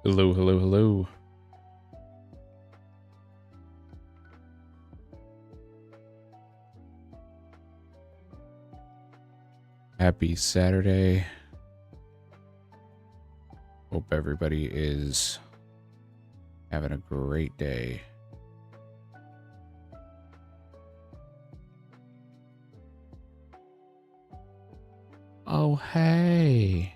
Hello, hello, hello. Happy Saturday. Hope everybody is having a great day. Oh, hey.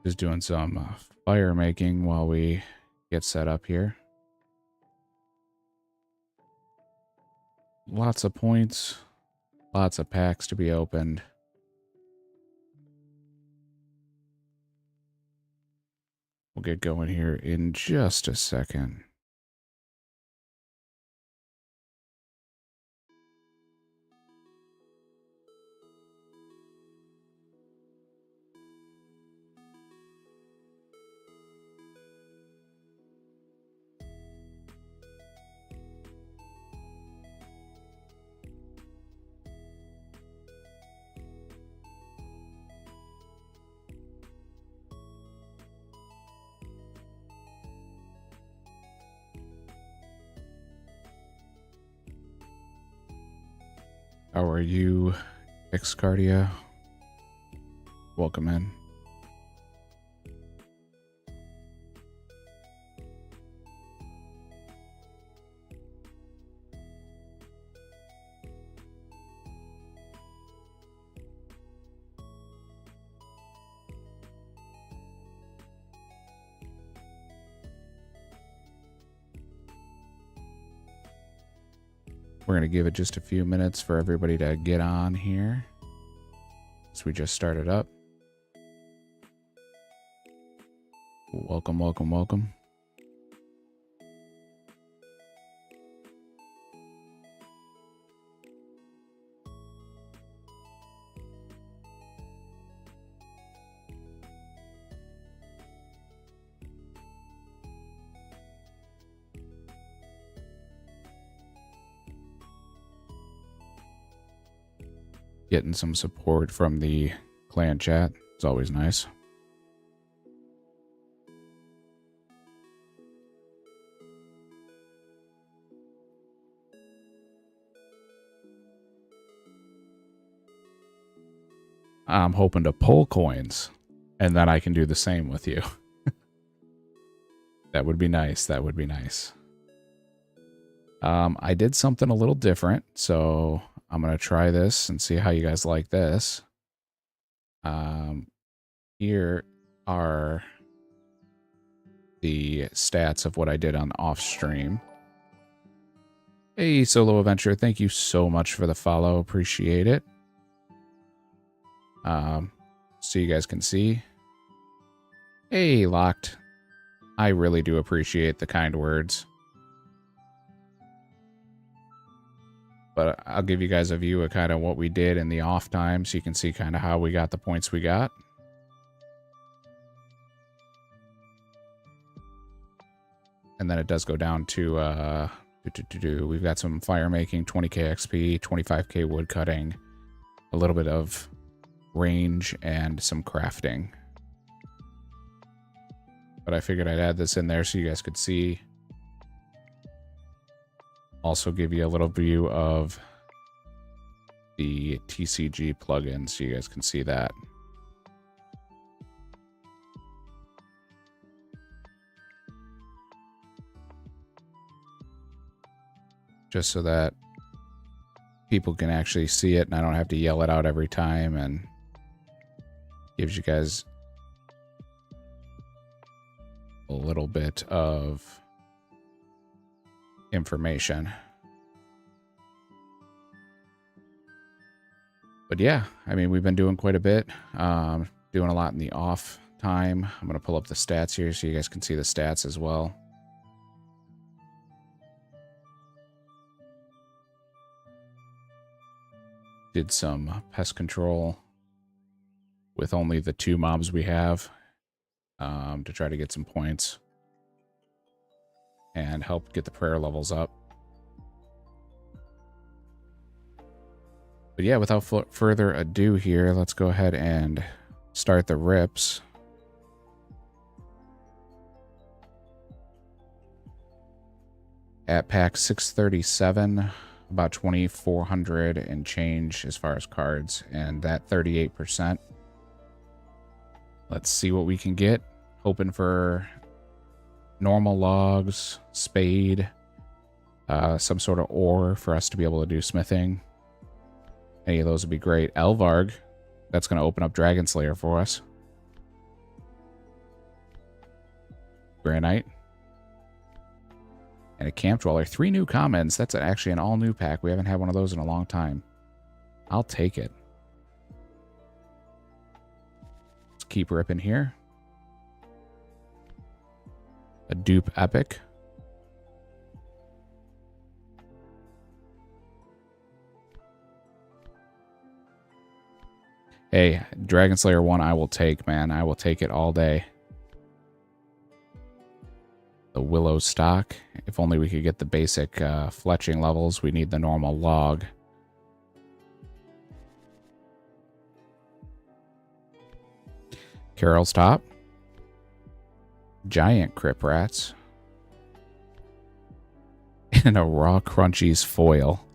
Just doing some fire making while we get set up here. Lots of points, lots of packs to be opened. We'll get going here in just a second. How are you, Excardia? Welcome in. We're going to give it just a few minutes for everybody to get on here. So we just started up. Welcome, welcome, welcome. Getting some support from the clan chat. It's always nice. I'm hoping to pull coins, and then I can do the same with you. That would be nice. That would be nice. I did something a little different, so I'm going to try this and see how you guys like this. Here are the stats of what I did on off stream. Hey, Solo Adventure, thank you so much for the follow. Appreciate it. So you guys can see. Hey, Locked. I really do appreciate the kind words. But I'll give you guys a view of kind of what we did in the off time so you can see kind of how we got the points we got. And then it does go down to, we've got some fire making, 20k XP, 25k wood cutting, a little bit of range, and some crafting. But I figured I'd add this in there so you guys could see. Also give you a little view of the TCG plugin so you guys can see that. Just so that people can actually see it and I don't have to yell it out every time, and gives you guys a little bit of information. But yeah, I mean, we've been doing quite a bit, doing a lot in the off time. I'm going to pull up the stats here so you guys can see the stats as well. Did some pest control with only the 2 mobs we have to try to get some points and help get the prayer levels up. But yeah, without further ado here, let's go ahead and start the rips. At pack 637, about 2,400 and change as far as cards, and that 38%. Let's see what we can get. Hoping for normal logs, spade, some sort of ore for us to be able to do smithing. Any of those would be great. Elvarg, that's going to open up Dragon Slayer for us. Granite. And a Camp Dweller. 3 new commons. That's actually an all-new pack. We haven't had one of those in a long time. I'll take it. Let's keep ripping here. A dupe epic. Hey, Dragon Slayer 1 I will take, man. I will take it all day. The Willow stock. If only we could get the basic fletching levels. We need the normal log. Carol's top. Giant Crip Rats. And a Raw Crunchies foil.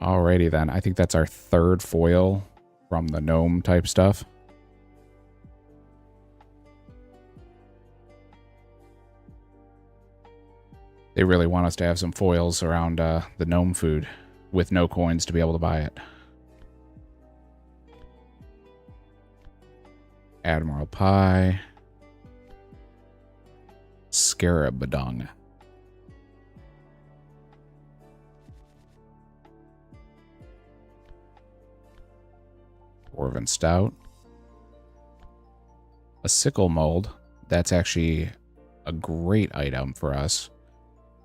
Alrighty then. I think that's our 3rd foil from the gnome type stuff. They really want us to have some foils around the gnome food with no coins to be able to buy it. Admiral Pie. Scarabadung. Dwarven Stout. A Sickle Mold. That's actually a great item for us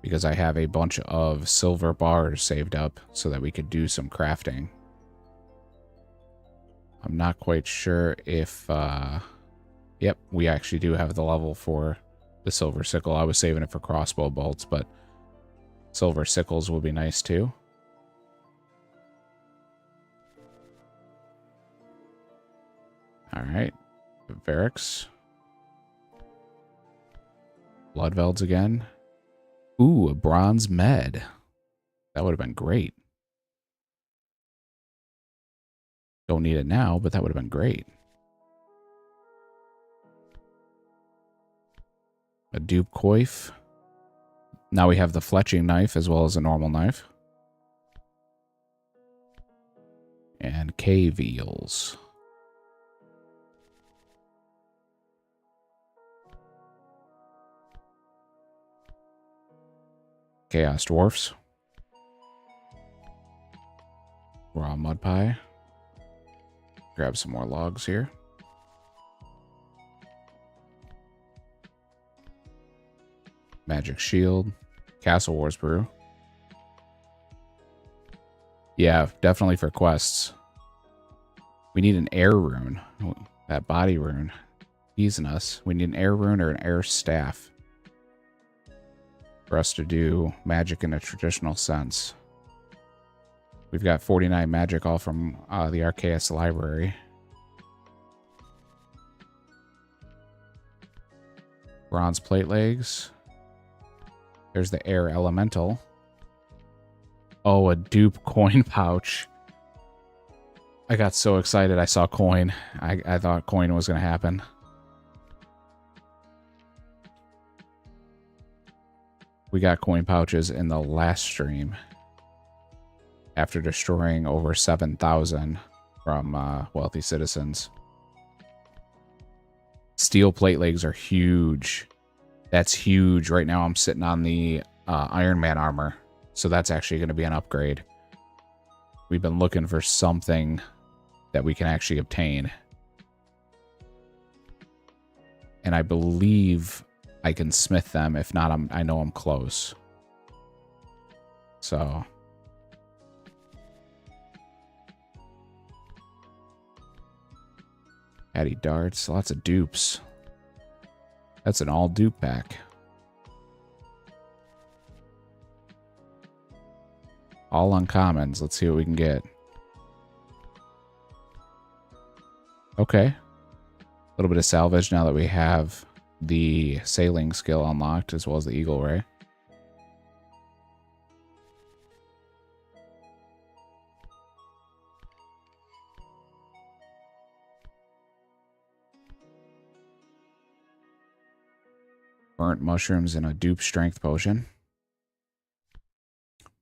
because I have a bunch of silver bars saved up so that we could do some crafting. I'm not quite sure if... Yep, we actually do have the level for the Silver Sickle. I was saving it for crossbow bolts, but silver sickles will be nice too. Alright. Varix. Bloodvelds again. Ooh, a bronze med. That would have been great. Don't need it now, but that would have been great. A dupe coif. Now we have the fletching knife as well as a normal knife. And cave eels. Chaos dwarfs. Raw mud pie. Grab some more logs here. Magic shield. Castle Wars brew. Yeah, definitely for quests. We need an air rune. That body rune. Teasing us. We need an air rune or an air staff for us to do magic in a traditional sense. We've got 49 magic all from the Arceus library. Bronze plate legs. There's the air elemental. Oh, a dupe coin pouch. I got so excited I saw coin. I thought coin was going to happen. We got coin pouches in the last stream after destroying over 7,000 from wealthy citizens. Steel plate legs are huge. That's huge. Right now I'm sitting on the Iron Man armor, so that's actually going to be an upgrade. We've been looking for something that we can actually obtain. And I believe I can smith them. If not, I know I'm close. So Addy darts, lots of dupes. That's an all dupe pack. All uncommons. Let's see what we can get. Okay. A little bit of salvage now that we have the sailing skill unlocked as well as the eagle ray. Burnt mushrooms and a dupe strength potion.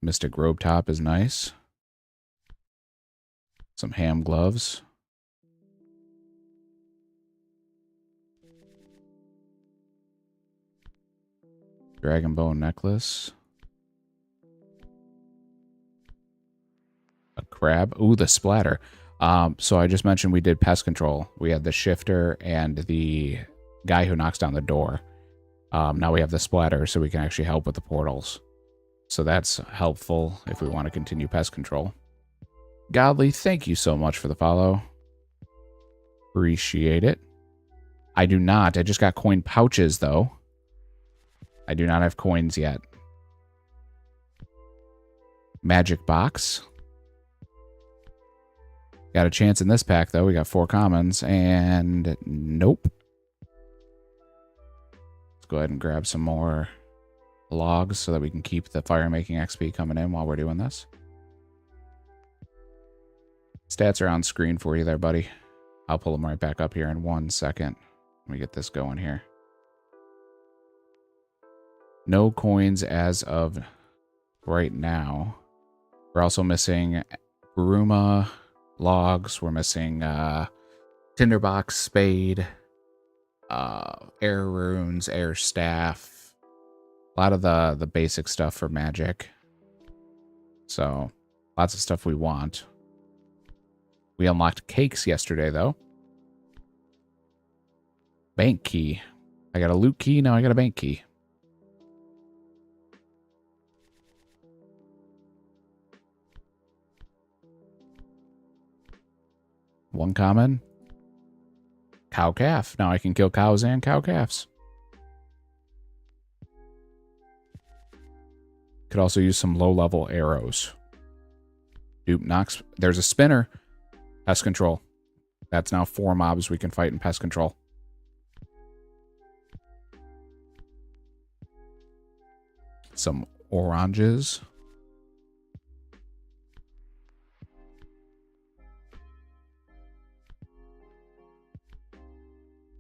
Mystic robe top is nice. Some ham gloves. Dragon bone necklace. A crab. Ooh, the splatter. So I just mentioned we did pest control. We had the shifter and the guy who knocks down the door. Now we have the splatter, so we can actually help with the portals. So that's helpful if we want to continue pest control. Godly, thank you so much for the follow. Appreciate it. I do not. I just got coin pouches, though. I do not have coins yet. Magic box. Got a chance in this pack, though. We got 4 commons, and nope. Let's go ahead and grab some more logs so that we can keep the fire making XP coming in while we're doing this. Stats are on screen for you there, buddy. I'll pull them right back up here in 1 second. Let me get this going here. No coins as of right now. We're also missing Bruma logs. We're missing tinderbox, spade, air runes, air staff. A lot of the basic stuff for magic. So lots of stuff we want. We unlocked cakes yesterday, though. Bank key. I got a loot key, now I got a bank key. One common. Cow calf. Now I can kill cows and cow calves. Could also use some low-level arrows. Dupe knocks. There's a spinner. Pest control. That's now 4 mobs we can fight in pest control. Some oranges.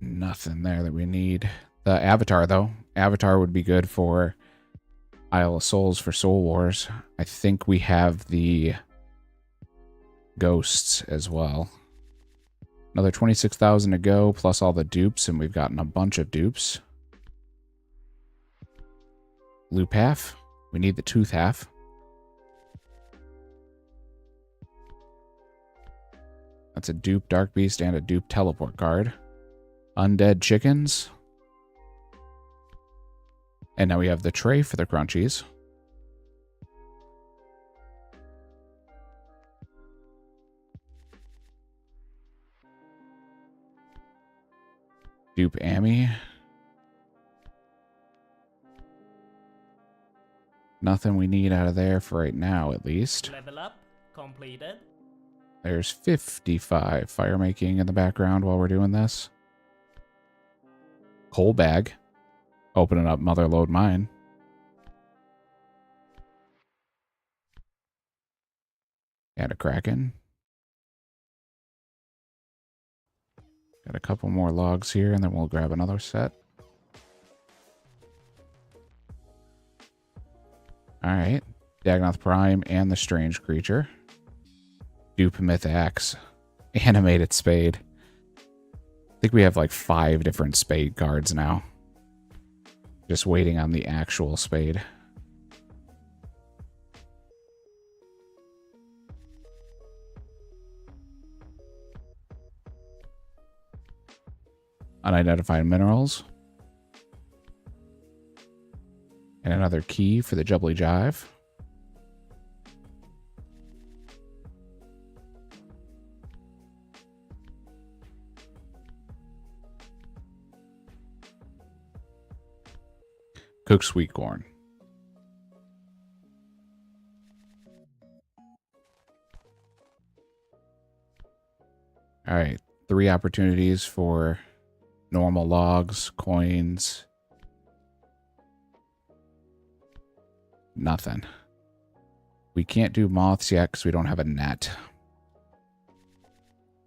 Nothing there that we need. The avatar, though. Avatar would be good for Isle of Souls for Soul Wars. I think we have the ghosts as well. Another 26,000 to go, plus all the dupes, and we've gotten a bunch of dupes. Loop half. We need the tooth half. That's a dupe Dark Beast and a dupe teleport card. Undead chickens. And now we have the tray for the crunchies. Dupe Amy. Nothing we need out of there for right now, at least. Level up completed. There's 55 fire making in the background while we're doing this. Coal bag. Opening up Motherlode Mine. And a Kraken. Got a couple more logs here, and then we'll grab another set. Alright. Dagonoth Prime and the Strange Creature. Dupe Myth Axe. Animated Spade. I think we have like 5 different spade cards now. Just waiting on the actual spade. Unidentified minerals. And another key for the Jubbly Jive. Cooked sweet corn. All right, 3 opportunities for normal logs, coins. Nothing. We can't do moths yet because we don't have a net.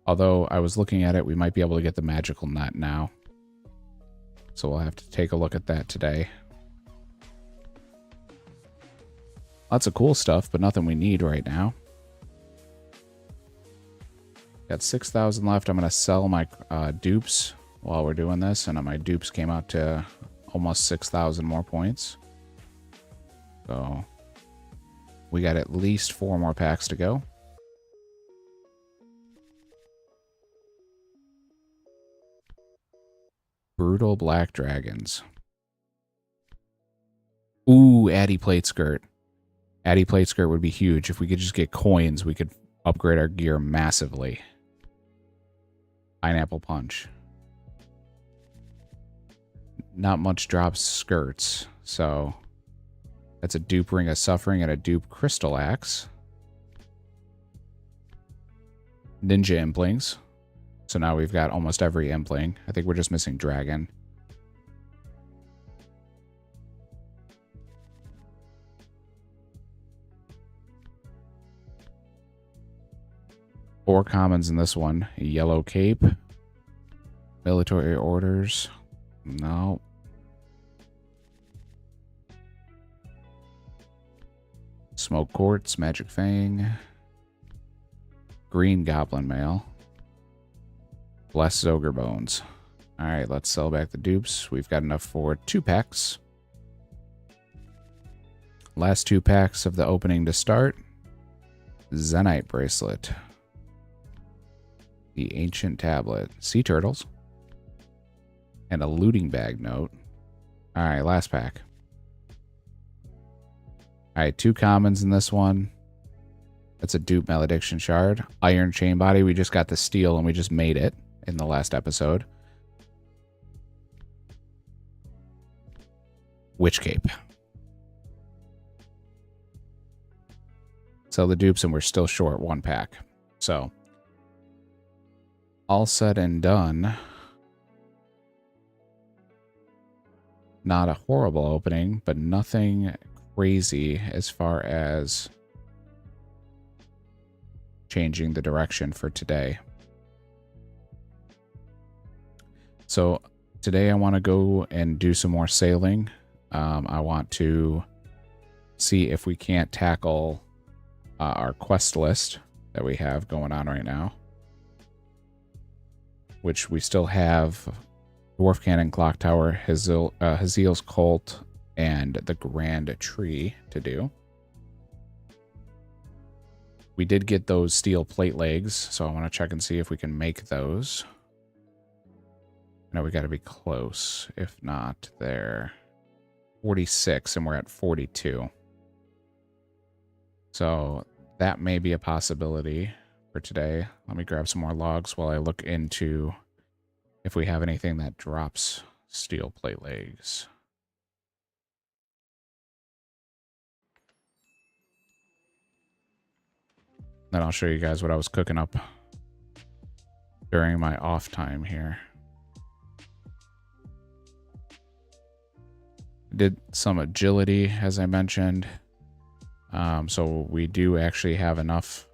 Although I was looking at it, we might be able to get the magical net now. So we'll have to take a look at that today. Lots of cool stuff, but nothing we need right now. Got 6,000 left. I'm going to sell my dupes while we're doing this. And my dupes came out to almost 6,000 more points. So we got at least 4 more packs to go. Brutal Black Dragons. Ooh, Addy Plate Skirt. Addy Plate Skirt would be huge. If we could just get coins, we could upgrade our gear massively. Pineapple Punch. Not much drops skirts, so that's a dupe Ring of Suffering and a dupe Crystal Axe. Ninja Implings. So now we've got almost every Impling. I think we're just missing Dragon. Four commons in this one. Yellow Cape. Military Orders. No. Smoke Quartz. Magic Fang. Green Goblin Mail. Blessed Ogre Bones. Alright, let's sell back the dupes. We've got enough for 2 packs. Last 2 packs of the opening to start. Zenite Bracelet. The Ancient Tablet. Sea Turtles. And a Looting Bag Note. Alright, last pack. Alright, 2 commons in this one. That's a dupe Malediction Shard. Iron Chain Body. We just got the steel and we just made it in the last episode. Witch Cape. Sell the dupes and we're still short 1 pack. So, all said and done. Not a horrible opening, but nothing crazy as far as changing the direction for today. So today I want to go and do some more sailing. I want to see if we can't tackle our quest list that we have going on right now, which we still have Dwarf Cannon, Clock Tower, Haziel's Cult, and the Grand Tree to do. We did get those steel plate legs, so I want to check and see if we can make those. No, we got to be close. If not, they're 46 and we're at 42. So that may be a possibility for today. Let me grab some more logs while I look into if we have anything that drops steel plate legs. Then I'll show you guys what I was cooking up during my off time here. Did some agility, as I mentioned. So we do actually have enough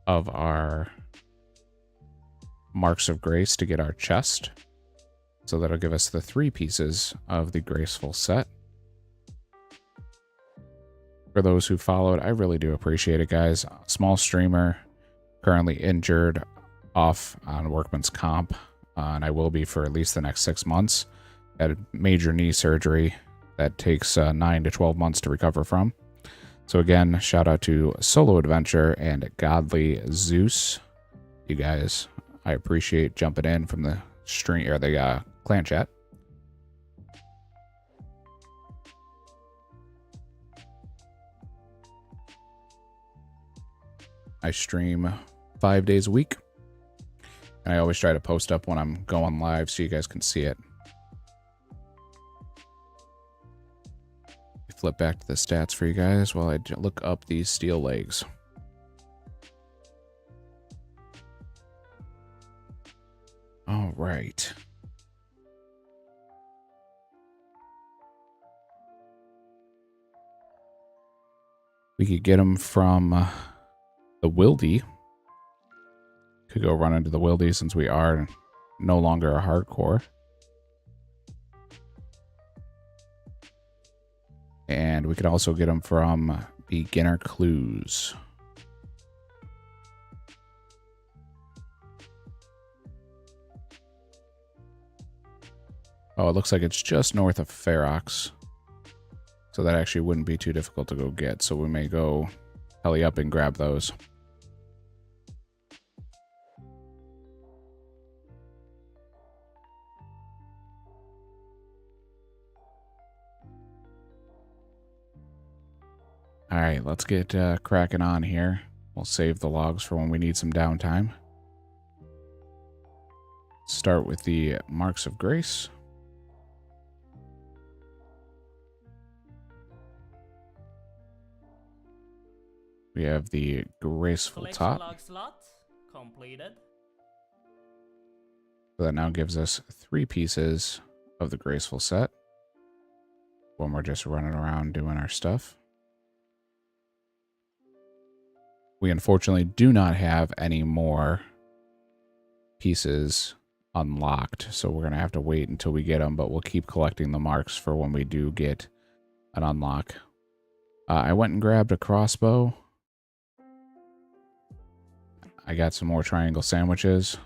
of our Marks of Grace to get our chest. So that'll give us the 3 pieces of the Graceful set. For those who followed, I really do appreciate it, guys. Small streamer, currently injured, off on workman's comp, and I will be for at least the next 6 months. Had a major knee surgery that takes 9 to 12 months to recover from. So again, shout out to Solo Adventure and Godly Zeus. You guys, I appreciate jumping in from the stream or the clan chat. I stream 5 days a week, and I always try to post up when I'm going live so you guys can see it. flip back to the stats for you guys while I look up these steel legs. All right. We could get them from the Wildy. Could go run into the Wildy since we are no longer a hardcore. And we could also get them from Beginner Clues. Oh, it looks like it's just north of Ferox. So that actually wouldn't be too difficult to go get. So we may go heli up and grab those. All right, let's get cracking on here. We'll save the logs for when we need some downtime. Start with the Marks of Grace. We have the Graceful Top. Completed. So that now gives us 3 pieces of the Graceful set when we're just running around doing our stuff. We unfortunately do not have any more pieces unlocked, so we're going to have to wait until we get them, but we'll keep collecting the marks for when we do get an unlock. I went and grabbed a crossbow. I got some more triangle sandwiches.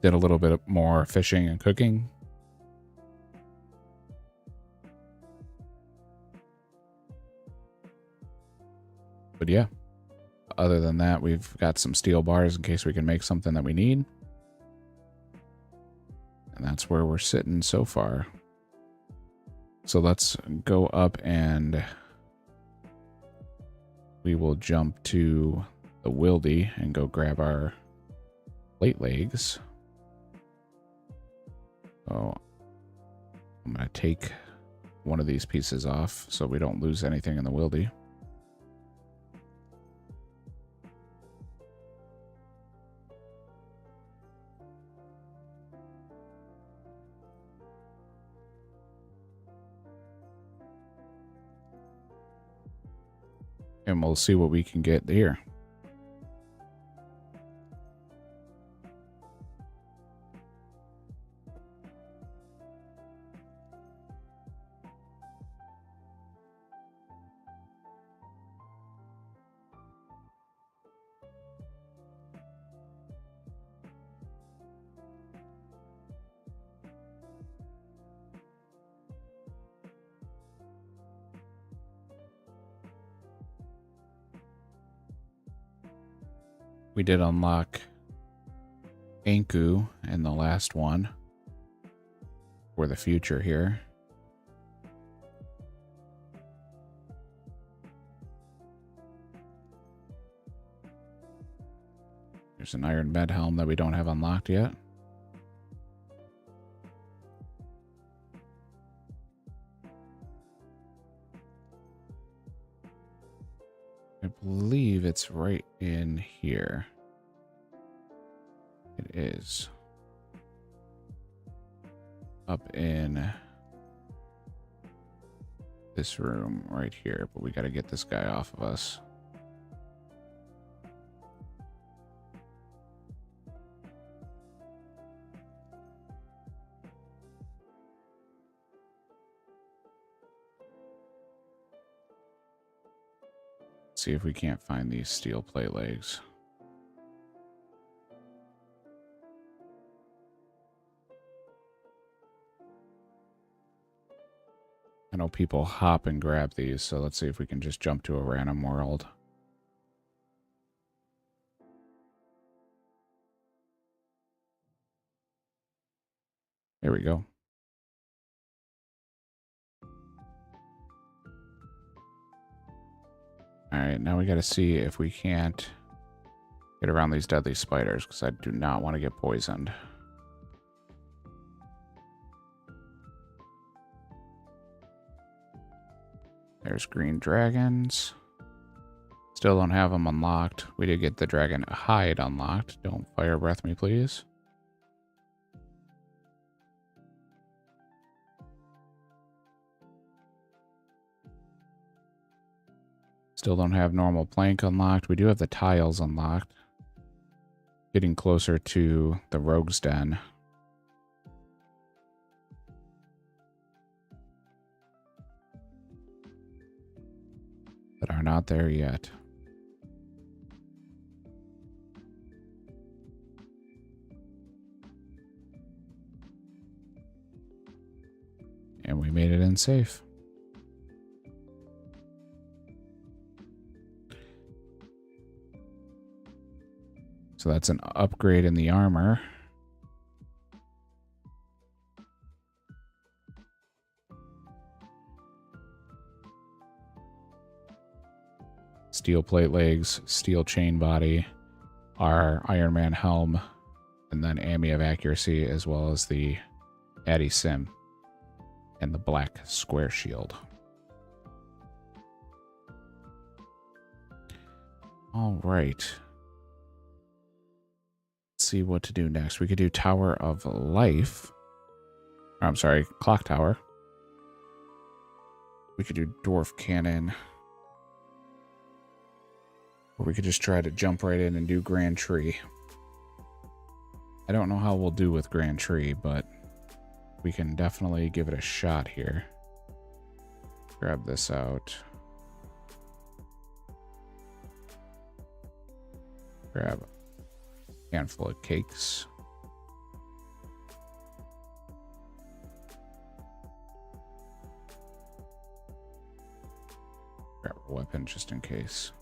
Did a little bit more fishing and cooking. But yeah, other than that, we've got some steel bars in case we can make something that we need. And that's where we're sitting so far. So let's go up and we will jump to the Wildy and go grab our plate legs. So I'm going to take one of these pieces off so we don't lose anything in the Wildy. And we'll see what we can get here. We did unlock Anku in the last one for the future here. There's an iron med helm that we don't have unlocked yet. I believe it's right in here. It is. Up in this room right here, but we got to get this guy off of us. See if we can't find these steel plate legs. I know people hop and grab these, so let's see if we can just jump to a random world. There we go. Alright, now we gotta see if we can't get around these deadly spiders, because I do not want to get poisoned. There's green dragons. Still don't have them unlocked. We did get the dragon hide unlocked. Don't fire breath me, please. Still don't have normal plank unlocked. We do have the tiles unlocked. Getting closer to the rogue's den. But are not there yet. And we made it in safe. So that's an upgrade in the armor. Steel plate legs, steel chain body, our Iron Man helm, and then Ami of accuracy, as well as the HCIM and the black square shield. All right. Let's see what to do next. We could do Tower of Life. I'm sorry, Clock Tower. We could do Dwarf Cannon. Or we could just try to jump right in and do Grand Tree. I don't know how we'll do with Grand Tree, but we can definitely give it a shot here. Grab this out. Grab a handful of cakes. Grab a weapon just in case.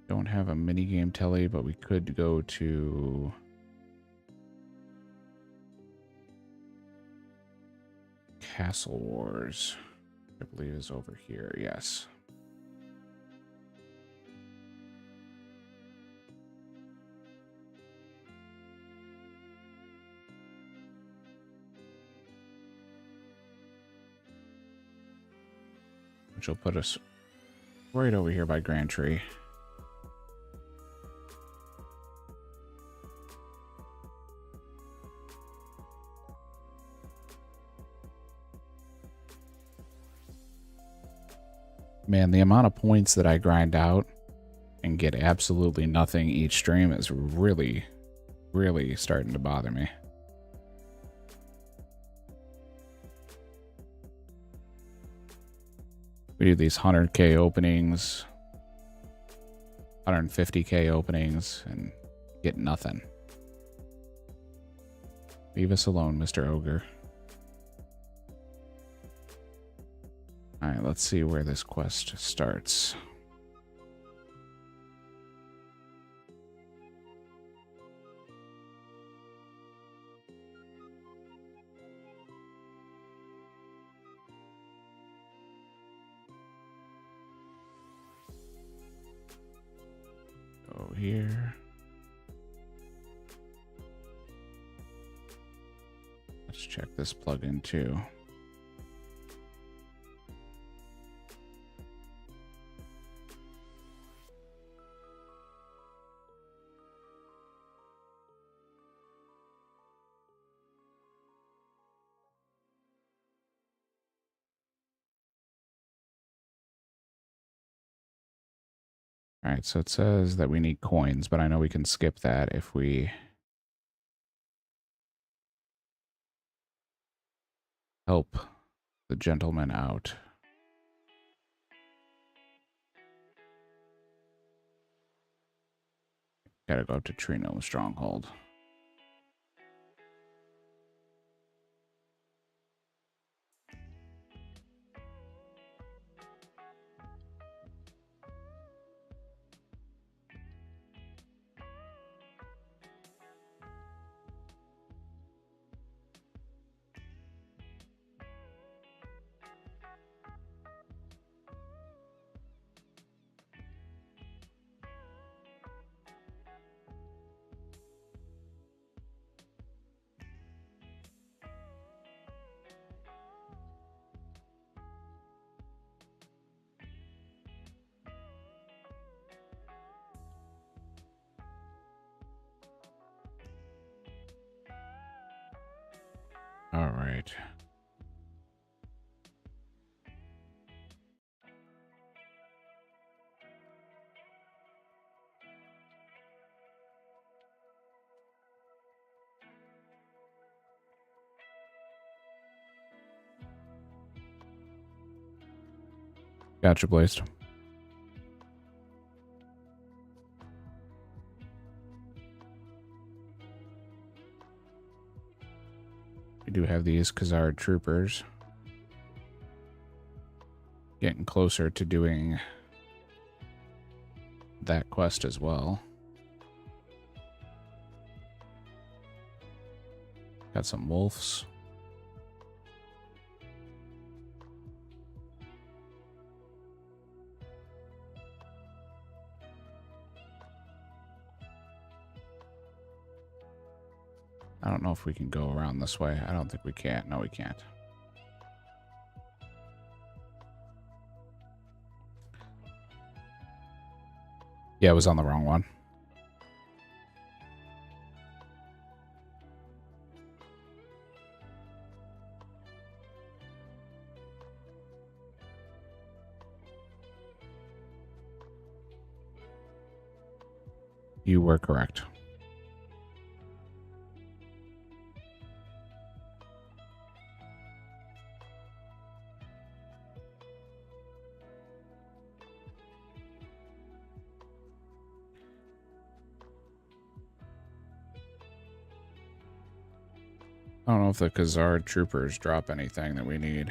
Don't have a minigame telly, but we could go to Castle Wars. I believe is over here, yes. Which will put us right over here by Grand Tree. Man, the amount of points that I grind out and get absolutely nothing each stream is really, really starting to bother me. We do these 100k openings, 150k openings, and get nothing. Leave us alone, Mr. Ogre. Alright, let's see where this quest starts. Go here. Let's check this plugin too. All right, so it says that we need coins, but I know we can skip that if we help the gentleman out. Gotta go up to Trino Stronghold. right. Gotcha, Blazed. We do have these Khazard troopers. Getting closer to doing that quest as well. Got some wolves. I don't know if we can go around this way. I don't think we can. No, we can't. Yeah, it was on the wrong one. You were correct. I don't know if the Khazard troopers drop anything that we need.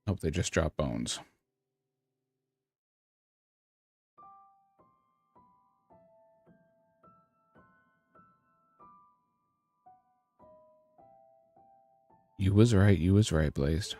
Hope they just drop bones. You was right, Blazed.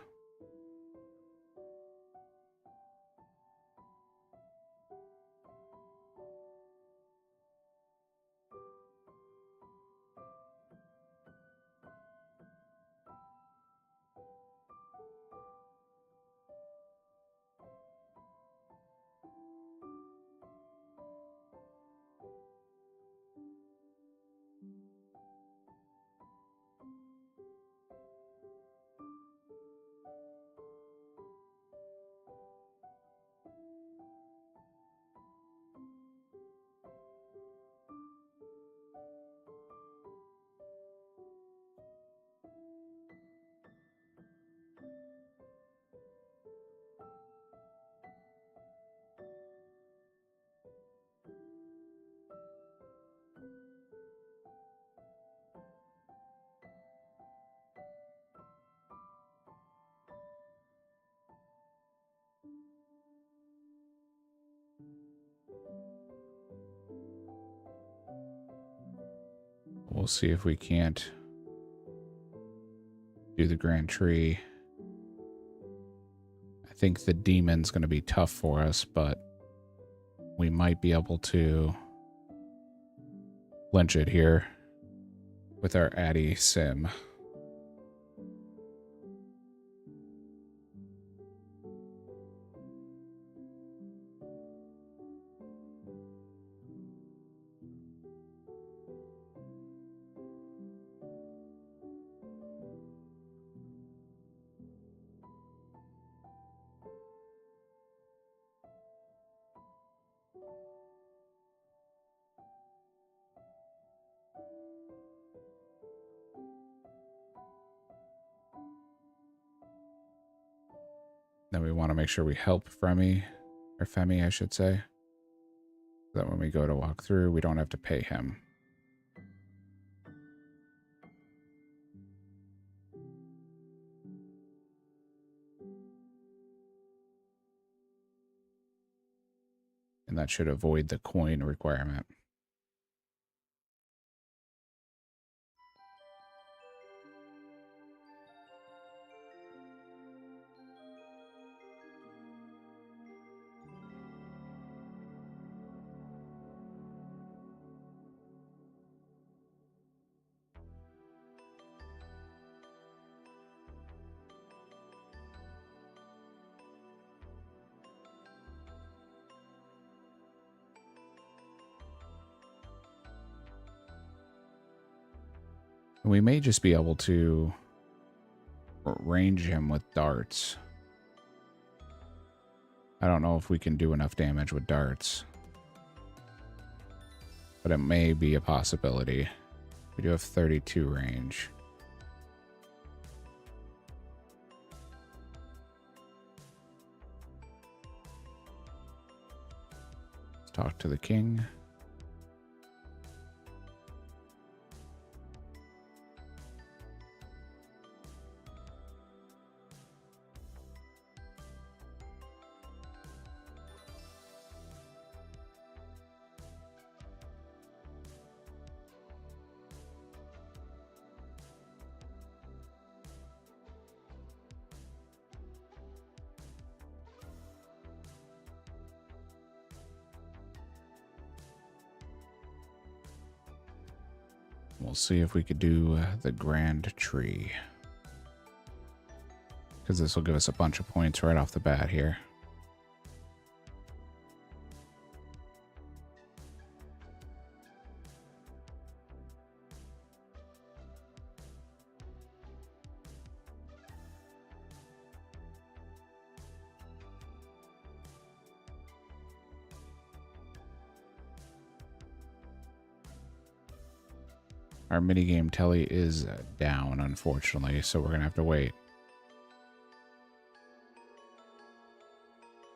We'll see if we can't do the Grand Tree. I think the demon's going to be tough for us, but we might be able to lynch it here with our HCIM. Then we want to make sure we help Femi, I should say. So that when we go to walk through, we don't have to pay him. And that should avoid the coin requirement. We may just be able to range him with darts. I don't know if we can do enough damage with darts, but it may be a possibility. We do have 32 range. Let's talk to the king. We'll see if we could do the grand tree, because this will give us a bunch of points right off the bat here. Our minigame telly is down, unfortunately, so we're going to have to wait.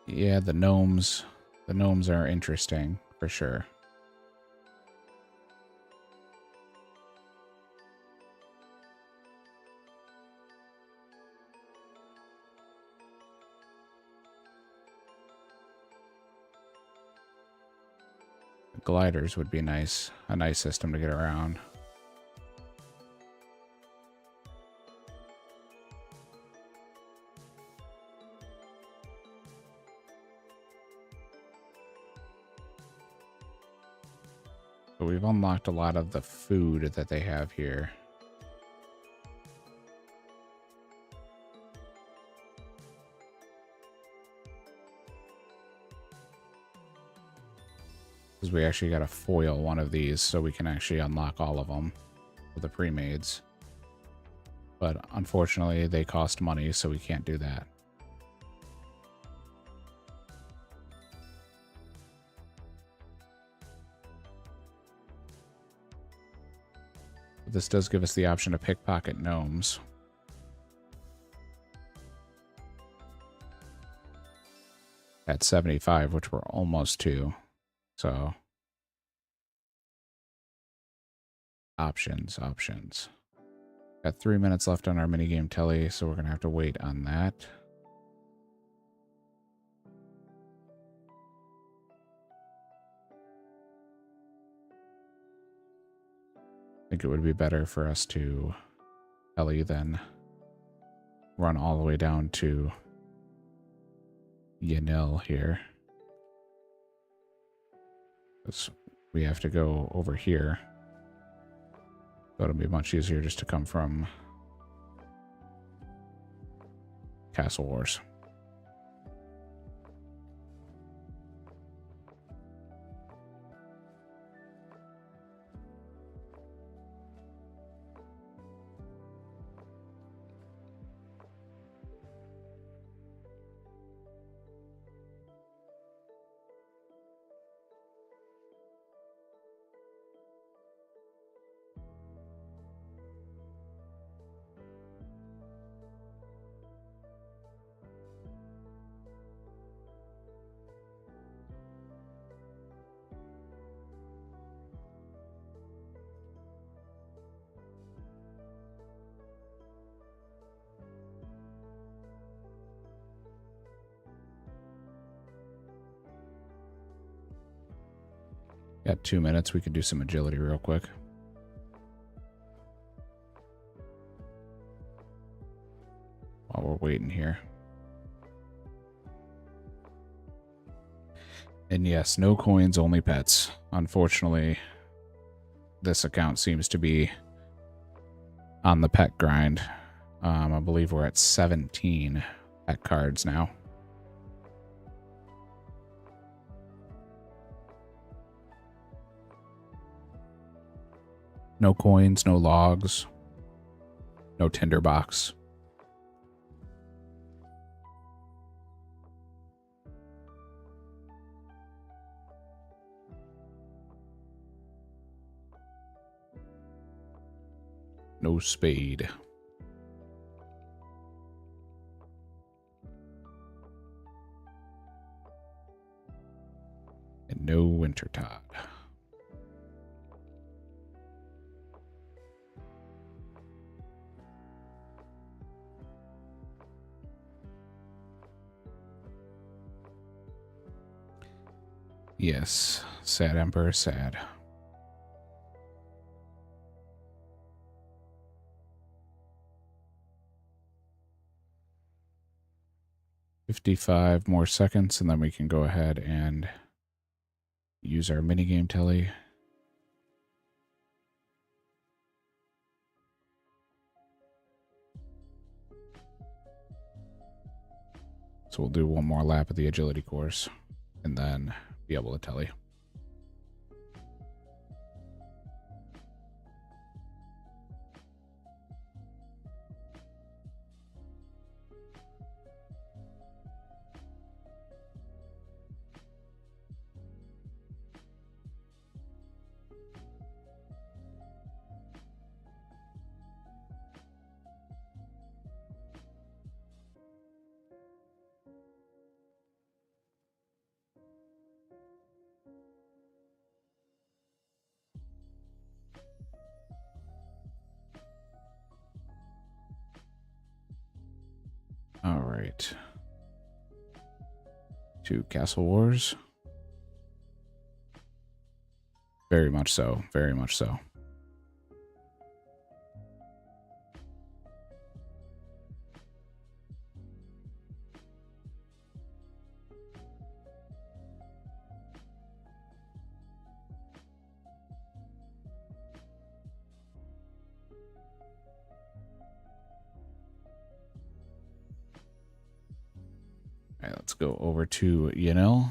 Yeah, the gnomes are interesting, for sure. The gliders would be nice, a nice system to get around. But we've unlocked a lot of the food that they have here. Because we actually got to foil one of these so we can actually unlock all of them with the pre-mades. But unfortunately, they cost money, so we can't do that. But this does give us the option to pickpocket gnomes. At 75, which we're almost to. So, options. Got 3 minutes left on our minigame telly, so we're going to have to wait on that. I think it would be better for us to telly than run all the way down to Yanil here. We have to go over here. So it'll be much easier just to come from Castle Wars. Got 2 minutes. We could do some agility real quick. While we're waiting here. And yes, no coins, only pets. Unfortunately, this account seems to be on the pet grind. I believe we're at 17 pet cards now. No coins, no logs. No tinderbox. No spade. And no Wintertod. Yes, sad Emperor, sad. $55 more seconds, and then we can go ahead and use our minigame telly. So we'll do one more lap of the agility course and then be able to telly. All right. To Castle Wars. Very much so. Very much so. All right, let's go over to Yanil.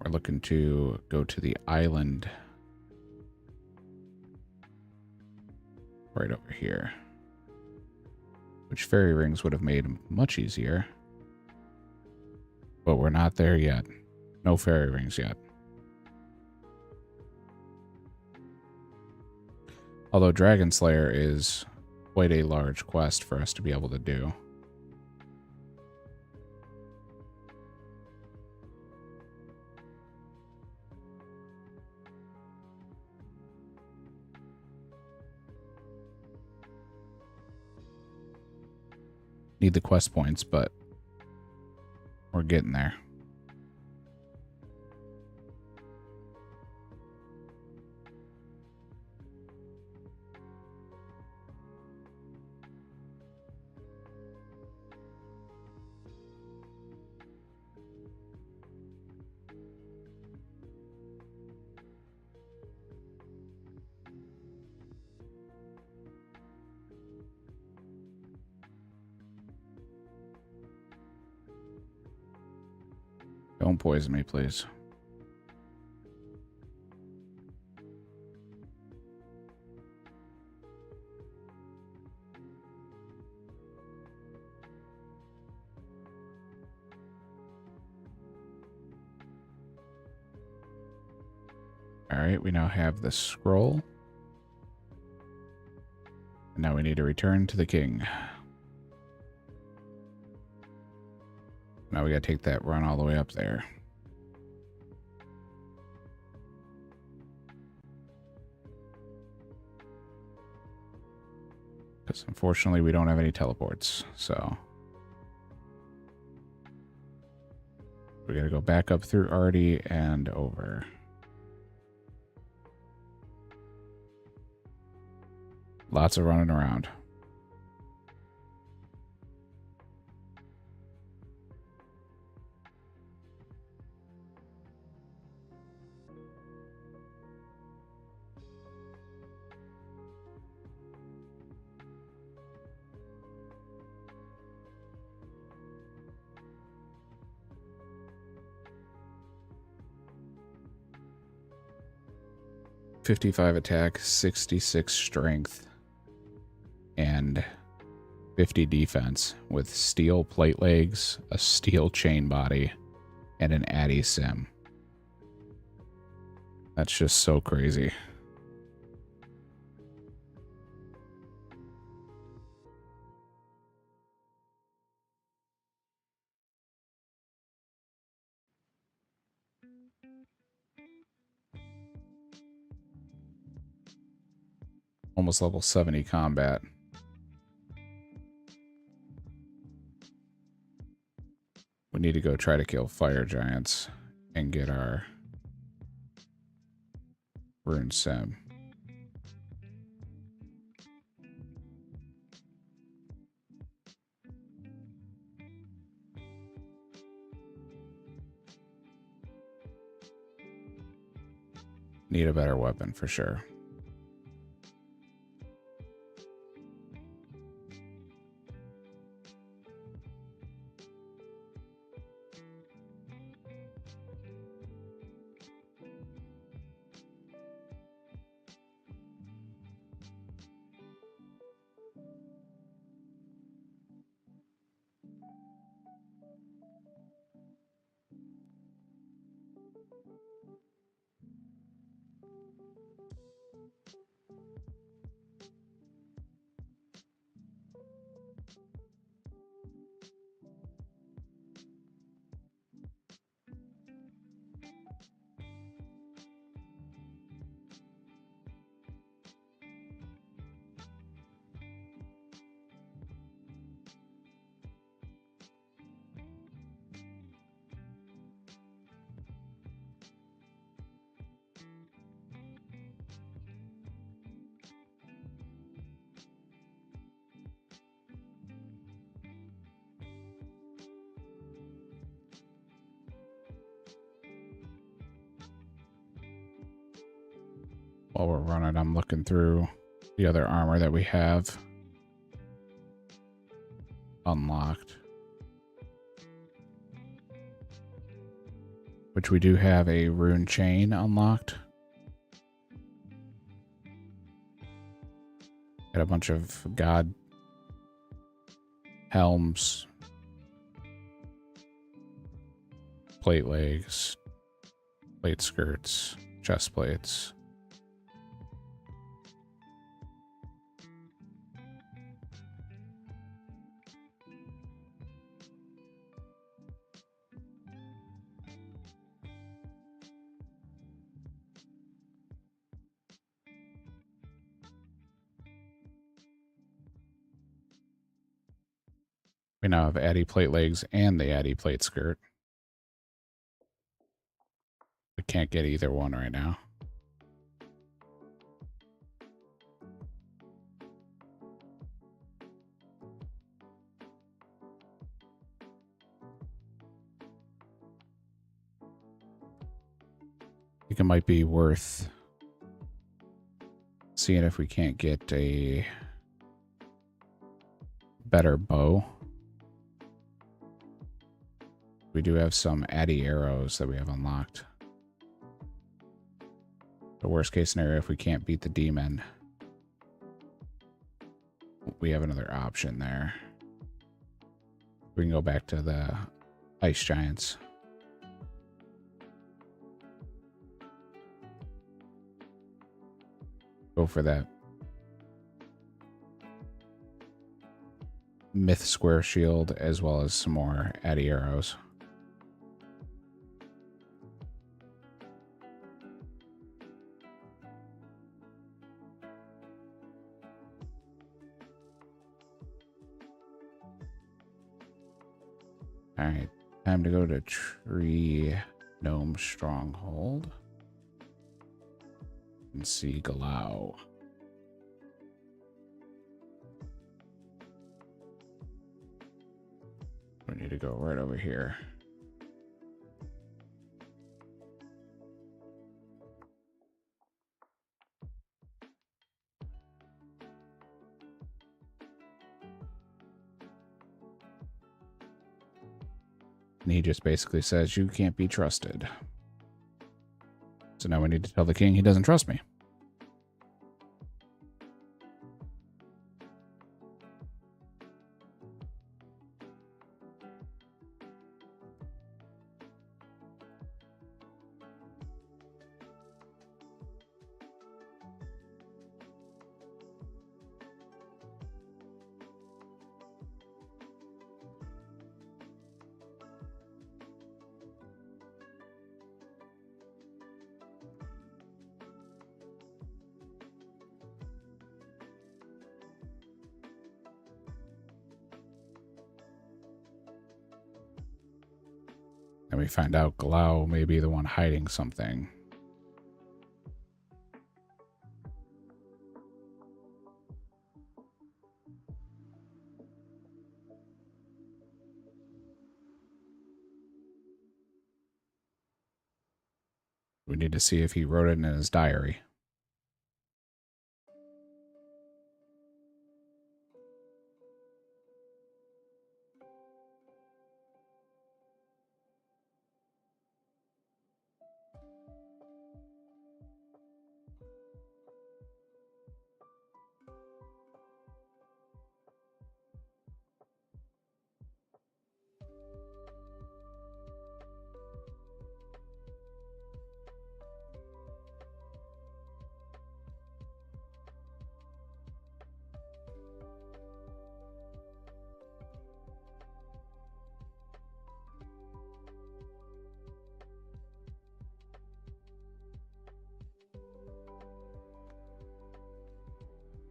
We're looking to go to the island right over here, which fairy rings would have made much easier. But we're not there yet. No fairy rings yet. Although Dragon Slayer is quite a large quest for us to be able to do. Need the quest points, but we're getting there. Don't poison me, please. All right, we now have the scroll. And now we need to return to the king. Now we gotta take that run all the way up there. Because unfortunately we don't have any teleports, so we gotta go back up through Artie and over. Lots of running around. 55 attack, 66 strength, and 50 defense with steel plate legs, a steel chain body, and an HCIM. That's just so crazy. Almost level 70 combat. We need to go try to kill fire giants and get our rune sim. Need a better weapon for sure. While we're running, I'm looking through the other armor that we have unlocked. Which we do have a rune chain unlocked. Got a bunch of god helms, plate legs, plate skirts, chest plates. We now have Addy plate legs and the Addy plate skirt. We can't get either one right now. I think it might be worth seeing if we can't get a better bow. We do have some Addy arrows that we have unlocked. The worst case scenario, if we can't beat the demon, we have another option there. We can go back to the ice giants. Go for that myth square shield as well as some more Addy arrows. All right, time to go to Tree Gnome Stronghold and see Galau. We need to go right over here. And he just basically says, you can't be trusted. So now we need to tell the king he doesn't trust me. we find out Glau may be the one hiding something. We need to see if he wrote it in his diary.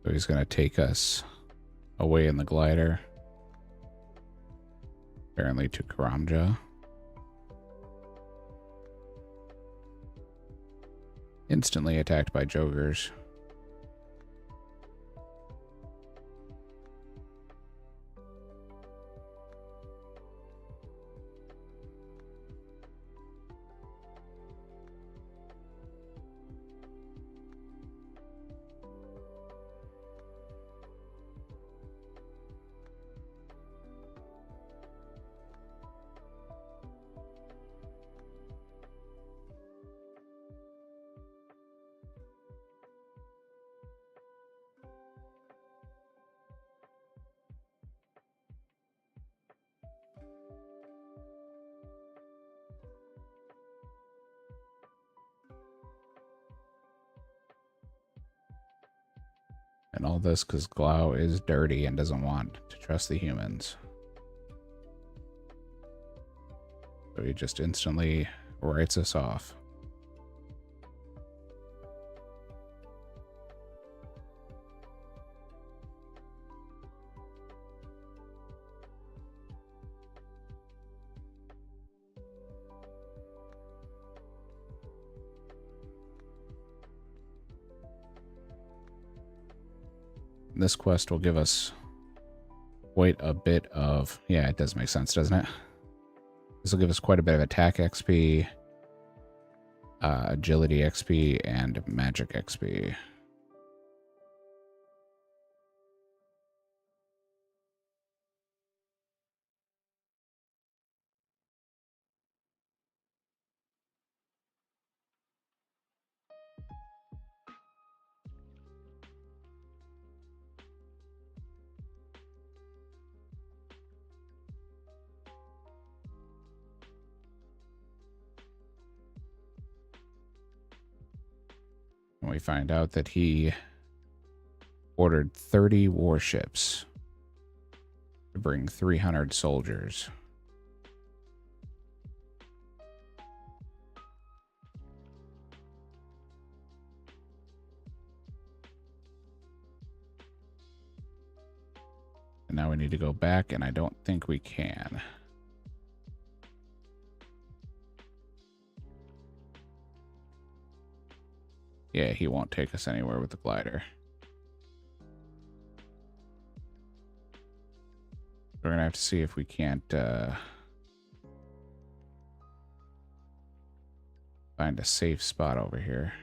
So he's going to take us away in the glider. Apparently to Karamja. Instantly attacked by Jogers. And all this because Glau is dirty and doesn't want to trust the humans. So he just instantly writes us off. This quest will give us quite a bit of... Yeah, it does make sense, doesn't it? This will give us quite a bit of attack XP, agility XP, and magic XP. And we find out that he ordered 30 warships to bring 300 soldiers. And now we need to go back, and I don't think we can. Yeah, he won't take us anywhere with the glider. We're gonna have to see if we can't find a safe spot over here.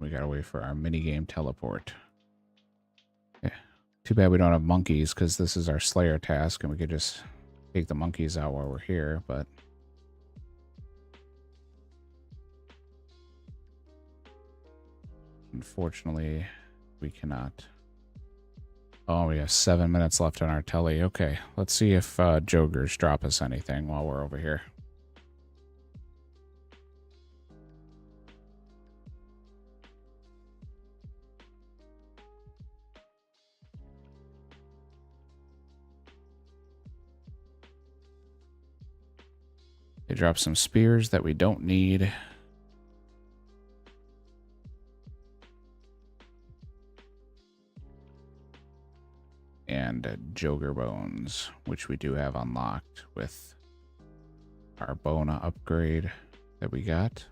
We gotta wait for our minigame teleport. Yeah. Too bad we don't have monkeys, because this is our Slayer task, and we could just take the monkeys out while we're here, but... Unfortunately, we cannot. Oh, we have 7 minutes left on our telly. Okay, let's see if Jogers drop us anything while we're over here. They drop some spears that we don't need. and Joger Bones, which we do have unlocked with our Bona upgrade that we got.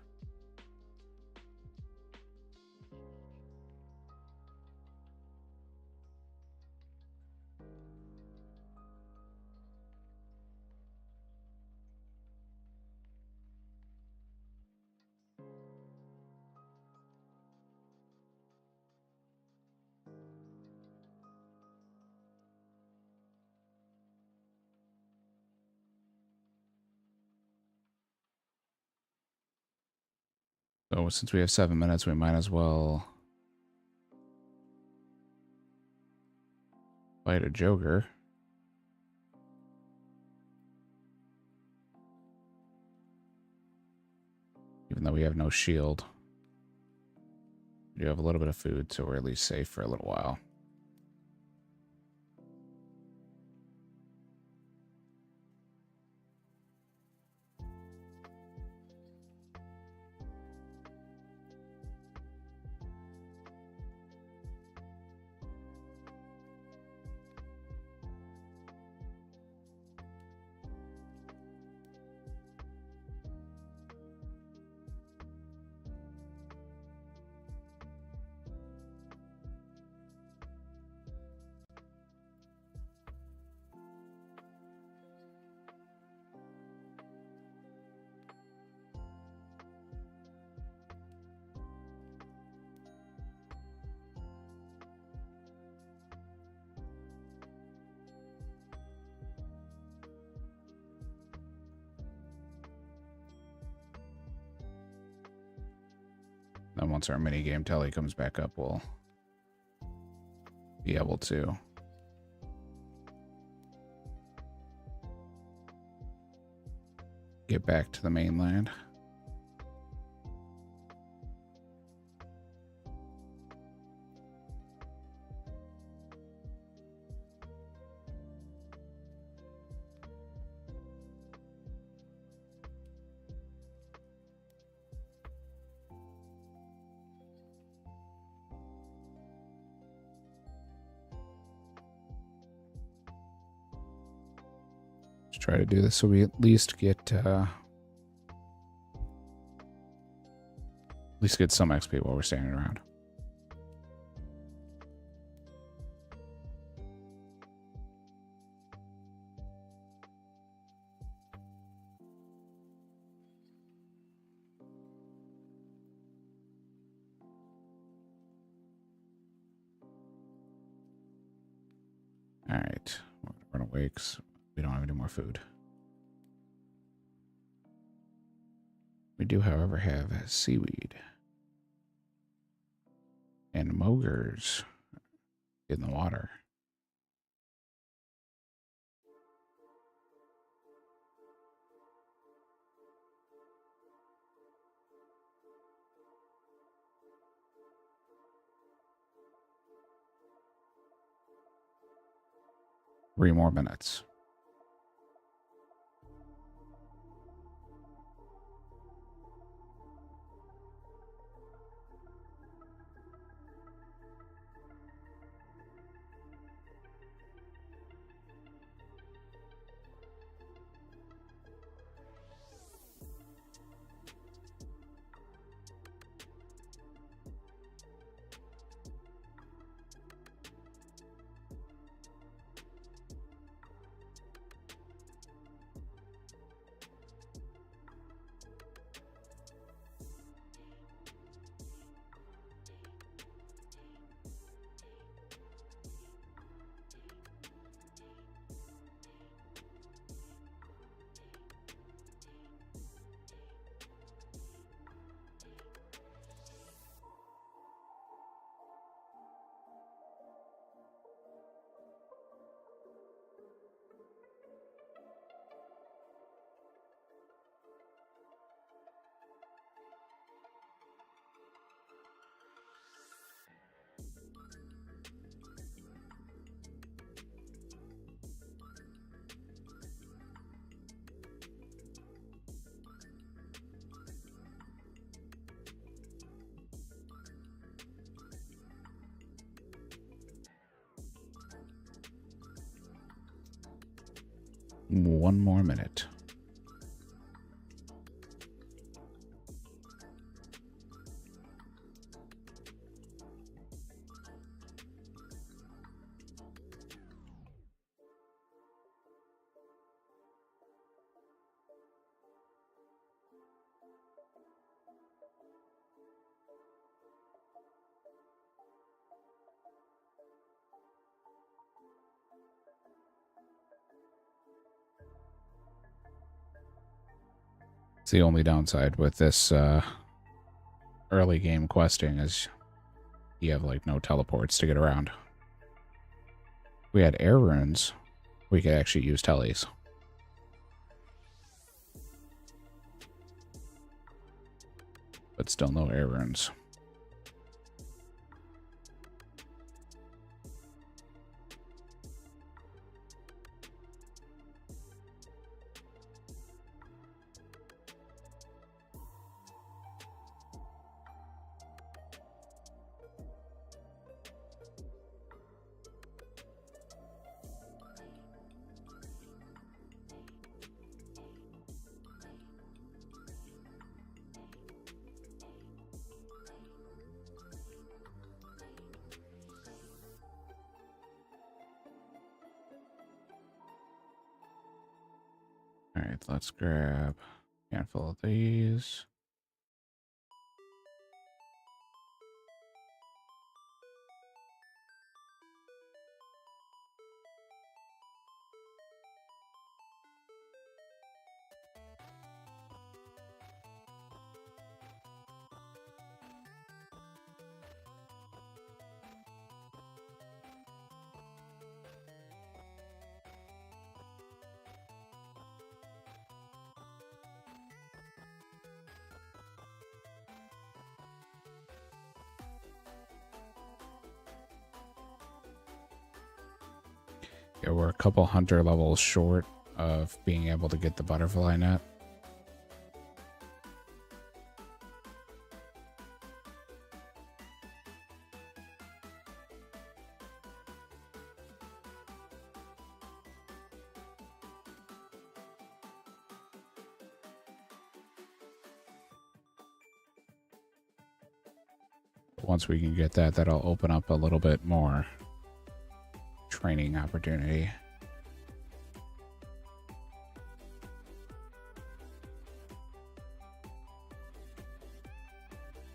So since we have 7 minutes, we might as well fight a Joker. Even though we have no shield. We do have a little bit of food, so we're at least safe for a little while. Then once our mini game telly comes back up, we'll be able to get back to the mainland. Try to do this so we at least get some XP while we're standing around. All right, we're gonna run away because we don't have any more food. We do, however, have seaweed and mogers in the water. Three more minutes. 1 more minute. It's the only downside with this early game questing is you have like no teleports to get around. If we had air runes, we could actually use tellies. But still no air runes. All right, let's grab a handful of these. Yeah, we're a couple hunter levels short of being able to get the butterfly net. Once we can get that, that'll open up a little bit more training opportunity.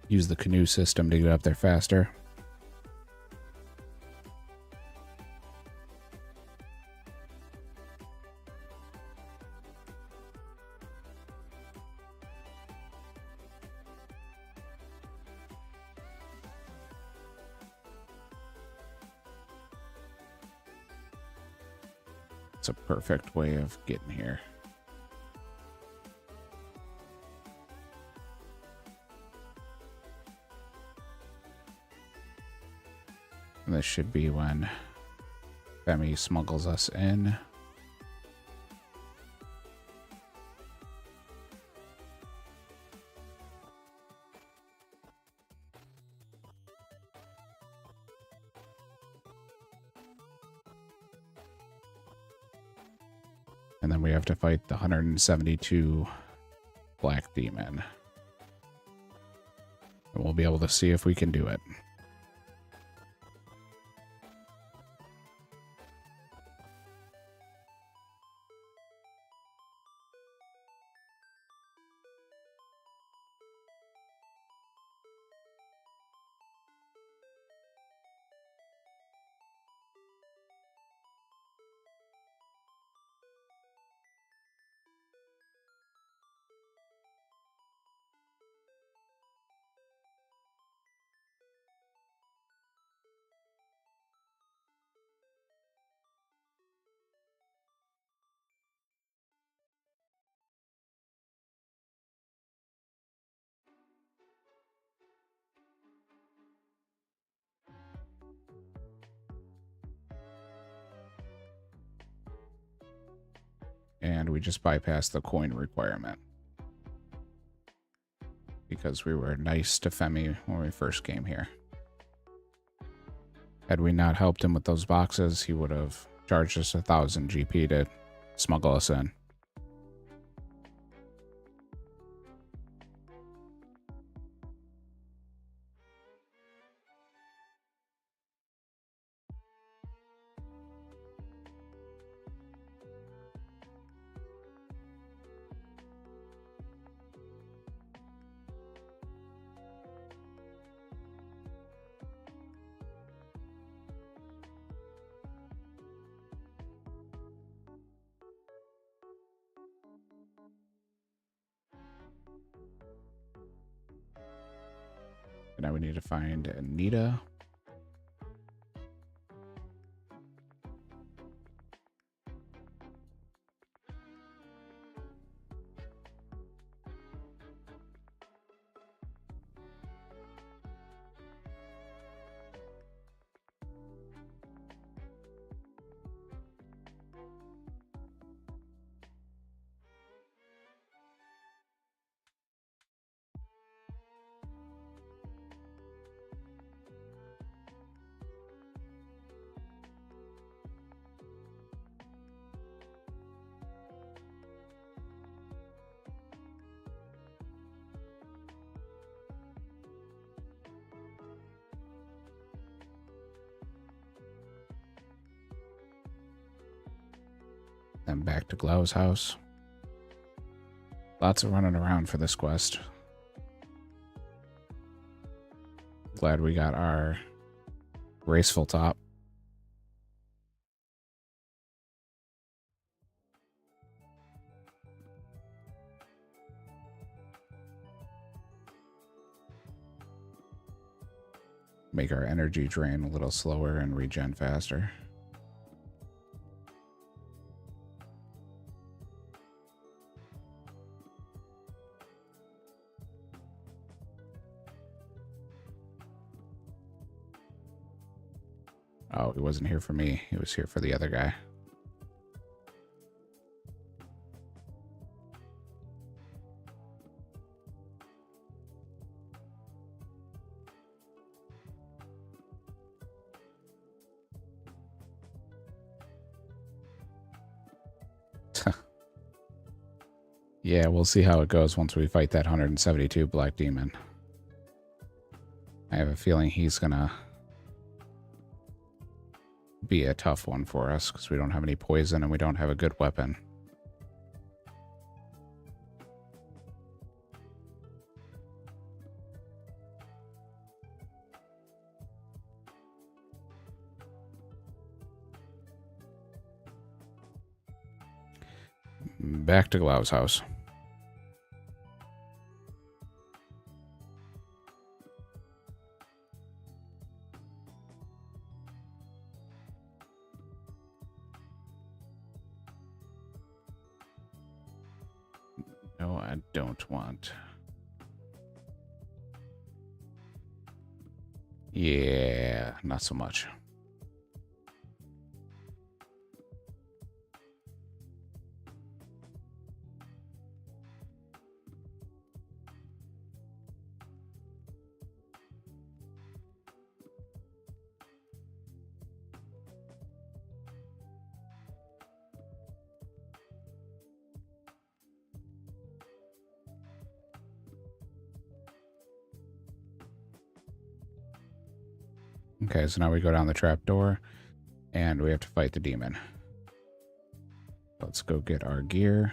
Use the canoe system to get up there faster. It's a perfect way of getting here. And this should be when Femi smuggles us in. And then we have to fight the 172 Black Demon. And we'll be able to see if we can do it. And we just bypassed the coin requirement. Because we were nice to Femi when we first came here. Had we not helped him with those boxes, he would have charged us 1,000 GP to smuggle us in. Now we need to find Anita. Then back to Glau's house. Lots of running around for this quest. Glad we got our graceful top. Make our energy drain a little slower and regen faster. Oh, he wasn't here for me. He was here for the other guy. Yeah, we'll see how it goes once we fight that 172 Black Demon. I have a feeling he's gonna be a tough one for us because we don't have any poison and we don't have a good weapon. Back to Glau's house. No, I don't want. Yeah, not so much. Okay, so now we go down the trap door and we have to fight the demon. Let's go get our gear.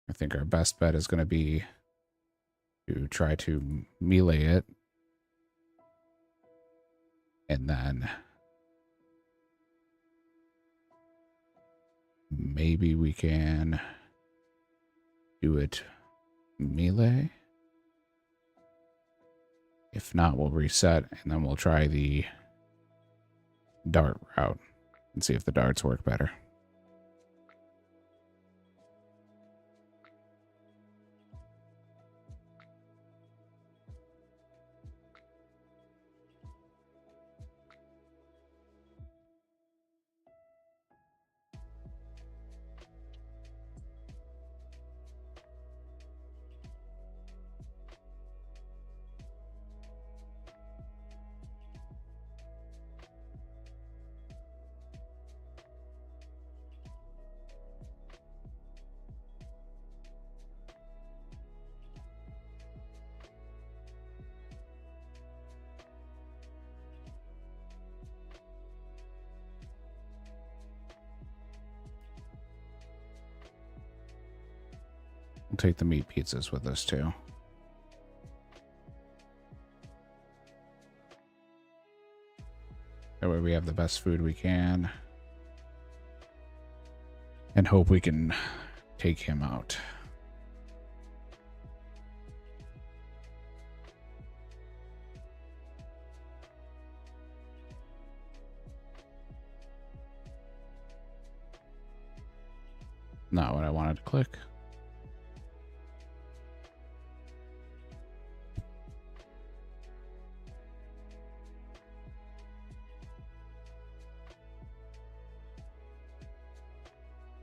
I think our best bet is going to be to try to melee it. And then maybe we can do it melee. If not, we'll reset and then we'll try the dart route and see if the darts work better. We'll take the meat pizzas with us too. That way we have the best food we can. And hope we can take him out. Not what I wanted to click.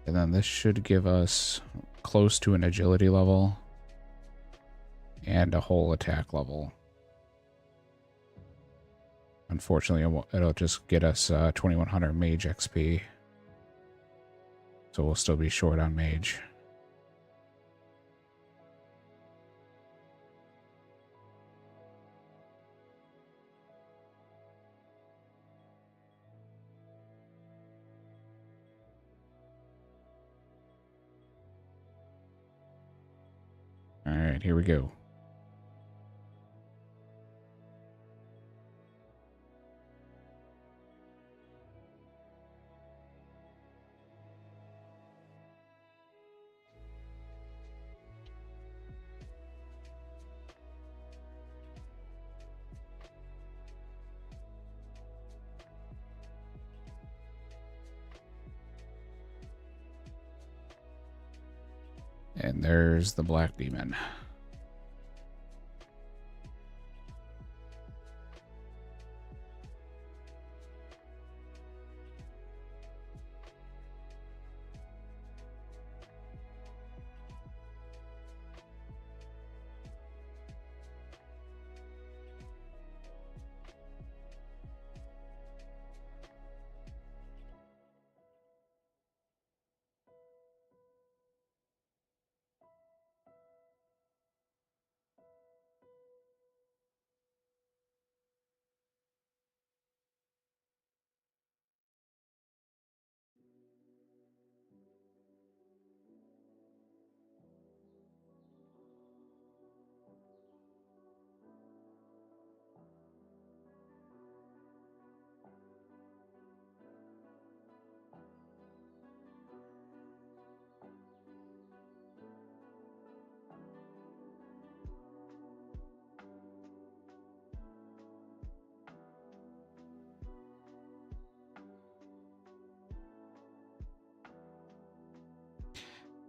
And then this should give us close to an agility level and a whole attack level. Unfortunately, it'll just get us 2100 mage XP. So we'll still be short on mage. All right, here we go. And there's the black demon.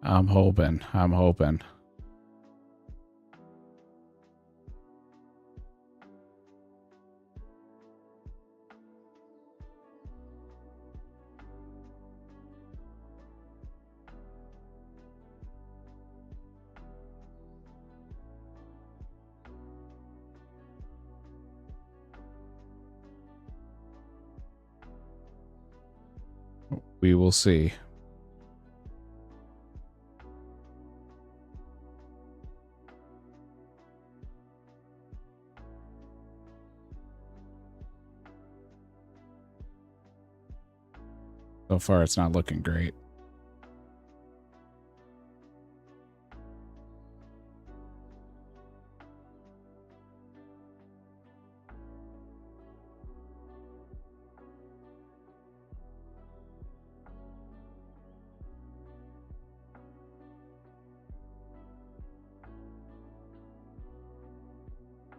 I'm hoping. We will see. So far, it's not looking great.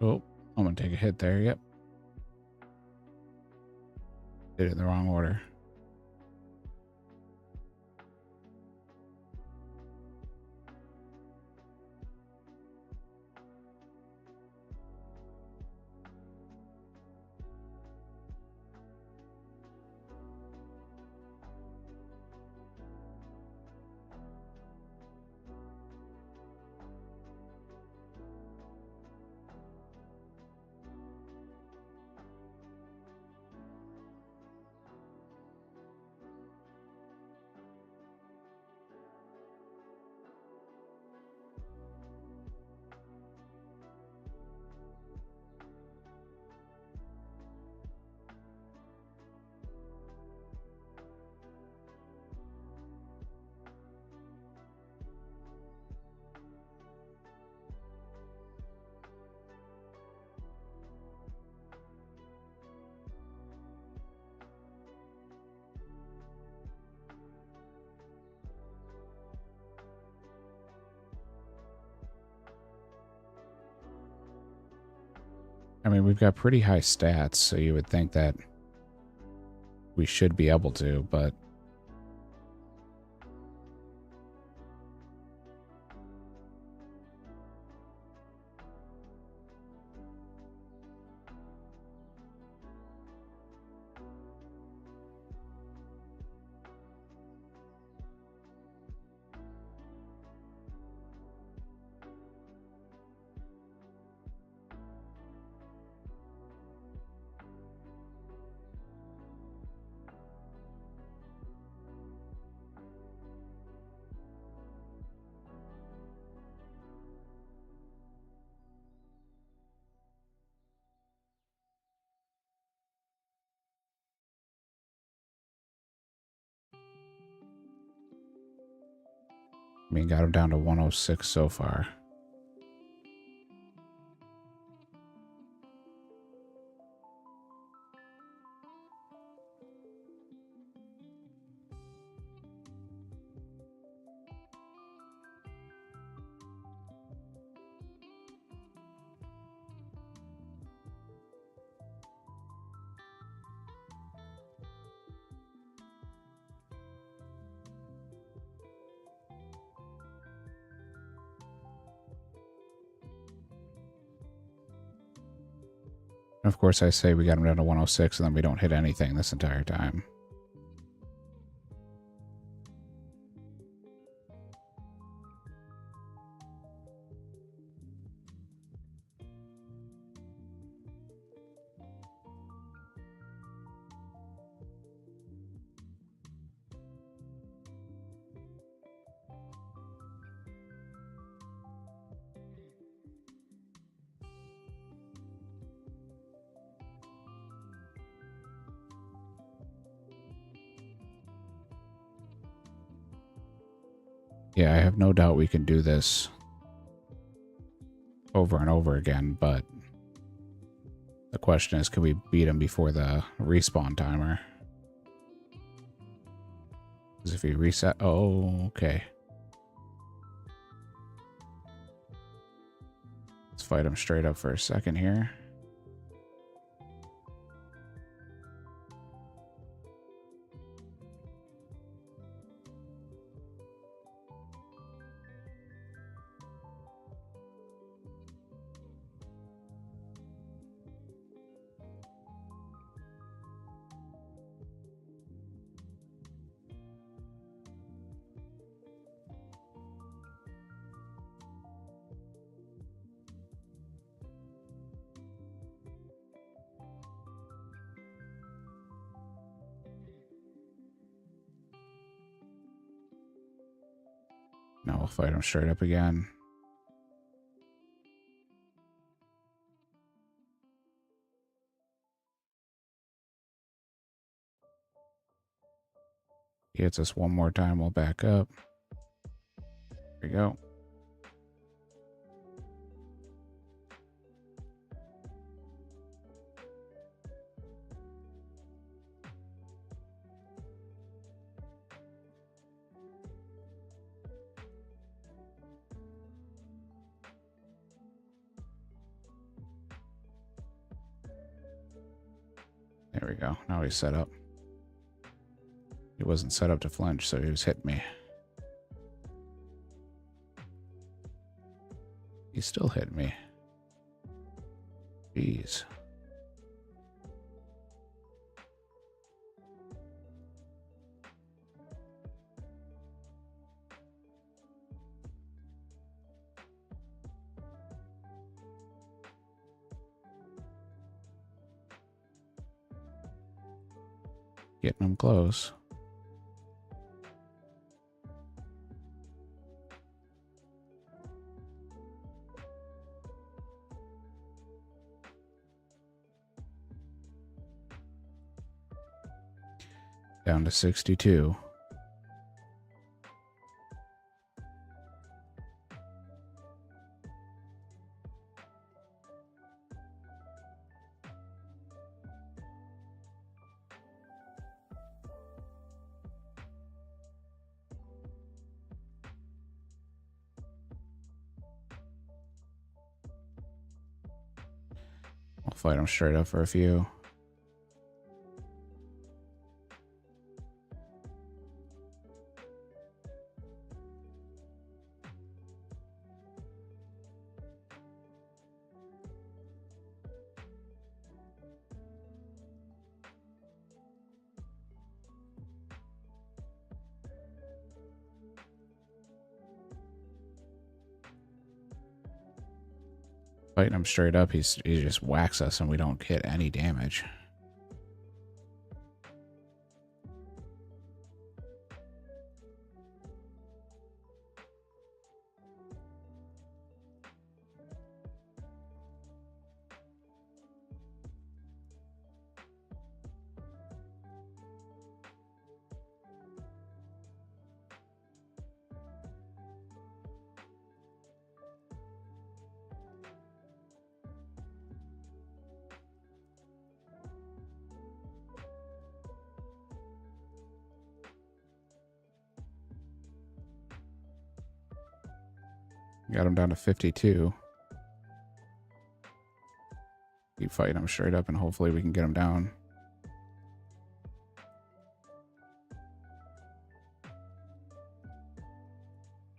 Oh, I'm going to take a hit there. Yep. Did it in the wrong order. mean, we've got pretty high stats, so you would think that we should be able to, but I mean, got him down to 106 so far. And of course, I say we got him down to 106, and then we don't hit anything this entire time. Yeah, I have no doubt we can do this over and over again, but the question is, can we beat him before the respawn timer? Because if he reset... Oh, okay. Let's fight him straight up for a second here. Now we'll fight him straight up again. He hits us one more time, we'll back up. There we go. There we go. Now he's set up. He wasn't set up to flinch, so he was hitting me. He still hit me. Jeez. Getting him close. Down to 62. We'll Fight him straight up for a few. Fighting him straight up, he just whacks us and we don't get any damage. Got him down to 52. Keep fighting him straight up and hopefully we can get him down.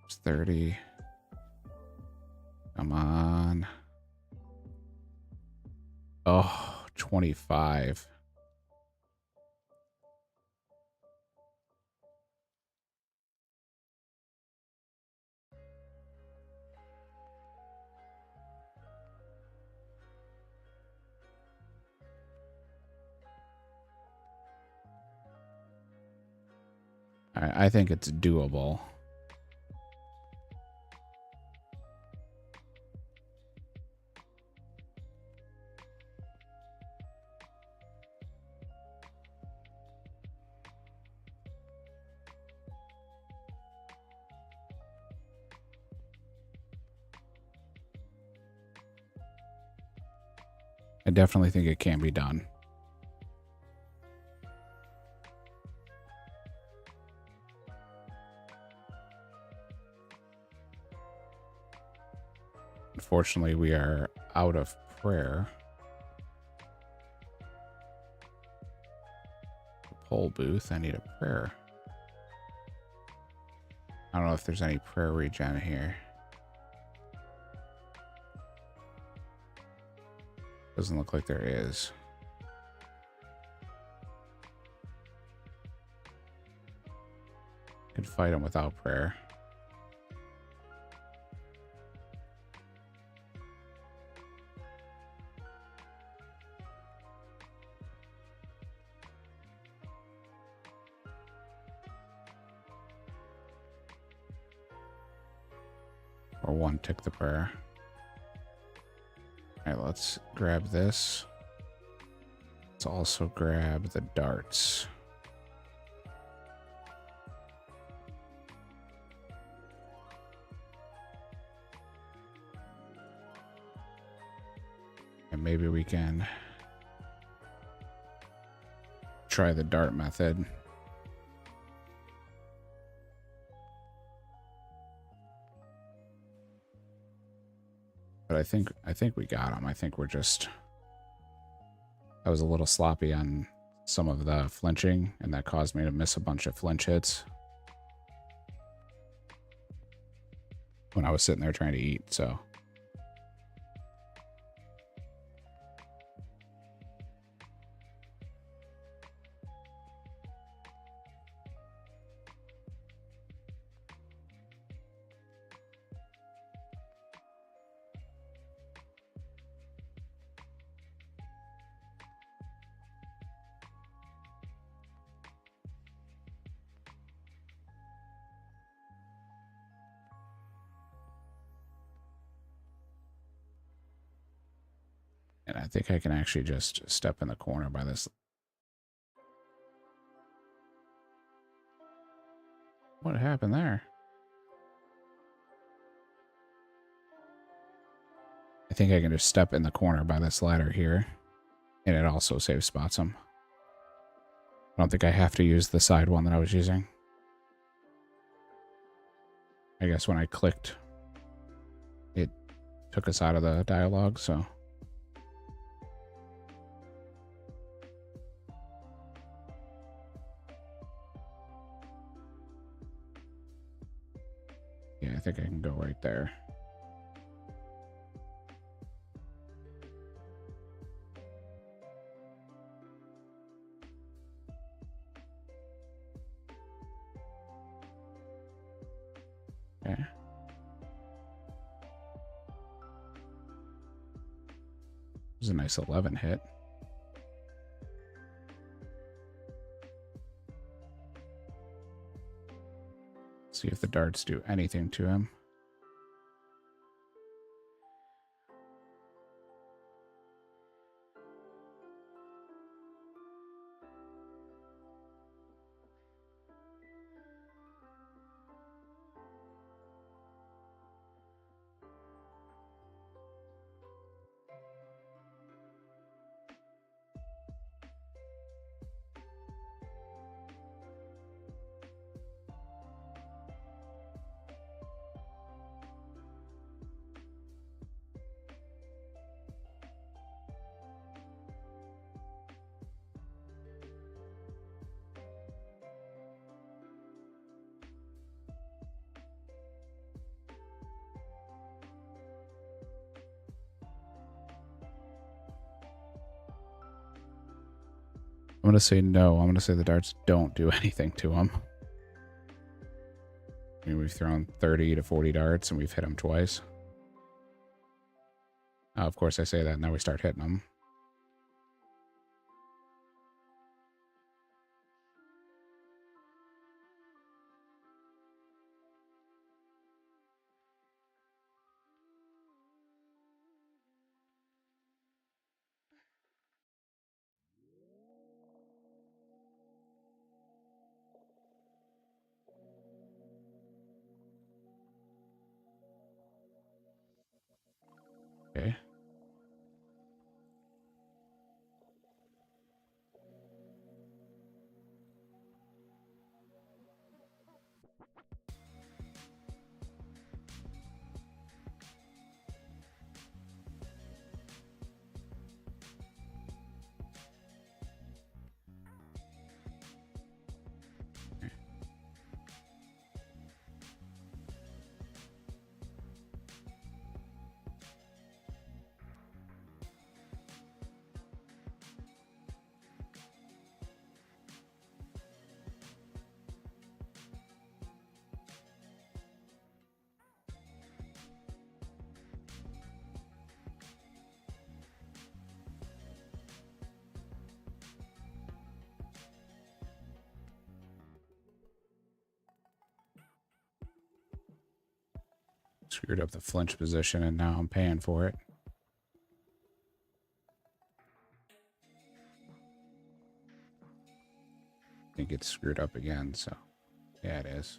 It's 30. Come on. Oh, 25. I think it's doable. I definitely think it can be done. Unfortunately, we are out of prayer. The poll booth, I need a prayer. I don't know if there's any prayer regen here. Doesn't look like there is. Could fight him without prayer. Or one tick the prayer. All right, let's grab this. Let's also grab the darts. And maybe we can try the dart method. But I think we got him. I think we're just... I was a little sloppy on some of the flinching, and that caused me to miss a bunch of flinch hits when I was sitting there trying to eat, so... And I think I can actually just step in the corner by this. What happened there? I think I can just step in the corner by this ladder here. And it also save spots them. I don't think I have to use the side one that I was using. I guess when I clicked, it took us out of the dialogue, so... Yeah, I think I can go right there. Okay. It was a nice 11 hit. See if the darts do anything to him. I'm going to say no. I'm going to say the darts don't do anything to him. I mean, we've thrown 30 to 40 darts and we've hit him twice. Of course, I say that, and now we start hitting him. Okay. Screwed up the flinch position, and now I'm paying for it. I think it's screwed up again, so yeah, it is.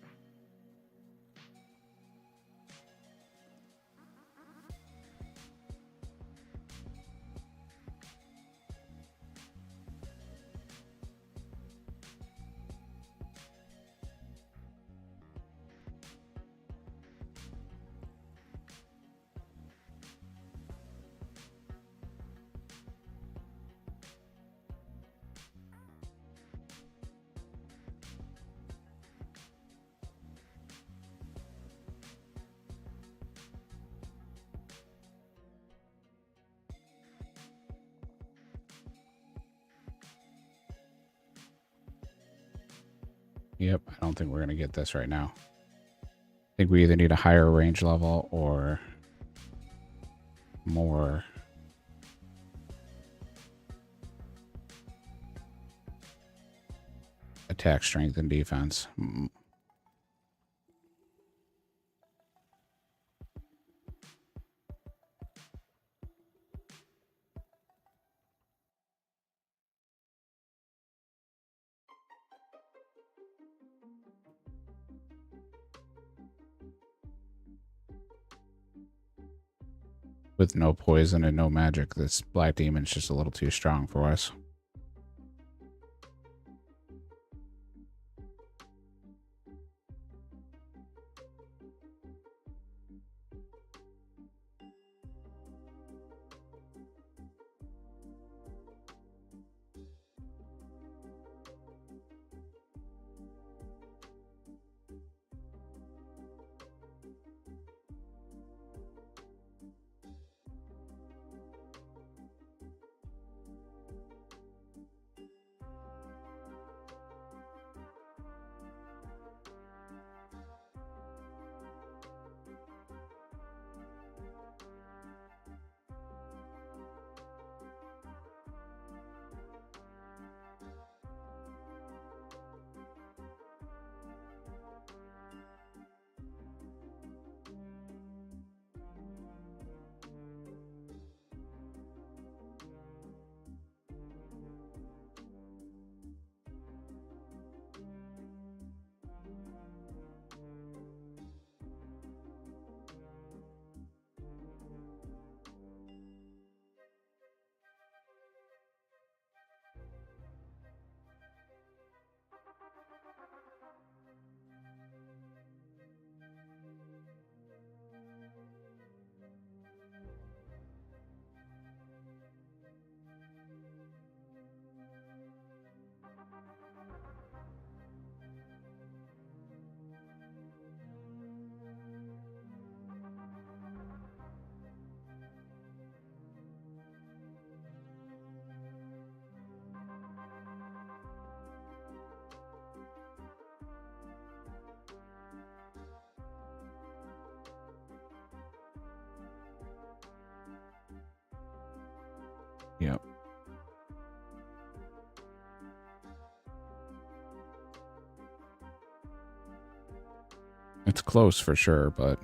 Yep, I don't think we're going to get this right now. I think we either need a higher range level or more attack strength and defense. With no poison and no magic, this black demon's just a little too strong for us. Yep. It's close for sure, but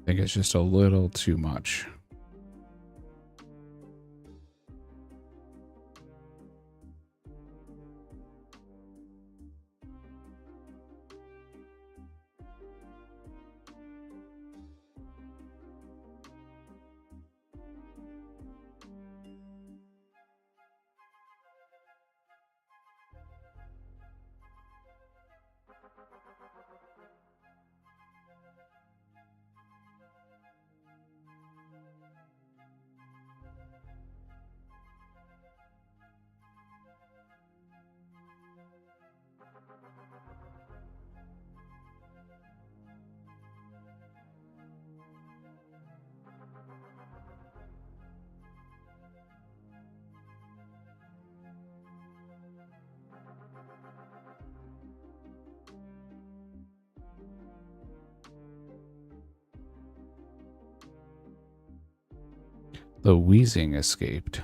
I think it's just a little too much. The wheezing escaped.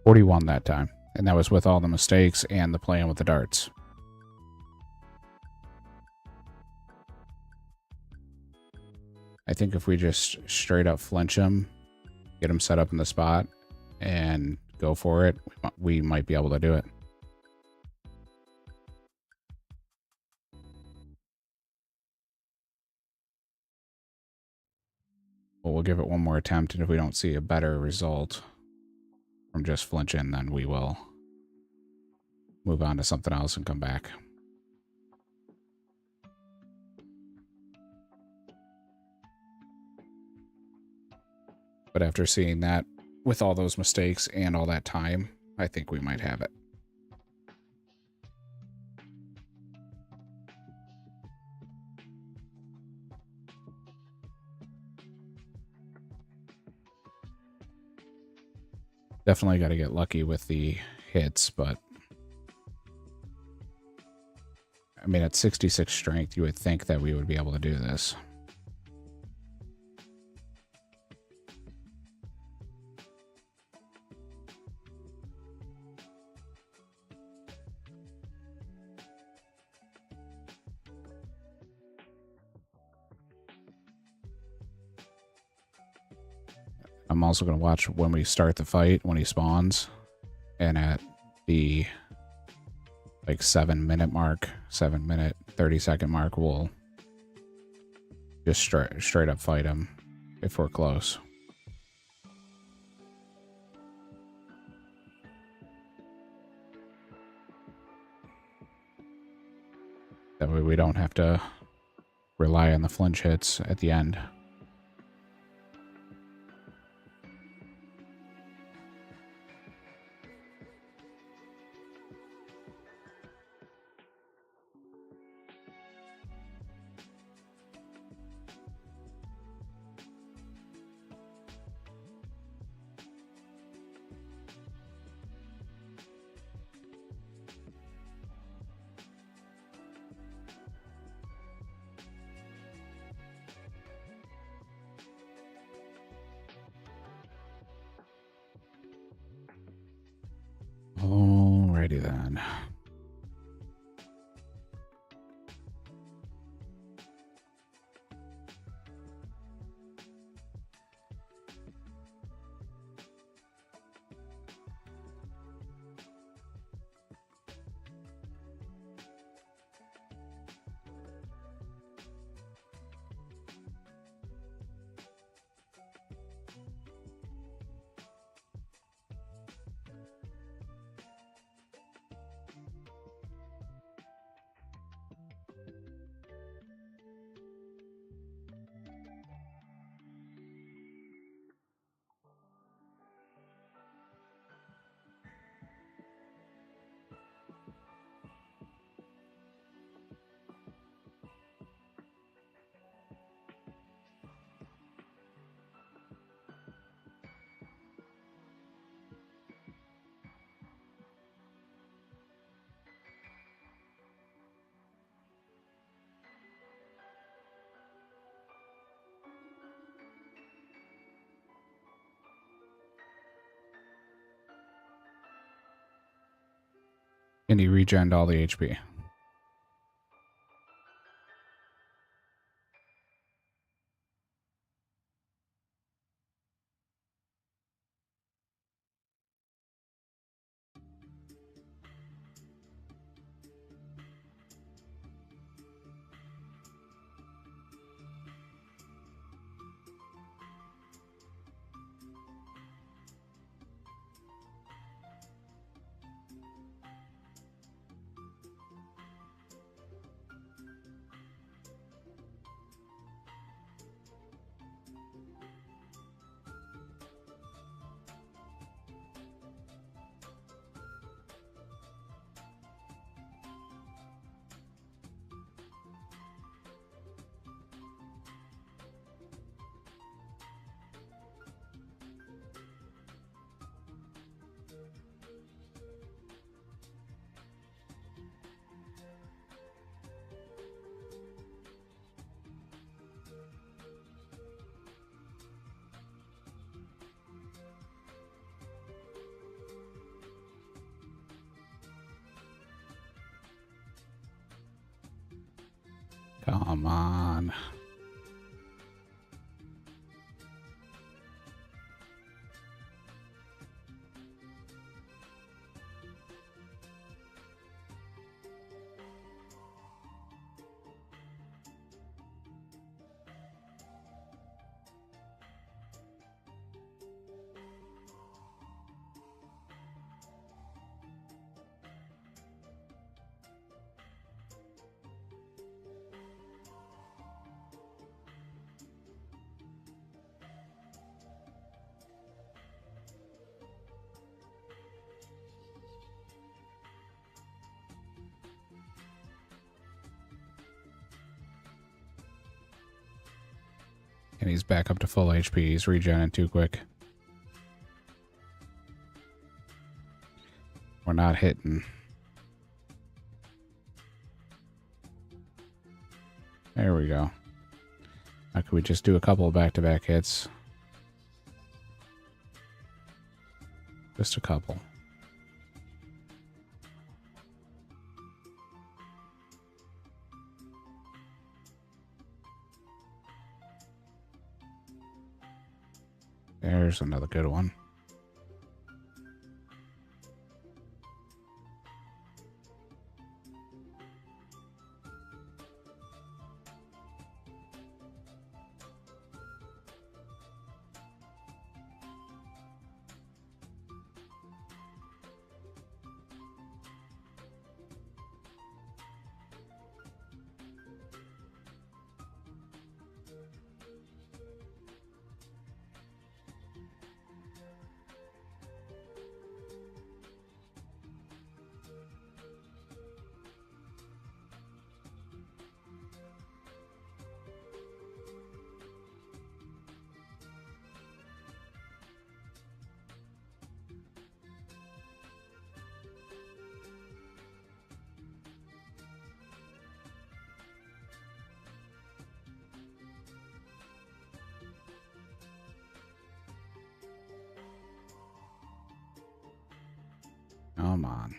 .41 that time, and that was with all the mistakes and the playing with the darts. I think if we just straight up flinch him, get him set up in the spot, and go for it, we might be able to do it. Well, we'll give it one more attempt, and if we don't see a better result from just flinching, then we will move on to something else and come back. But after seeing that, with all those mistakes and all that time, I think we might have it. Definitely got to get lucky with the hits, but I mean, at 66 strength, you would think that we would be able to do this. I'm also going to watch when we start the fight, when he spawns, and at the like 7 minute mark, 7 minute, 30 second mark, we'll Just straight up fight him if we're close. That way we don't have to rely on the flinch hits at the end. Alrighty then. And he regened all the HP. Come on. And he's back up to full HP. He's regenning too quick. We're not hitting. There we go. Now could we just do a couple of back-to-back hits? Just a couple. There's another good one. Come on.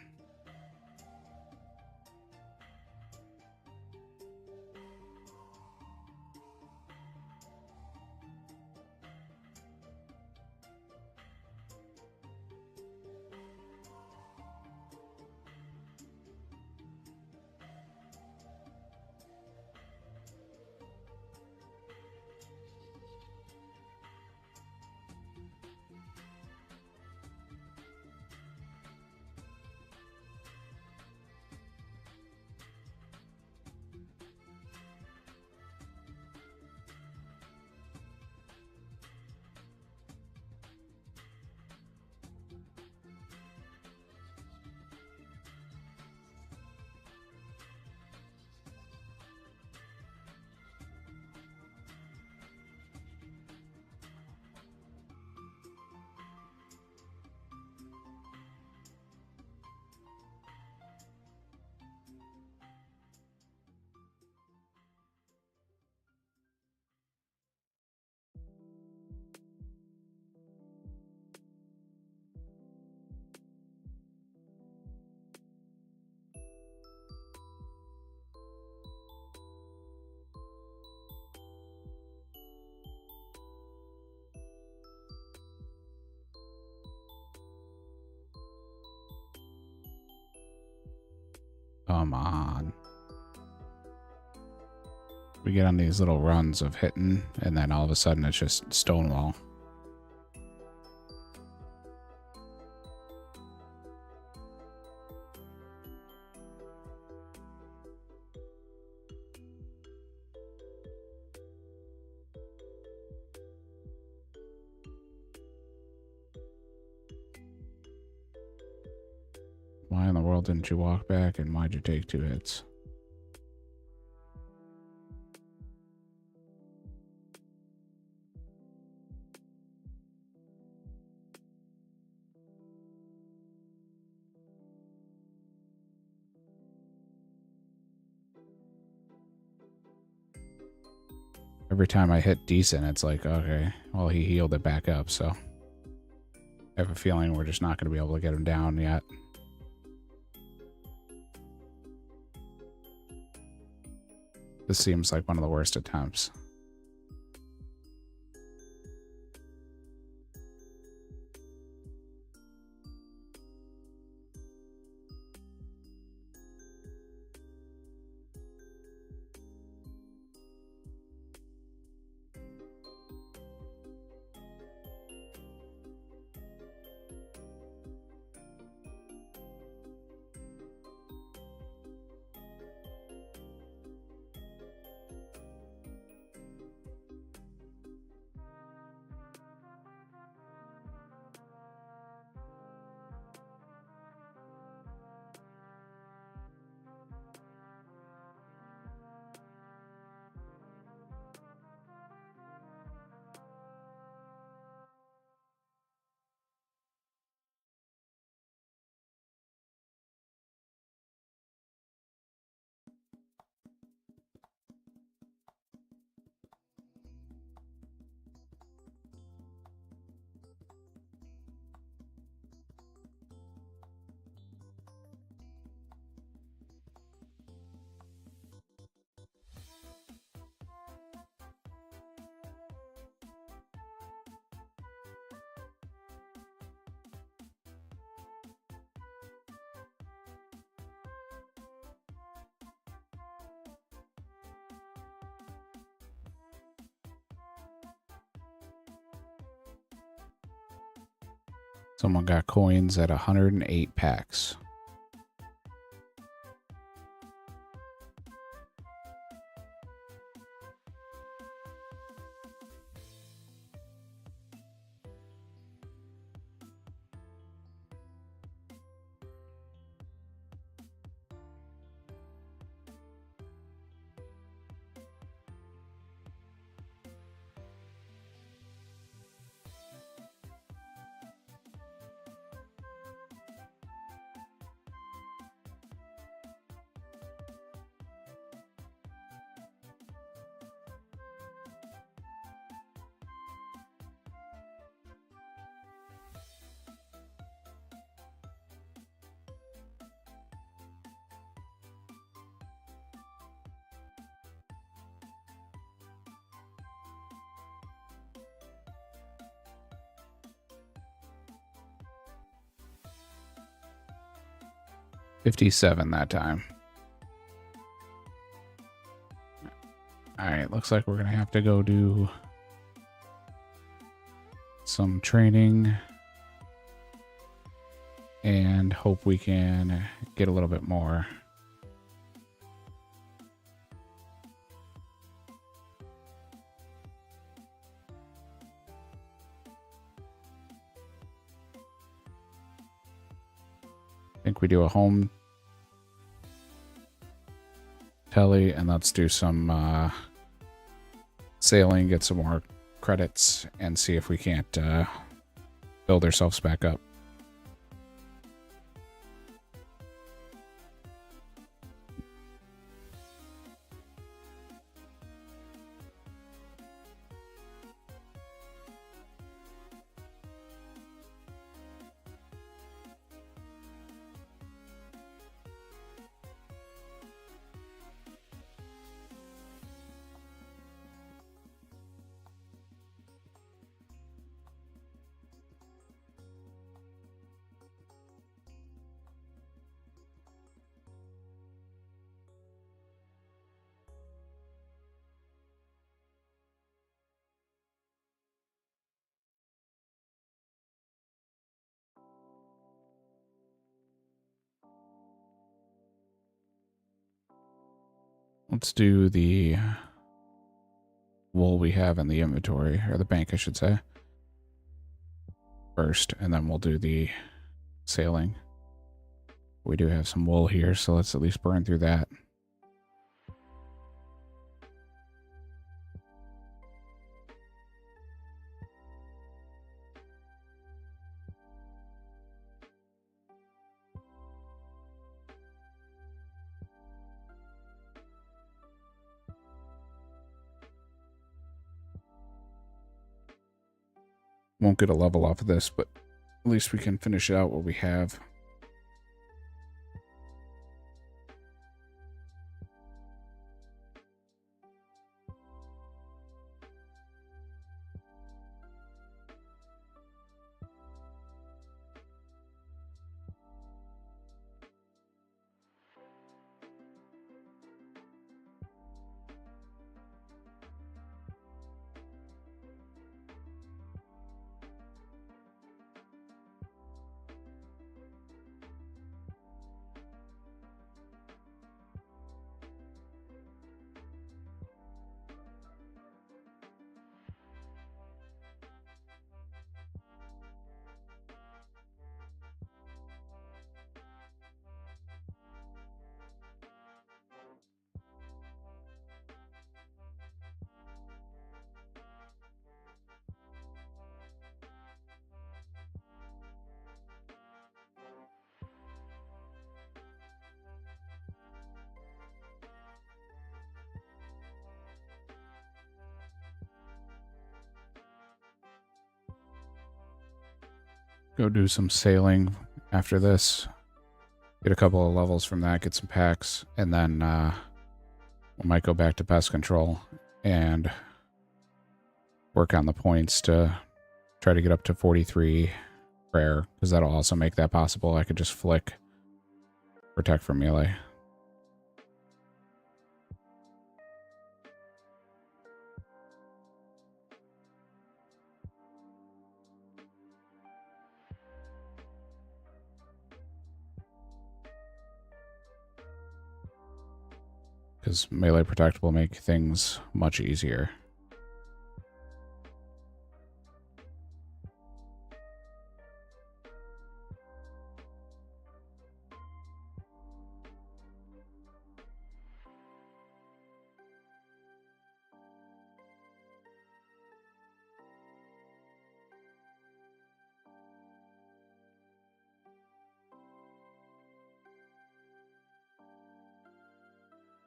Come on. We get on these little runs of hitting, and then all of a sudden it's just stonewall. Why in the world didn't you walk back, and why'd you take 2 hits? Every time I hit decent, it's like, okay, well, he healed it back up, so I have a feeling we're just not going to be able to get him down yet. This seems like one of the worst attempts. Someone got coins at 108 packs. 57 that time. Alright, looks like we're gonna have to go do some training and hope we can get a little bit more. I think we do a home telly and let's do some sailing, get some more credits, and see if we can't build ourselves back up. Let's do the wool we have in the inventory, or the bank, I should say, first, and then we'll do the sailing. We do have some wool here, so let's at least burn through that. Won't get a level off of this, but at least we can finish out what we have. Go do some sailing after this. Get a couple of levels from that, get some packs, and then we might go back to pest control and work on the points to try to get up to 43 rare, because that'll also make that possible. I could just flick protect from melee. Because melee protect will make things much easier.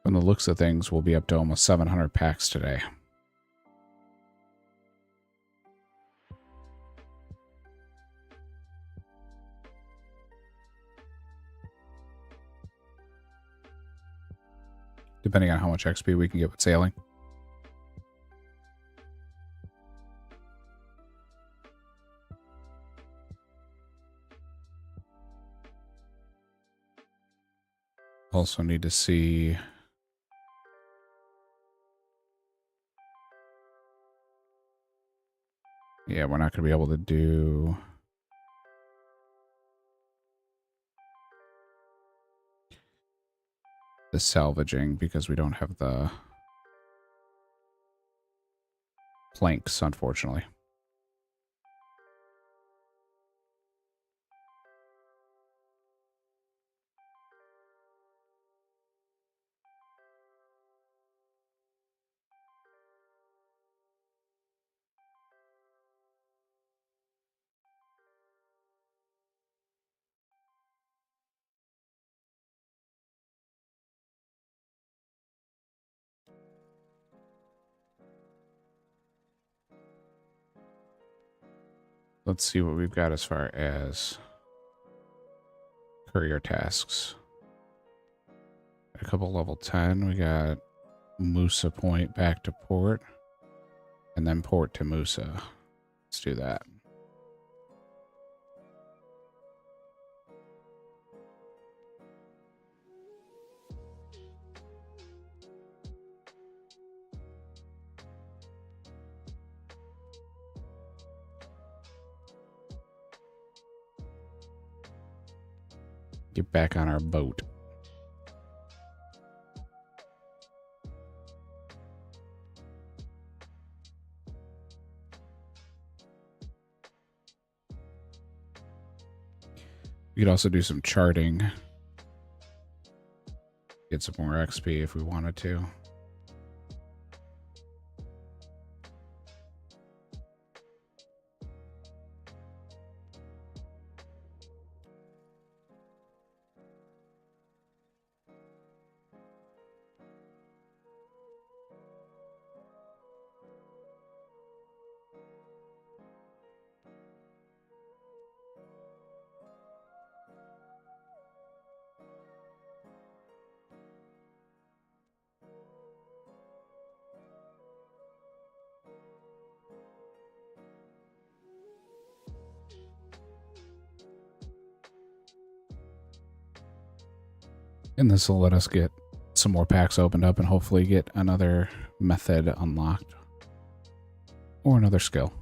From the looks of things, we'll be up to almost 700 packs today. Depending on how much XP we can get with sailing. Also need to see... Yeah, we're not going to be able to do... the salvaging because we don't have the planks, unfortunately. Let's see what we've got as far as courier tasks. A couple level 10. We got Musa Point back to port. And then port to Musa. Let's do that. Get back on our boat. We could also do some charting. Get some more XP if we wanted to. And this will let us get some more packs opened up and hopefully get another method unlocked. Or another skill.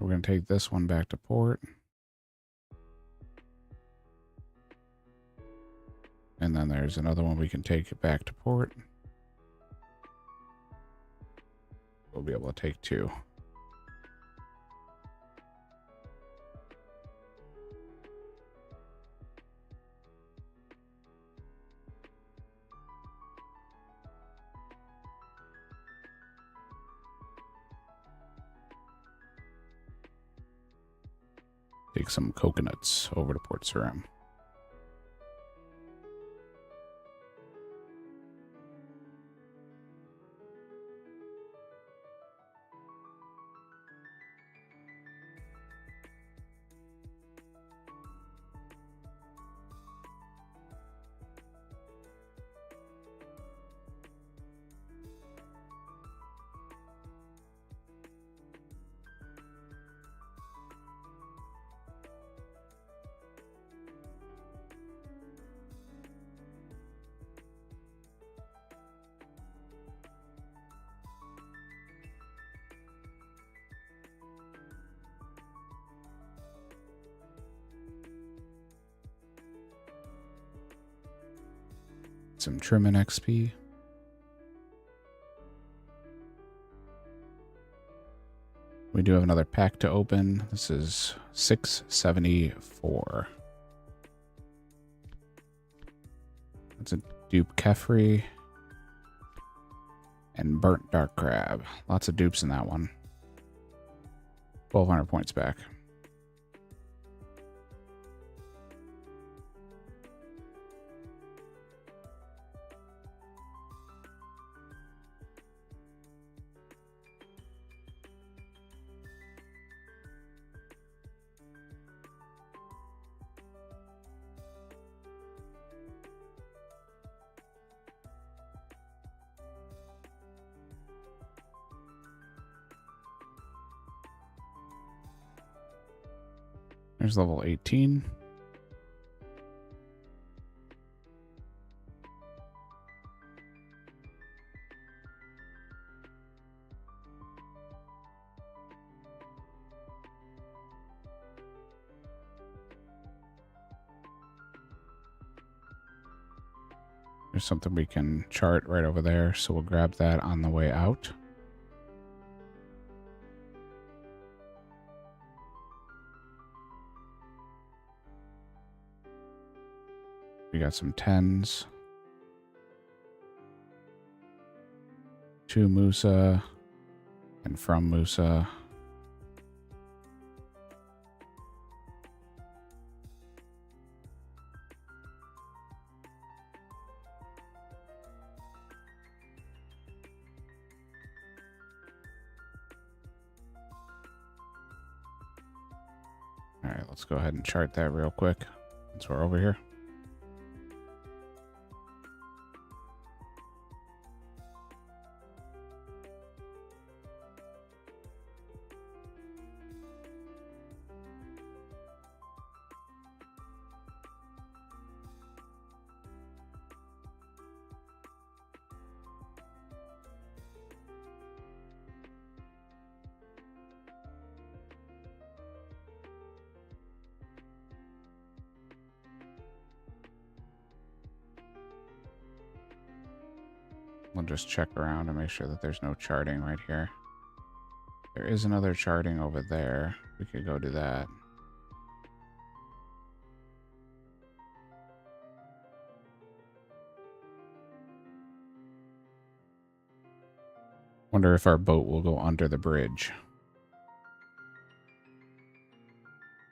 We're going to take this one back to port. And then there's another one we can take it back to port. We'll be able to take two. Take some coconuts over to Port Sarim. Some trimming XP. We do have another pack to open. This is 674. That's a dupe Kefri and burnt dark crab. Lots of dupes in that one. 1,200 points back. There's level 18. There's something we can chart right over there, so we'll grab that on the way out. We got some 10s. 2 Musa and from Musa. All right, let's go ahead and chart that real quick since we're over here. We'll just check around and make sure that there's no charting right here. There is another charting over there. We could go do that. Wonder if our boat will go under the bridge.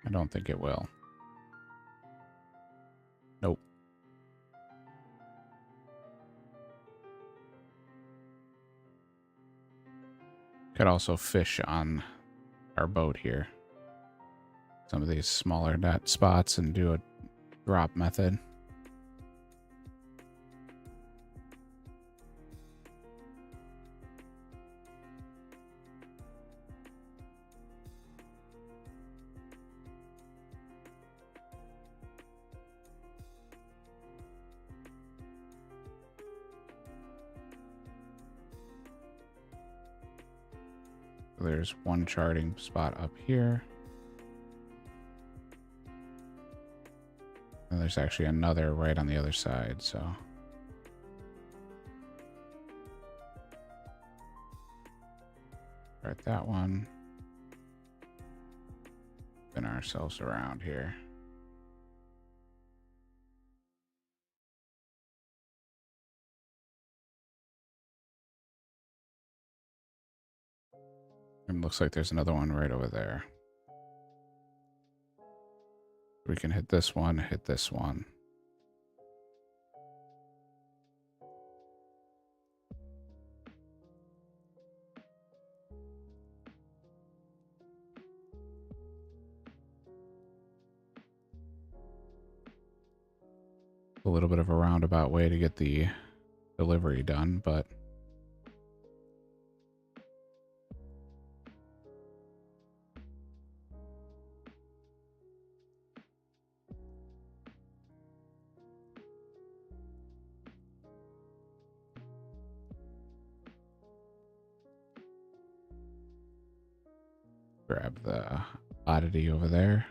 I don't think it will. Nope. Could also fish on our boat here. Some of these smaller net spots and do a drop method. There's one charting spot up here. And there's actually another right on the other side, so. Start that one. Spin ourselves around here. And looks like there's another one right over there. We can hit this one, hit this one. A little bit of a roundabout way to get the delivery done, but grab the oddity over there.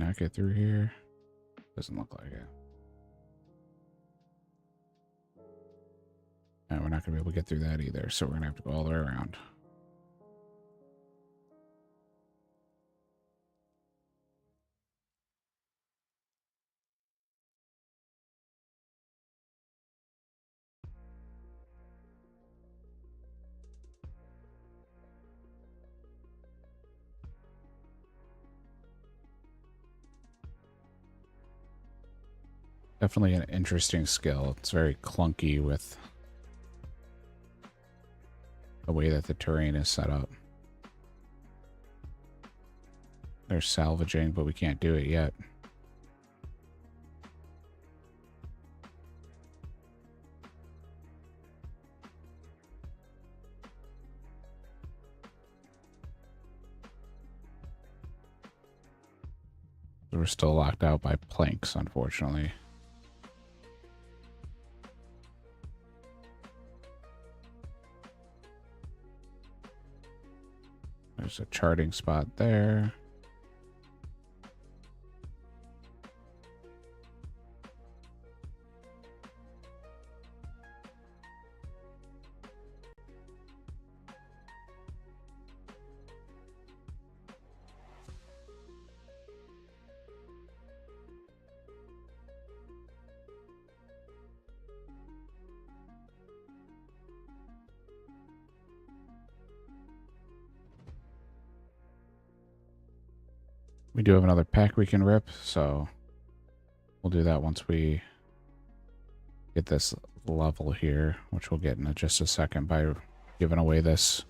not get through here? Doesn't look like it. And we're not going to be able to get through that either, so we're going to have to go all the way around. Definitely an interesting skill. It's very clunky with the way that the terrain is set up. There's salvaging, but we can't do it yet. We're still locked out by planks, unfortunately. There's a charting spot there. We do have another pack we can rip, so we'll do that once we get this level here, which we'll get in just a second by giving away this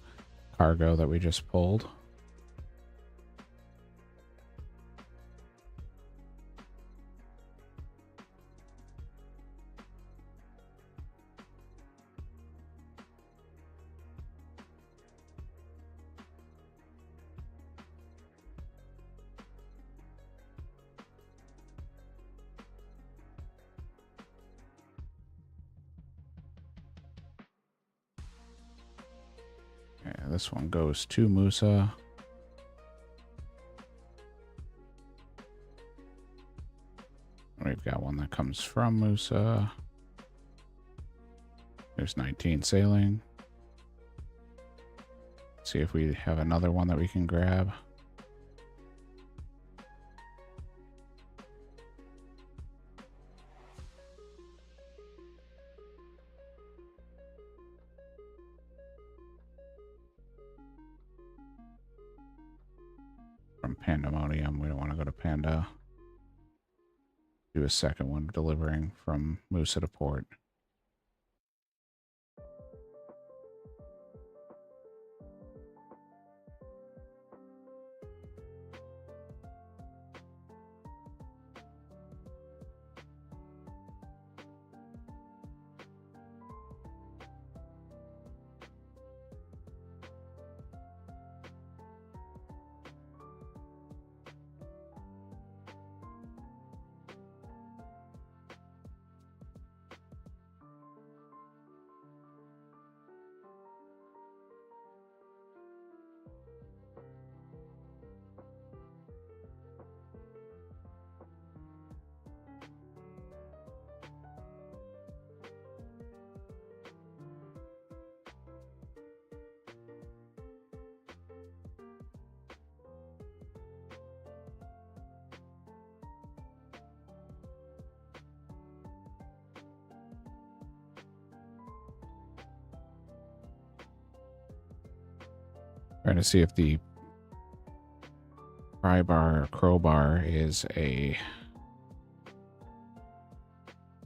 cargo that we just pulled. This one goes to Musa. We've got one that comes from Musa. There's 19 sailing. See if we have another one that we can grab. From Pandemonium, we don't want to go to Panda. Do a second one delivering from Musa to port. Trying to see if the pry bar or crowbar is a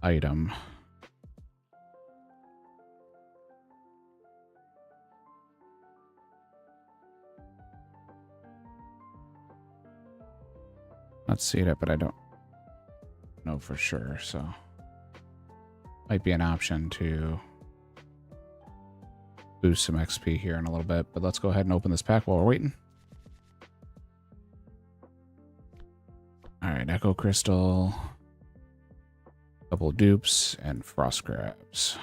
item. Not seen it, but I don't know for sure, so might be an option to boost some XP here in a little bit, but let's go ahead and open this pack while we're waiting. All right, Echo Crystal, a couple of dupes, and frost crabs.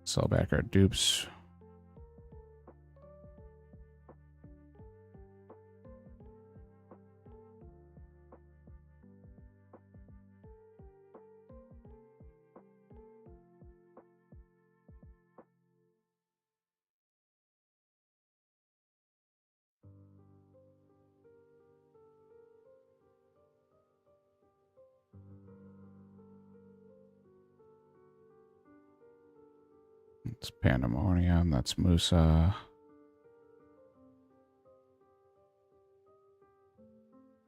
Sell back our dupes. It's Pandemonium. That's Musa.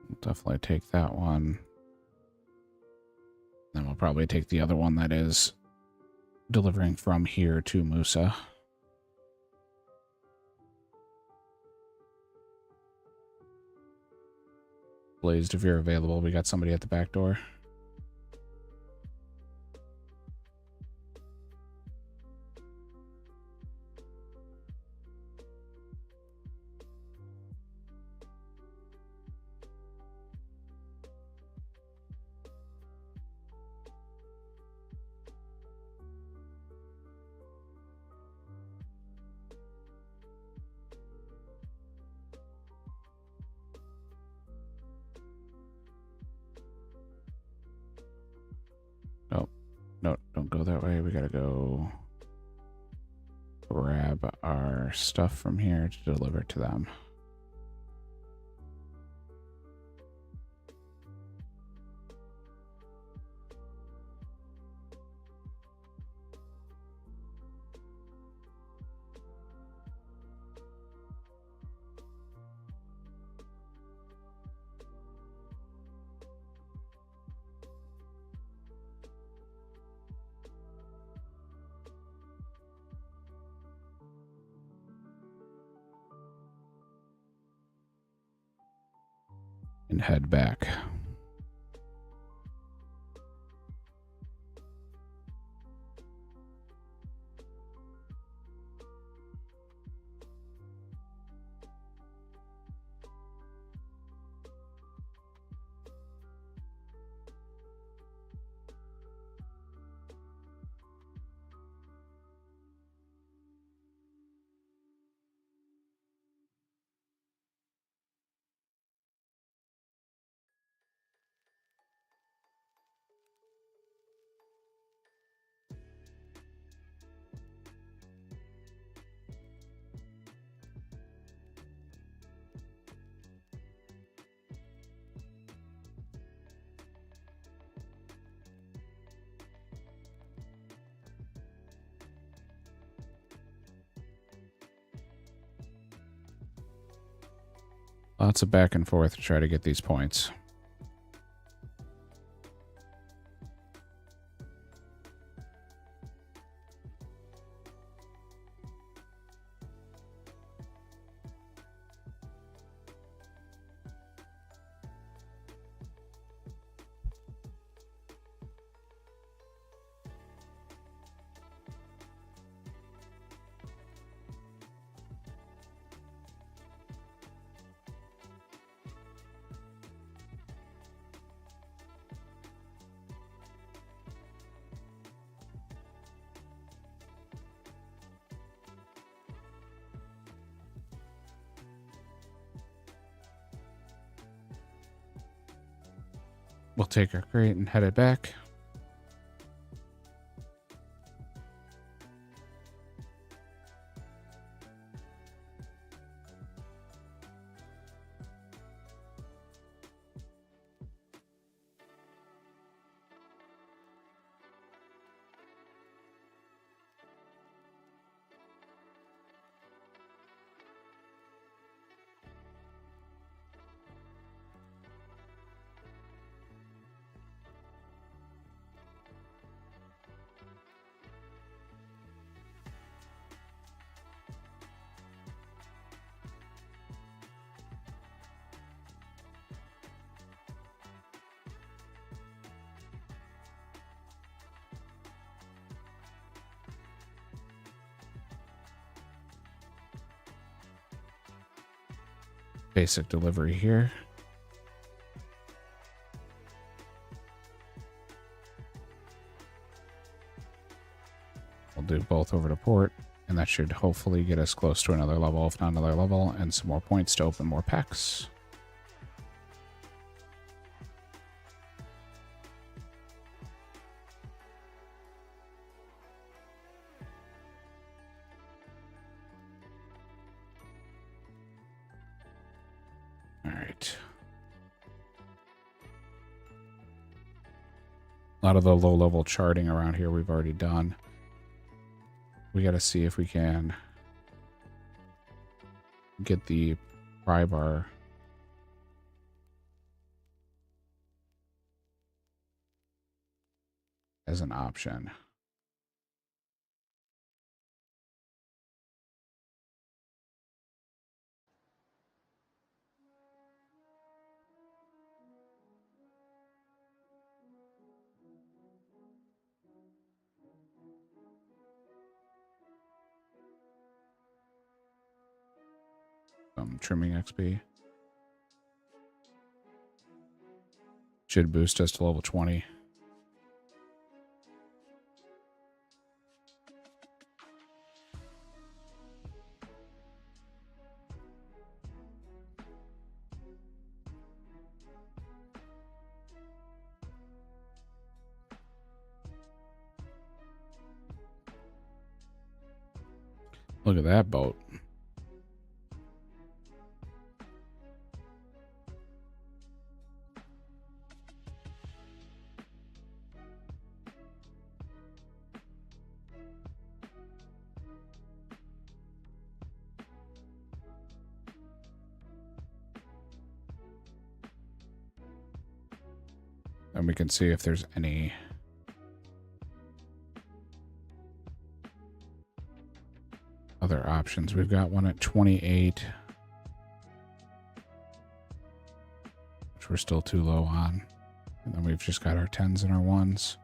We'll definitely take that one. Then we'll probably take the other one that is delivering from here to Musa. Blazed, if you're available, we got somebody at the back door. No, don't go that way. We gotta go grab our stuff from here to deliver to them. And head back. Lots of back and forth to try to get these points. We'll take our crate and head it back. Basic delivery here. We'll do both over to port, and that should hopefully get us close to another level, if not another level, and some more points to open more packs. A lot of the low-level charting around here we've already done. We got to see if we can get the pry bar as an option. Trimming XP. Should boost us to level 20. Look at that boat. And we can see if there's any other options. We've got one at 28, which we're still too low on. And then we've just got our 10s and our 1s.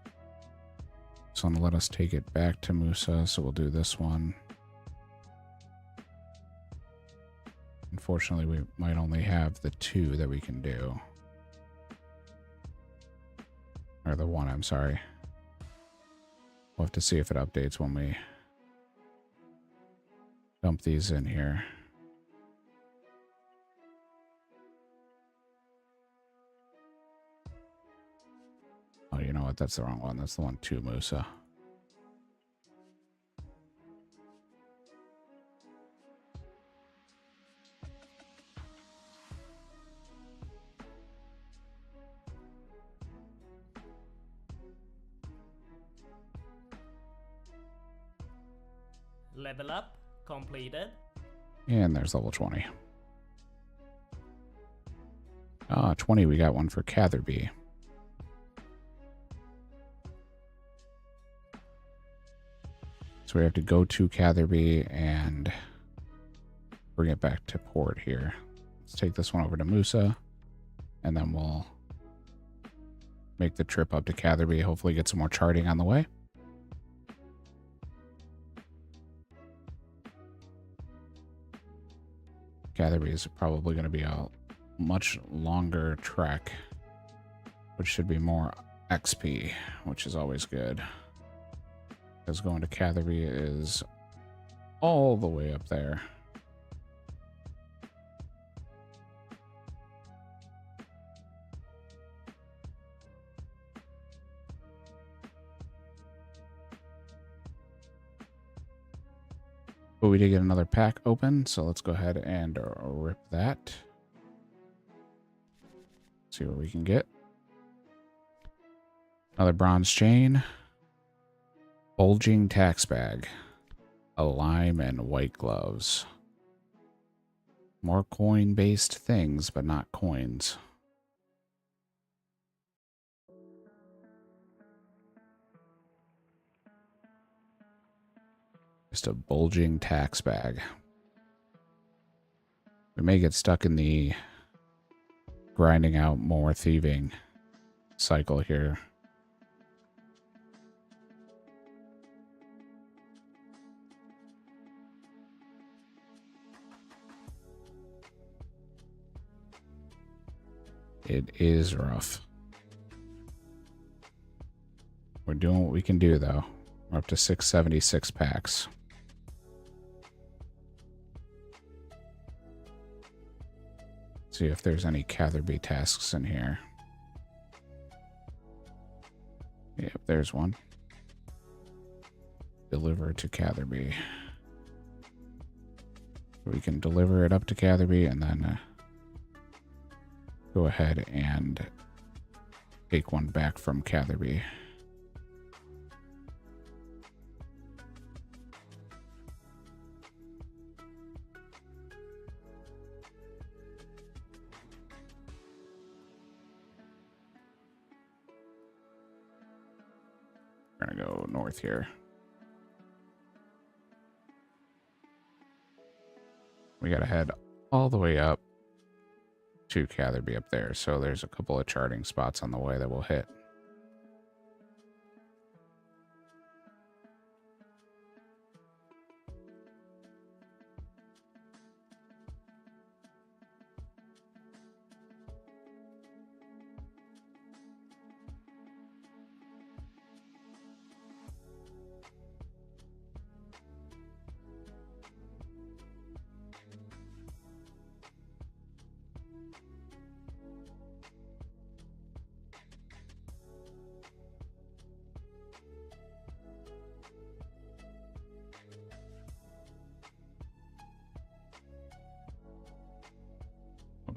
So I'm gonna let us take it back to Musa. So we'll do this one. Unfortunately, we might only have the 2 that we can do. Or the 1, I'm sorry. We'll have to see if it updates when we dump these in here. Oh, you know what? That's the wrong one. That's the one to Musa. Level up completed. And there's level 20. 20, we got one for Catherby. So we have to go to Catherby and bring it back to port here. Let's take this one over to Musa, and then we'll make the trip up to Catherby, hopefully get some more charting on the way. Catherby is probably going to be a much longer trek, which should be more XP, which is always good. Because going to Catherby is all the way up there. But we did get another pack open, so let's go ahead and rip that. See what we can get. Another bronze chain. Bulging tax bag. A lime and white gloves. More coin-based things, but not coins. Just a bulging tax bag. We may get stuck in the grinding out more thieving cycle here. It is rough. We're doing what we can do, though. We're up to 676 packs. See if there's any Catherby tasks in here. Yep, there's one. Deliver to Catherby. We can deliver it up to Catherby and then go ahead and take one back from Catherby. We're gonna go north here. We gotta head all the way up to Catherby up there. So there's a couple of charting spots on the way that we'll hit.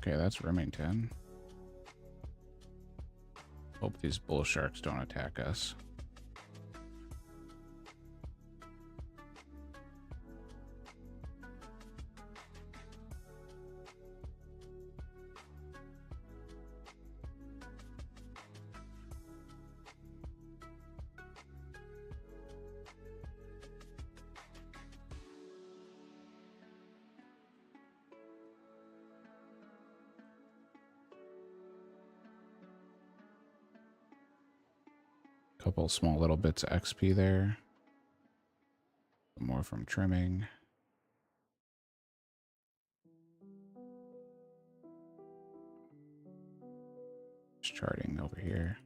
Okay, that's Remington. Hope these bull sharks don't attack us. Couple small little bits of XP there. More from trimming. Just charting over here.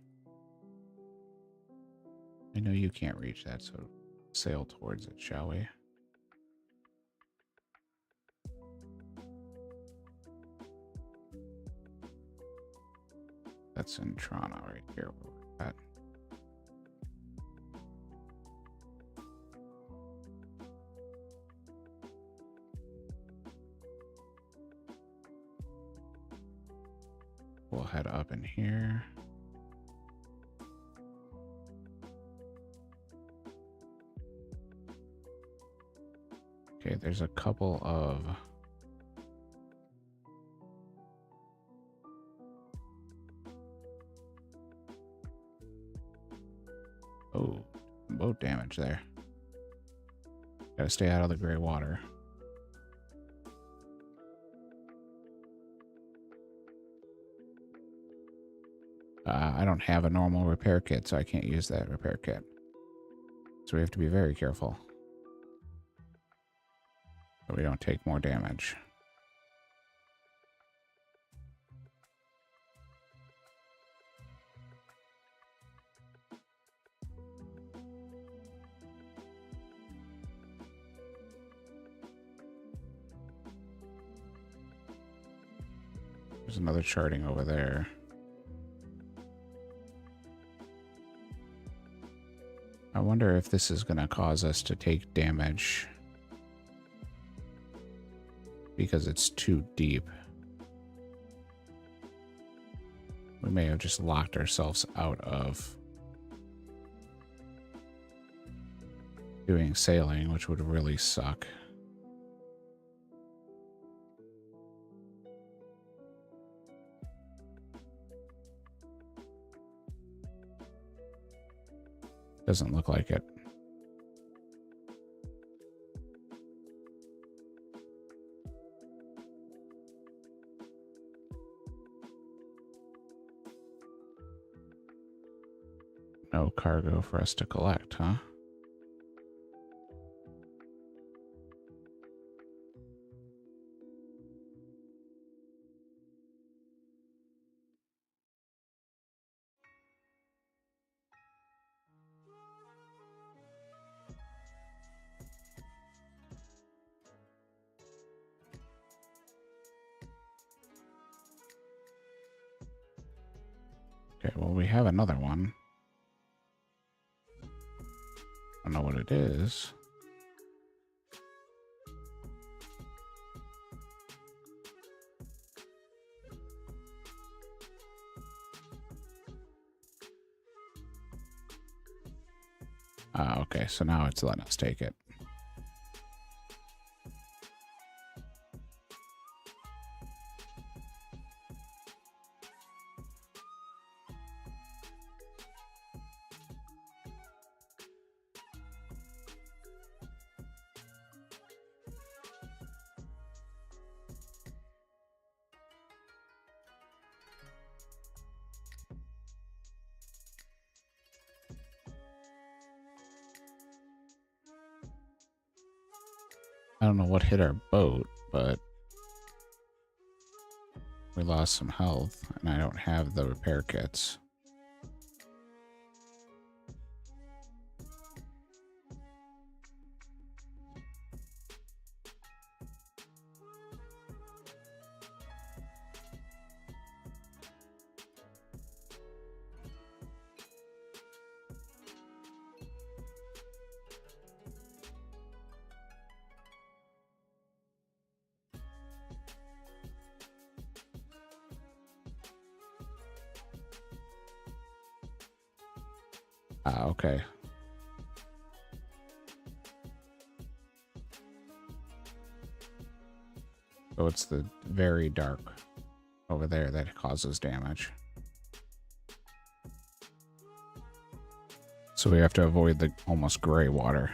I know you can't reach that, so sail towards it, shall we? That's in Toronto right here where we're at. We'll head up in here. Okay, there's a couple of boat damage there. Gotta stay out of the gray water. I don't have a normal repair kit, so I can't use that repair kit. So we have to be very careful so we don't take more damage. There's another charting over there. I wonder if this is going to cause us to take damage because it's too deep. We may have just locked ourselves out of doing sailing, which would really suck. Doesn't look like it. No cargo for us to collect, huh? Okay, well, we have another one. I don't know what it is. Okay, so now it's letting us take it. I don't know what hit our boat, but we lost some health, and I don't have the repair kits. Ah, okay. So it's the very dark over there that causes damage. So we have to avoid the almost gray water.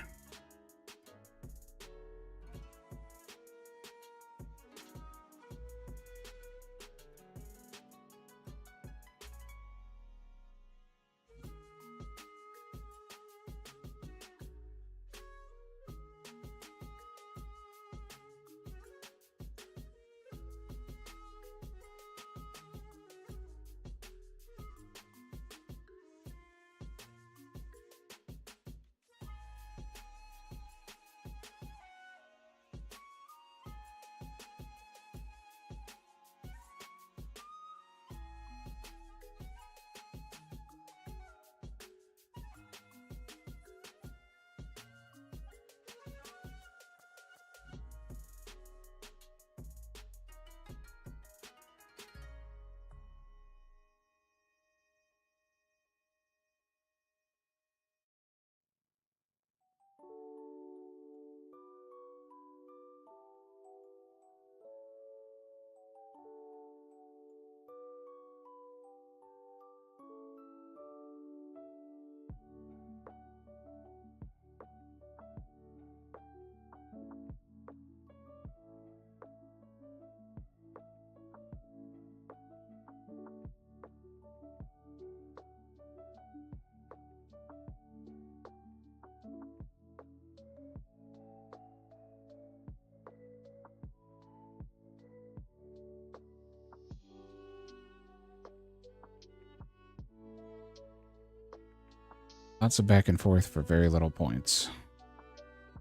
Lots of back and forth for very little points.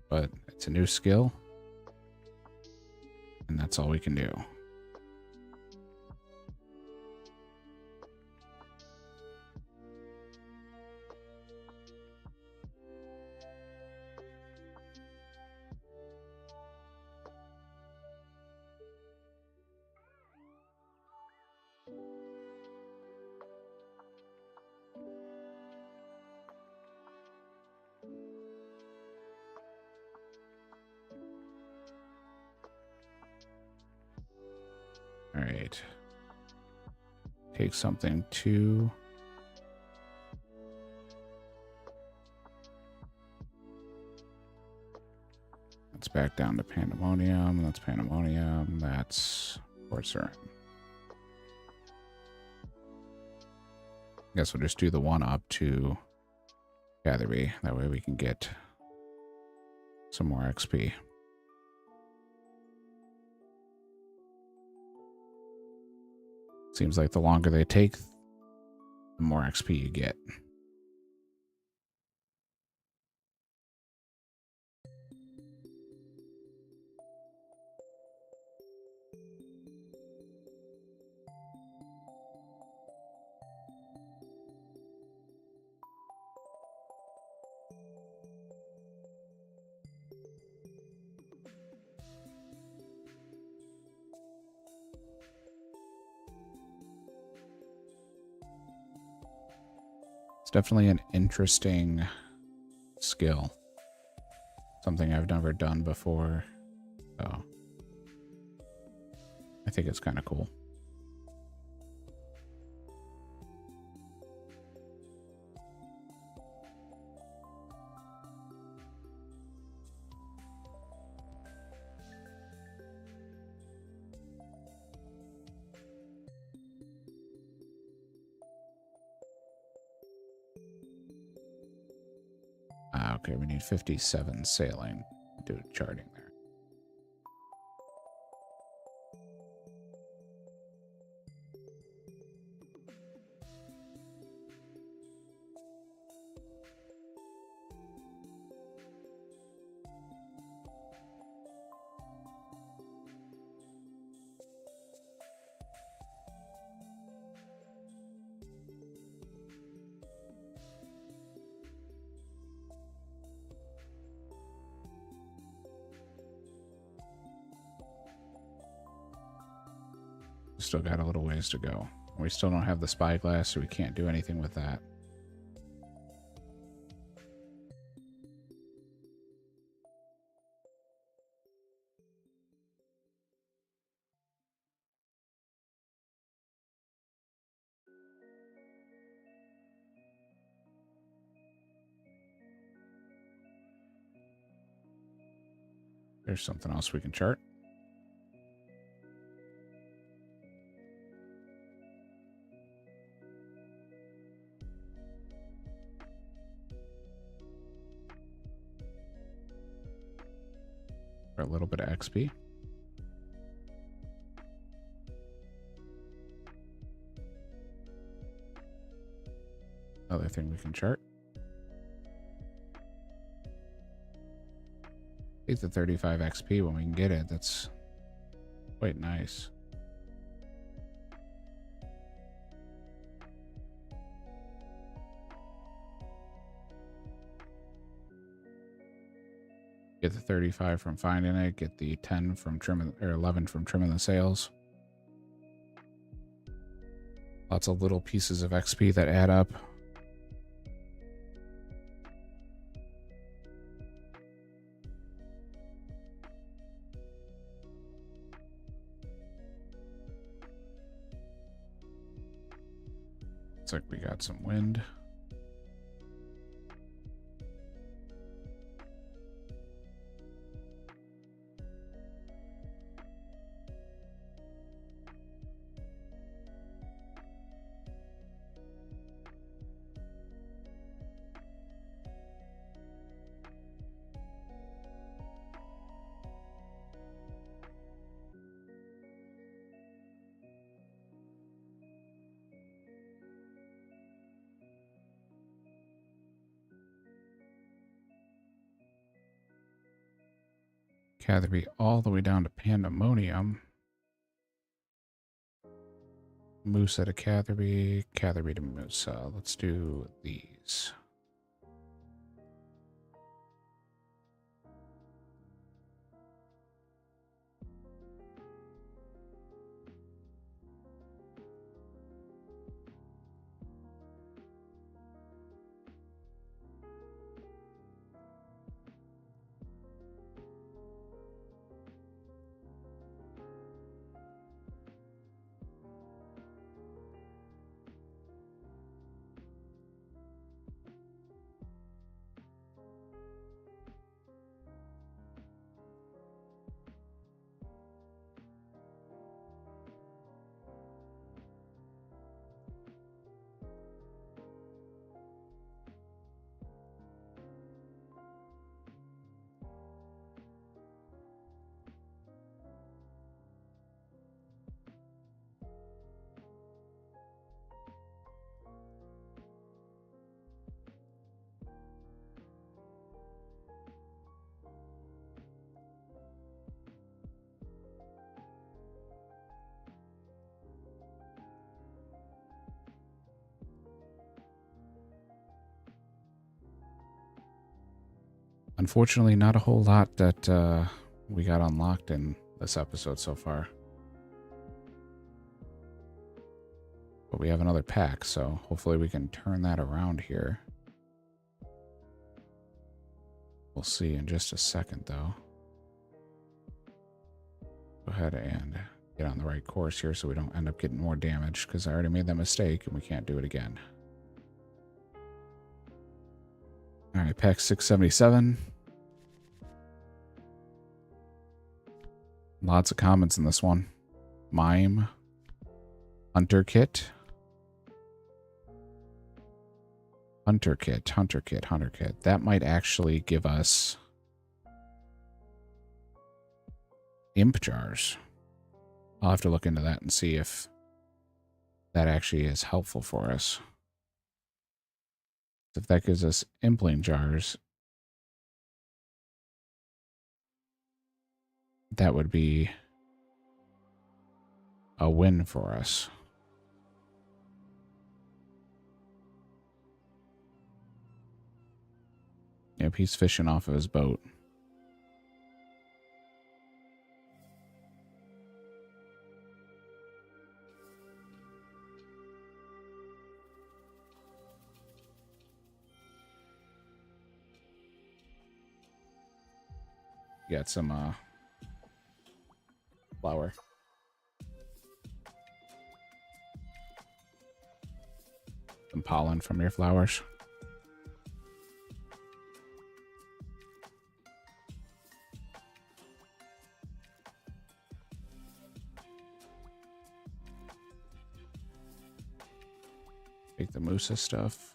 But it's a new skill, and that's all we can do. All right. Take something to... That's back down to Pandemonium. That's Pandemonium. That's Porcelain. I guess we'll just do the one up to Gatherby. That way we can get some more XP. Seems like the longer they take, the more XP you get. It's definitely an interesting skill. Something I've never done before. So I think it's kind of cool. Okay, we need 57 sailing. Do charting there. Still got a little ways to go. We still don't have the spyglass, so we can't do anything with that. There's something else we can chart. For a little bit of XP. Other thing we can chart. Take the 35 XP when we can get it. That's quite nice. Get the 35 from finding it, get the 10 from trimming, or 11 from trimming the sails. Lots of little pieces of XP that add up. Looks like we got some wind. Catherby all the way down to Pandemonium. Musa to Catherby, Catherby to Musa. Let's do these. Unfortunately, not a whole lot that we got unlocked in this episode so far. But we have another pack, so hopefully we can turn that around here. We'll see in just a second, though. Go ahead and get on the right course here so we don't end up getting more damage, because I already made that mistake and we can't do it again. All right, pack 677. Lots of comments in this one. Mime. Hunter kit. Hunter kit, hunter kit, hunter kit. That might actually give us imp jars. I'll have to look into that and see if that actually is helpful for us. If that gives us impling jars, that would be a win for us. Yep, he's fishing off of his boat. Got some flour. Some pollen from your flowers. Take the Musa stuff.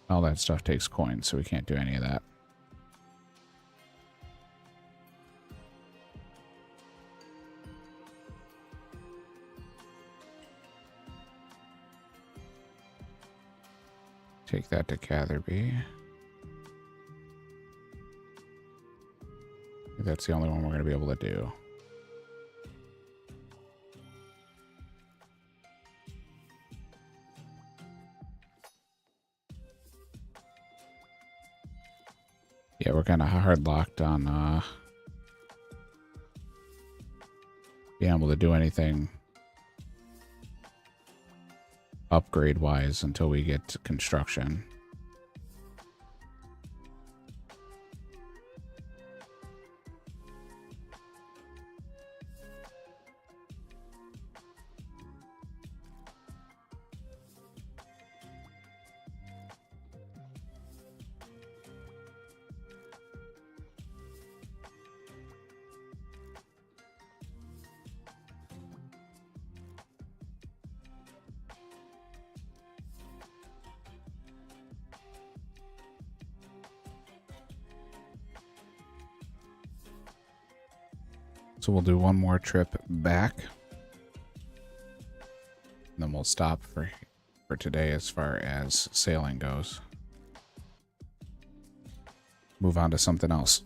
All that stuff takes coins, so we can't do any of that. Take that to Catherby. That's the only one we're going to be able to do. Yeah, we're kind of hard locked on being able to do anything upgrade wise until we get to construction. So we'll do one more trip back. And then we'll stop for today as far as sailing goes. Move on to something else.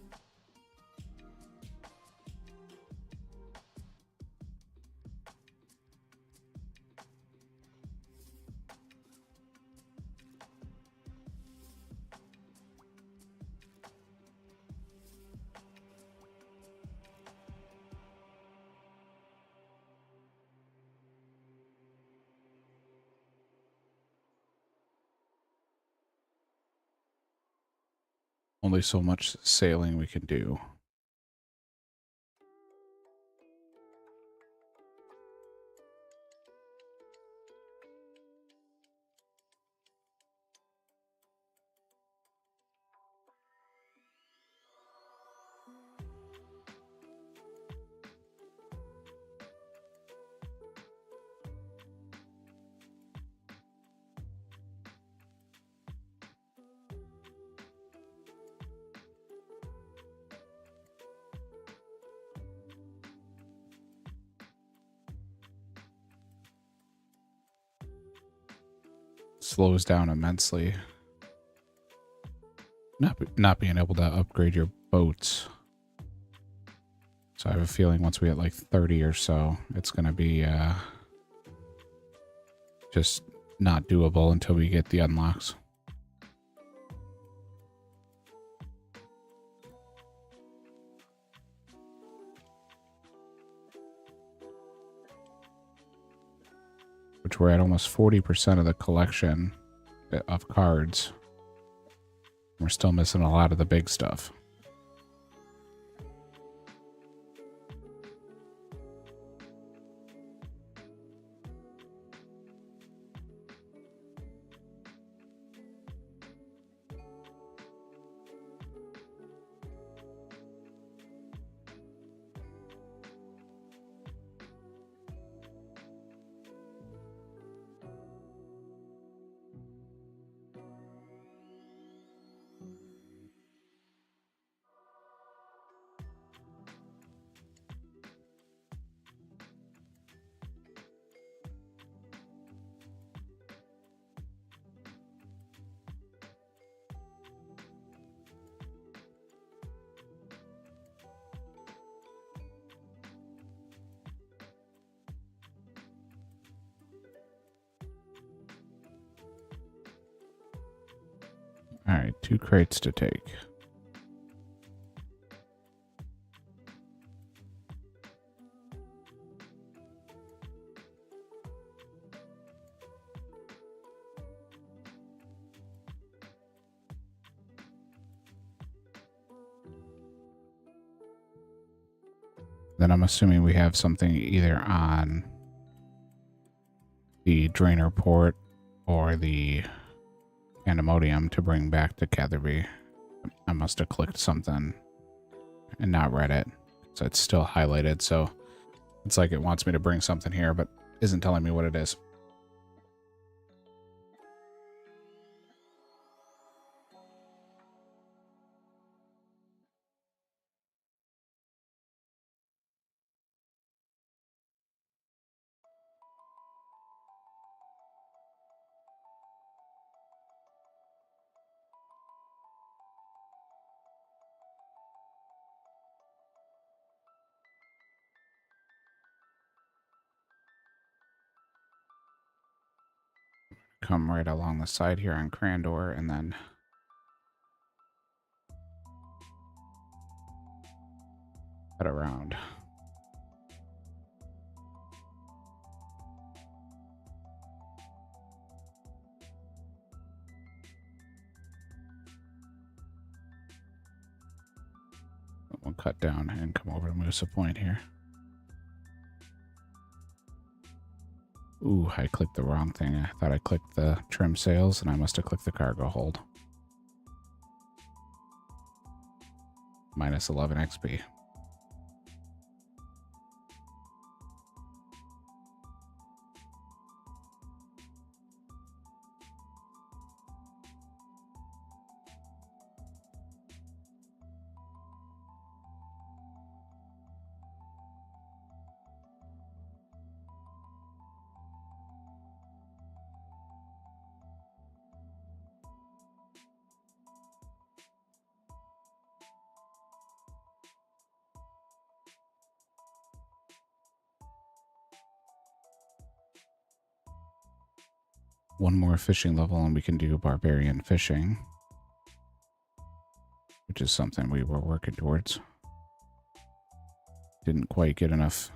Only so much sailing we can do. Slows down immensely. Not being able to upgrade your boats. So I have a feeling once we hit like 30 or so, it's going to be just not doable until we get the unlocks. Which we're at almost 40% of the collection of cards. We're still missing a lot of the big stuff. Alright, 2 crates to take. Then I'm assuming we have something either on the drainer port or the pandemonium to bring back to Catherby. I must have clicked something and not read it, so it's still highlighted. So it's like it wants me to bring something here, but isn't telling me what it is. Come right along the side here on Crandor and then head around. We'll cut down and come over to Moosa Point here. Ooh, I clicked the wrong thing. I thought I clicked the trim sails, and I must have clicked the cargo hold. Minus 11 XP. One more fishing level and we can do barbarian fishing, which is something we were working towards. Didn't quite get enough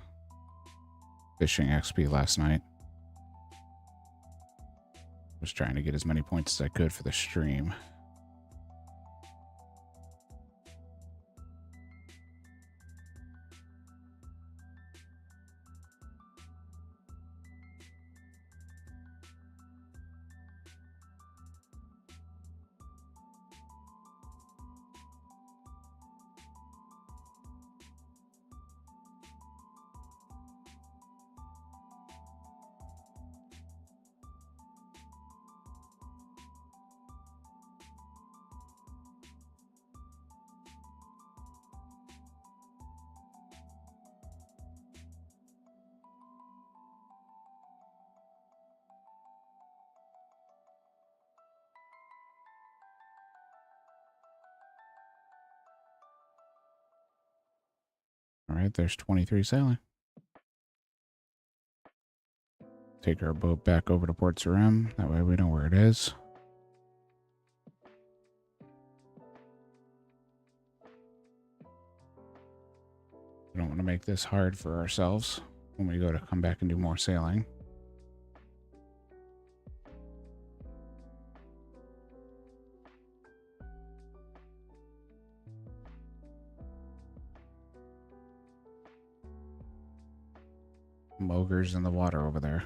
fishing XP last night. Was trying to get as many points as I could for the stream. All right, there's 23 sailing. Take our boat back over to Port Sarim. That way we know where it is. We don't want to make this hard for ourselves when we go to come back and do more sailing. Ogres in the water over there.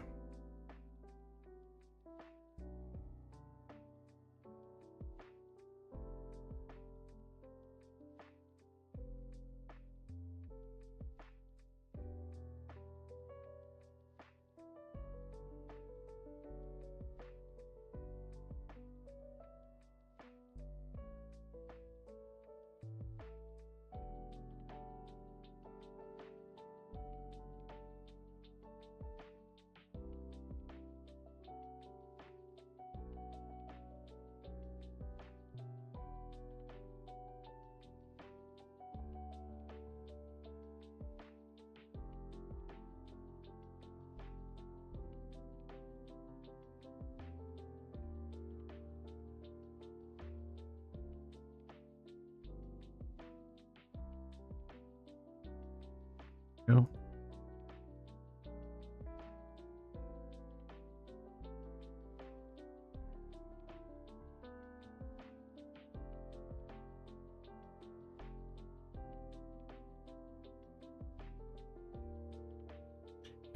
Go.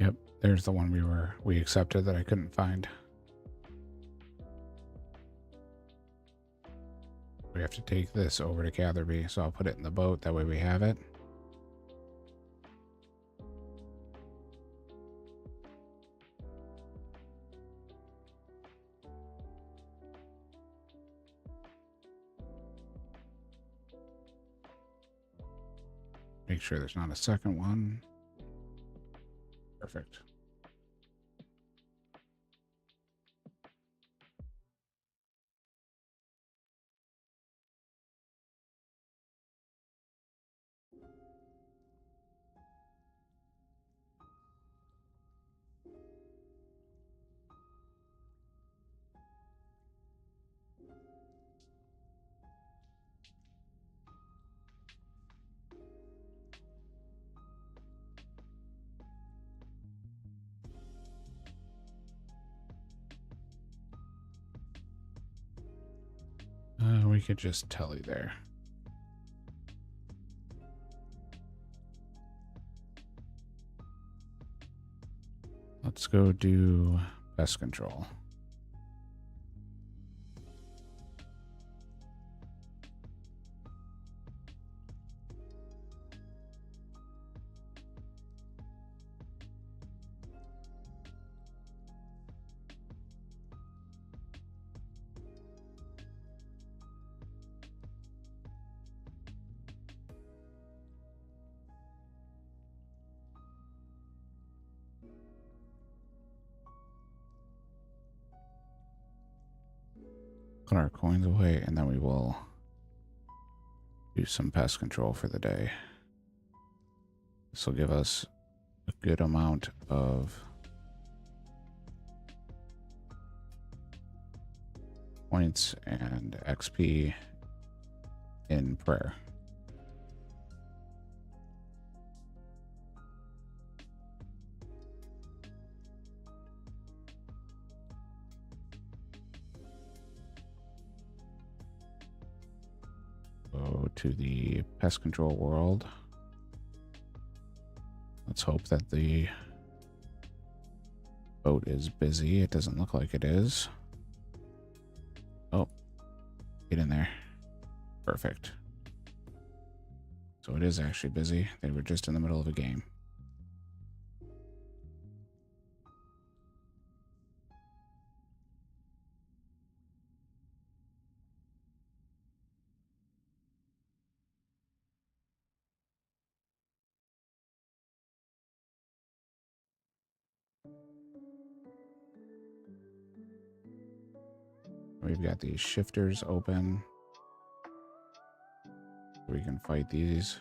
Yep, there's the one we accepted that I couldn't find. We have to take this over to Catherby, so I'll put it in the boat. That way we have it. Make sure there's not a second one. Perfect. We could just telly there. Let's go do pest control. Put our coins away, and then we will do some pest control for the day. This will give us a good amount of points and XP in prayer. Go to the pest control world. Let's hope that the boat is busy. It doesn't look like it is. Oh, get in there. Perfect. So it is actually busy. They were just in the middle of a game. We've got these shifters open. We can fight these.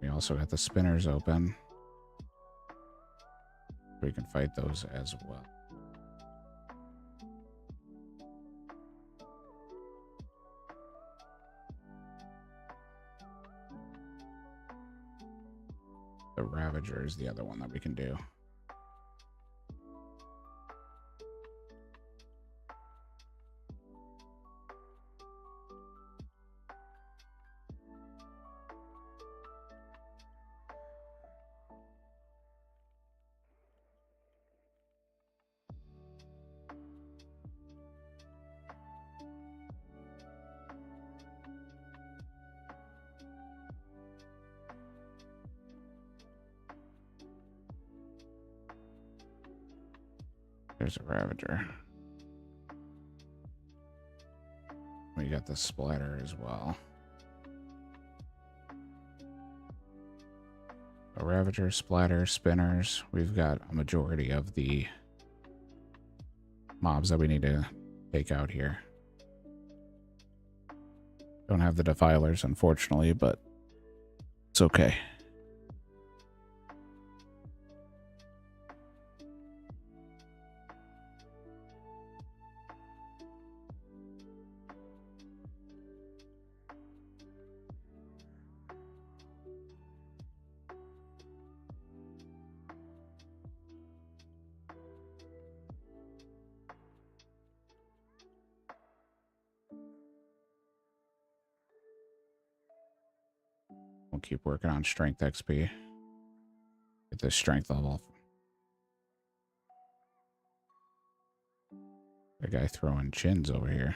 We also got the spinners open. We can fight those as well. The Ravager is the other one that we can do. There's a Ravager. We got the Splatter as well. A Ravager, Splatter, Spinners. We've got a majority of the mobs that we need to take out here. Don't have the Defilers, unfortunately, but it's okay. We'll keep working on strength XP. Get this strength level. The guy throwing chins over here.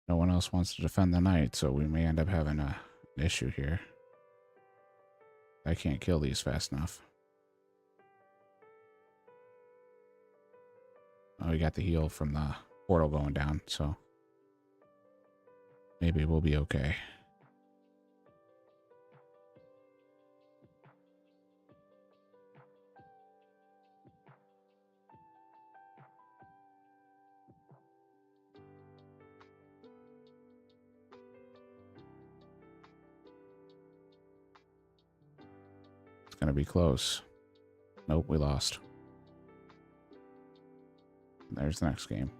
No one else wants to defend the knight, so we may end up having an issue here. I can't kill these fast enough. Oh, we got the heal from the portal going down, so maybe we'll be okay. It's gonna be close. Nope, we lost. There's the next game.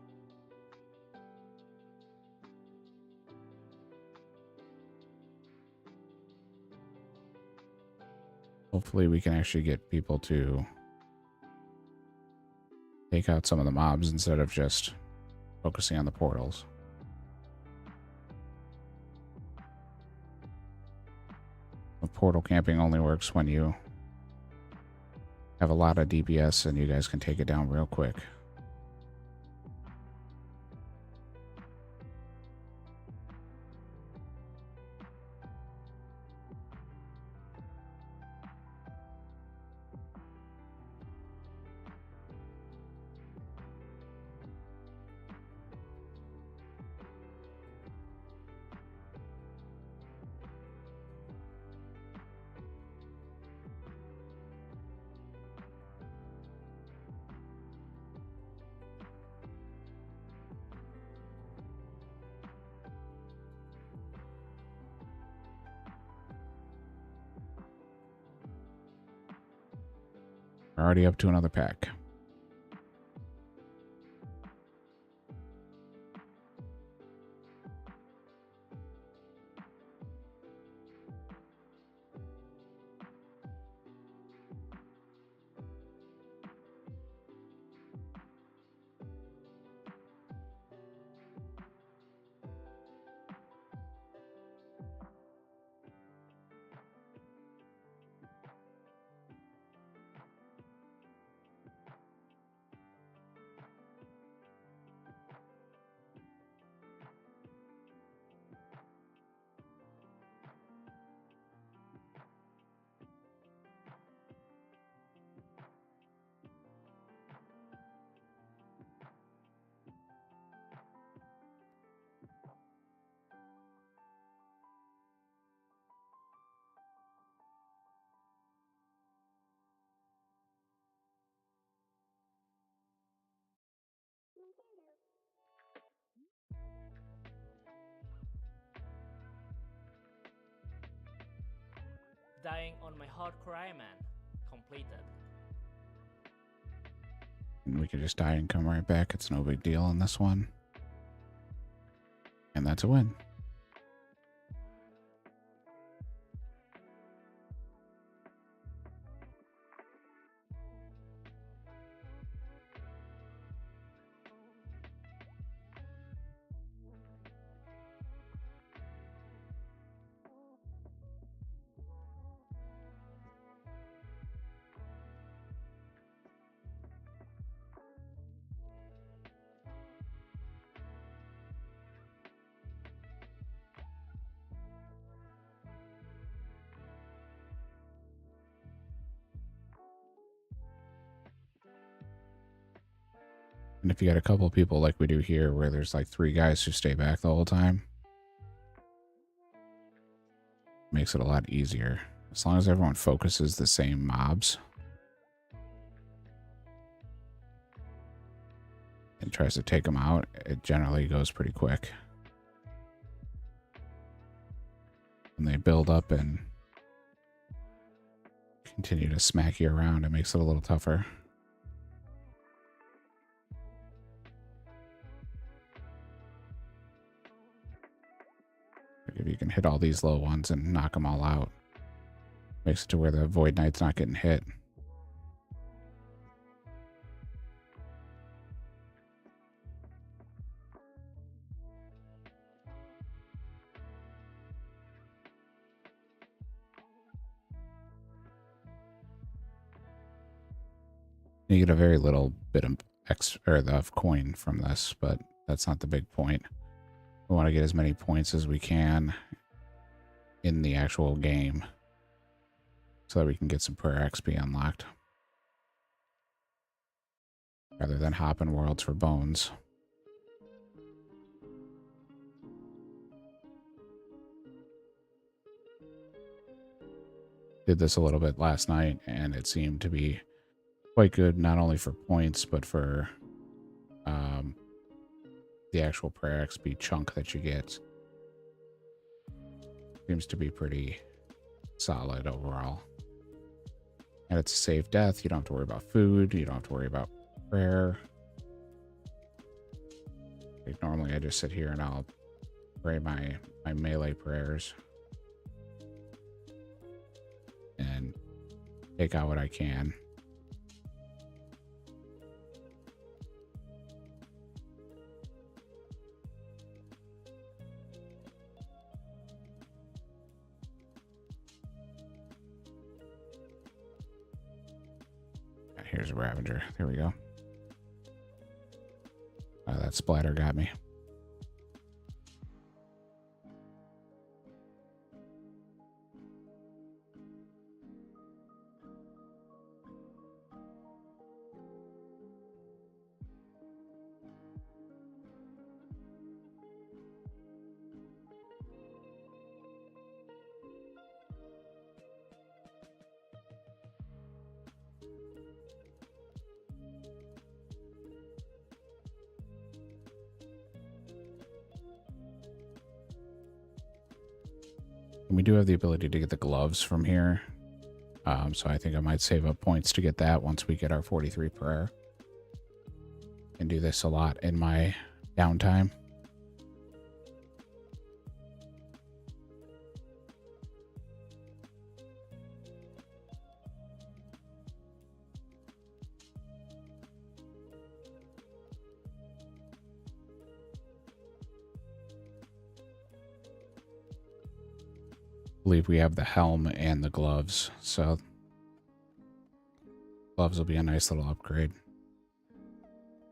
Hopefully we can actually get people to take out some of the mobs instead of just focusing on the portals. The portal camping only works when you have a lot of DPS and you guys can take it down real quick. We're already up to another pack. Dying on my hardcore Iron Man. Completed. And we can just die and come right back. It's no big deal on this one. And that's a win. And if you got a couple of people like we do here, where there's like 3 guys who stay back the whole time, makes it a lot easier. As long as everyone focuses the same mobs and tries to take them out, it generally goes pretty quick. When they build up and continue to smack you around, it makes it a little tougher. If you can hit all these low ones and knock them all out, makes it to where the Void Knight's not getting hit. You get a very little bit of of coin from this, but that's not the big point. We want to get as many points as we can in the actual game so that we can get some prayer XP unlocked. Rather than hopping worlds for bones. Did this a little bit last night, and it seemed to be quite good, not only for points, but for the actual prayer XP chunk that you get. Seems to be pretty solid overall. And it's a safe death. You don't have to worry about food. You don't have to worry about prayer. Like normally I just sit here and I'll pray my melee prayers and take out what I can. Here's a Ravager. There we go. That splatter got me. And we do have the ability to get the gloves from here. So I think I might save up points to get that once we get our 43 prayer. And do this a lot in my downtime. I believe we have the helm and the gloves, so gloves will be a nice little upgrade.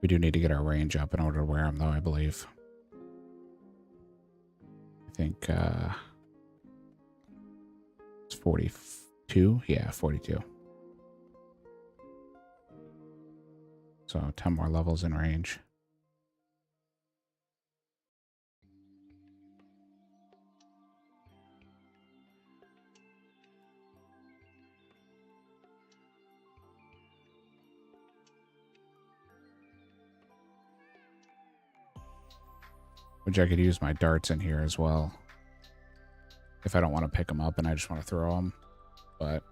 We do need to get our range up in order to wear them, though, I believe. I think it's 42. Yeah, 42. So 10 more levels in range. Which I could use my darts in here as well. If I don't want to pick them up and I just want to throw them. But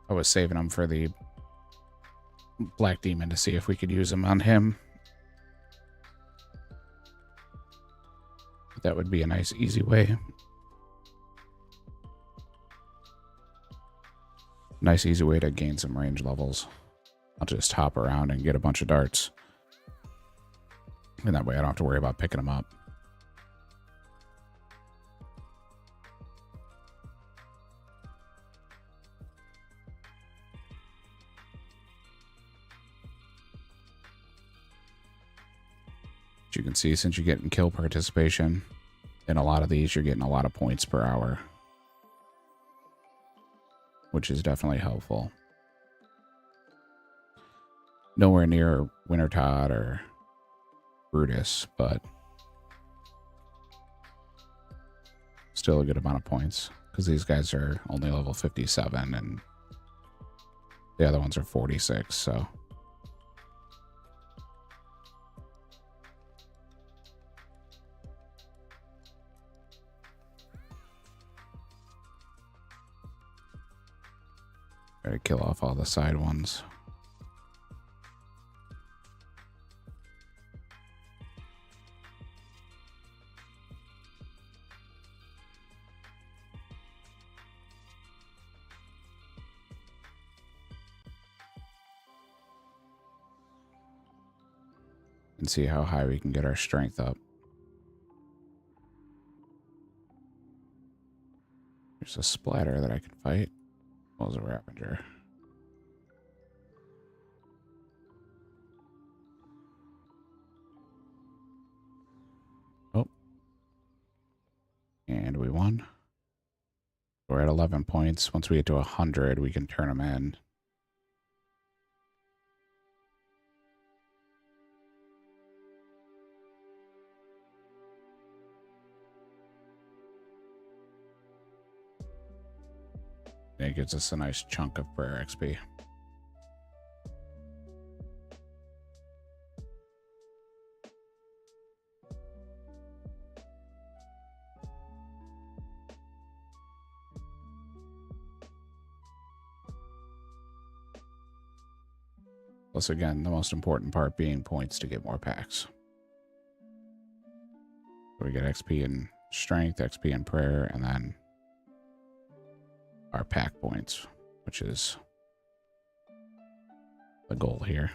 I was saving them for the Black Demon to see if we could use them on him. That would be a nice, easy way. Nice, easy way to gain some range levels. I'll just hop around and get a bunch of darts. And that way I don't have to worry about picking them up. As you can see, since you're getting kill participation in a lot of these, you're getting a lot of points per hour, which is definitely helpful. Nowhere near Wintertodt or Brutus, but still a good amount of points because these guys are only level 57 and the other ones are 46, so try to kill off all the side ones. And see how high we can get our strength up. There's a splatter that I can fight. What was a Ravager? we're at 11 points. Once we get to 100, we can turn them in. It gives us a nice chunk of prayer XP. Plus, again, the most important part being points to get more packs. So we get XP in strength, XP in prayer, and then our pack points, which is the goal here.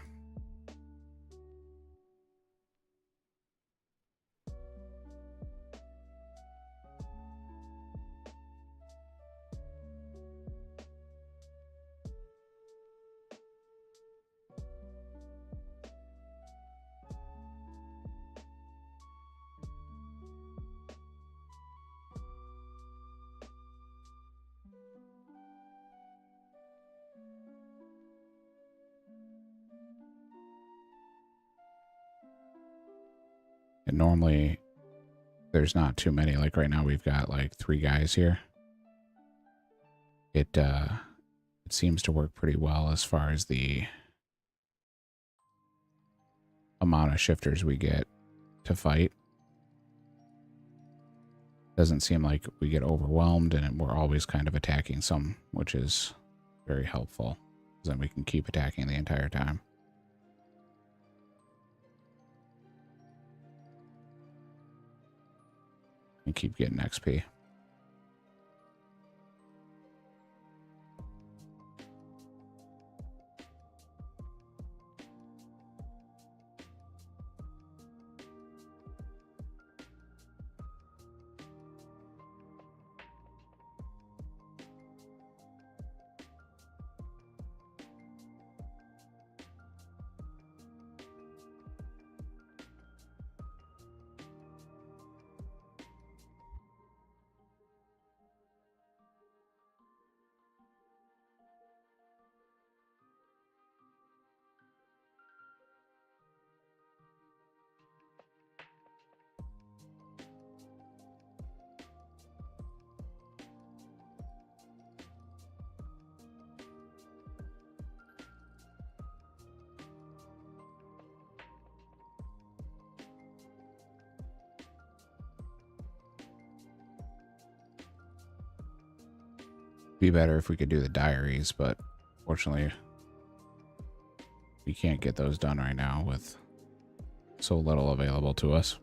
And normally there's not too many. Like right now we've got like 3 guys here. It seems to work pretty well as far as the amount of shifters we get to fight. Doesn't seem like we get overwhelmed, and we're always kind of attacking some, which is very helpful. Then we can keep attacking the entire time. And keep getting XP. Be better if we could do the diaries, but fortunately we can't get those done right now with so little available to us.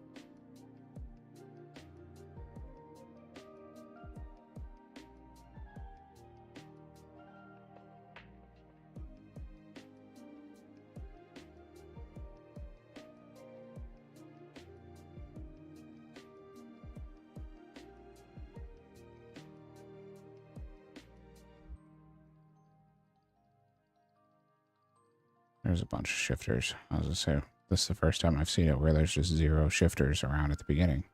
There's a bunch of shifters. I was gonna say, this is the first time I've seen it where there's just 0 shifters around at the beginning.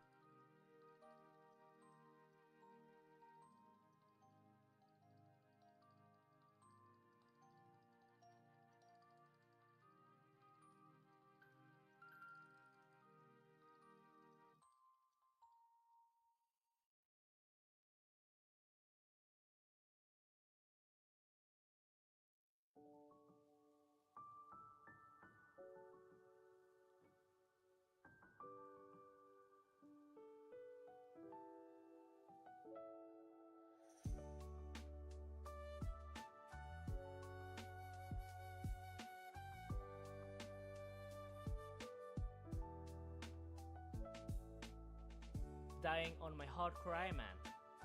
Dying on my hardcore Iron Man.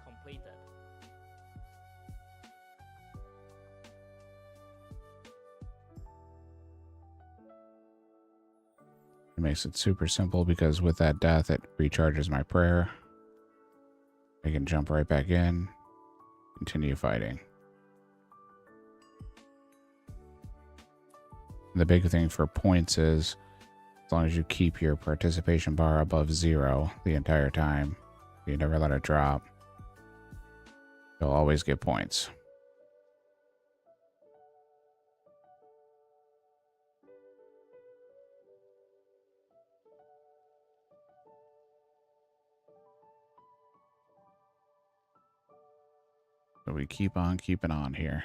Completed. It makes it super simple because with that death, it recharges my prayer. I can jump right back in, continue fighting. And the big thing for points is as long as you keep your participation bar above 0 the entire time, you never let it drop. You'll always get points. So we keep on keeping on here.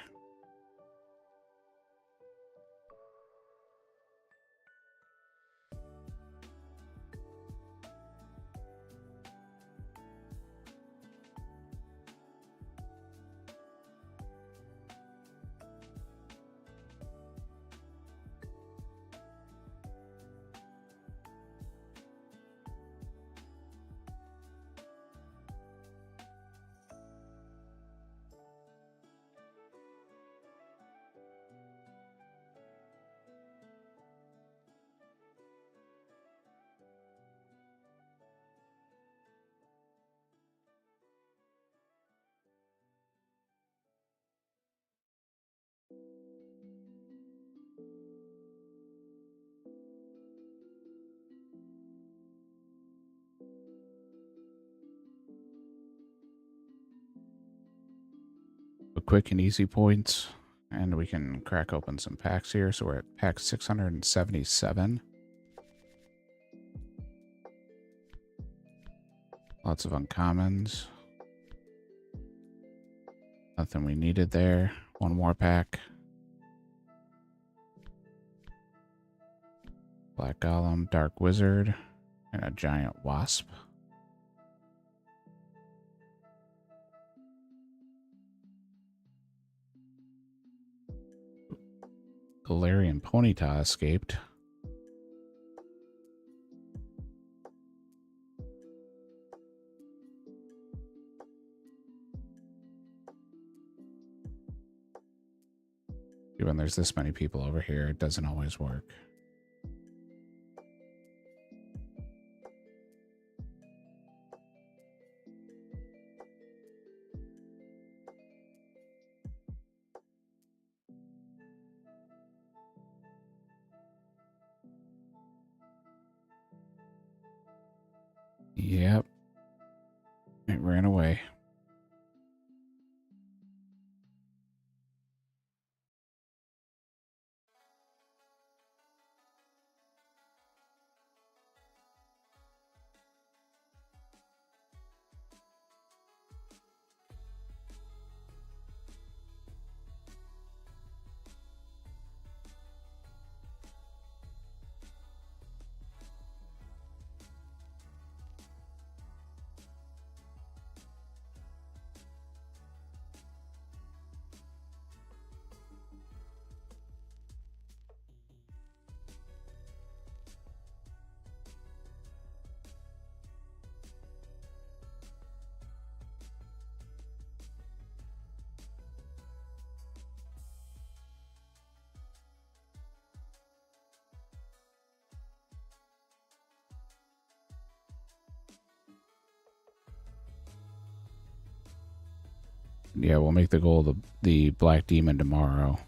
Quick and easy points, and we can crack open some packs here. So we're at pack 677. Lots of uncommons. Nothing we needed there. One more pack. Black Golem, Dark Wizard, and a Giant Wasp. Galarian Ponyta escaped. When there's this many people over here, it doesn't always work. Yep. It ran away. Yeah, we'll make the goal the Black Demon tomorrow.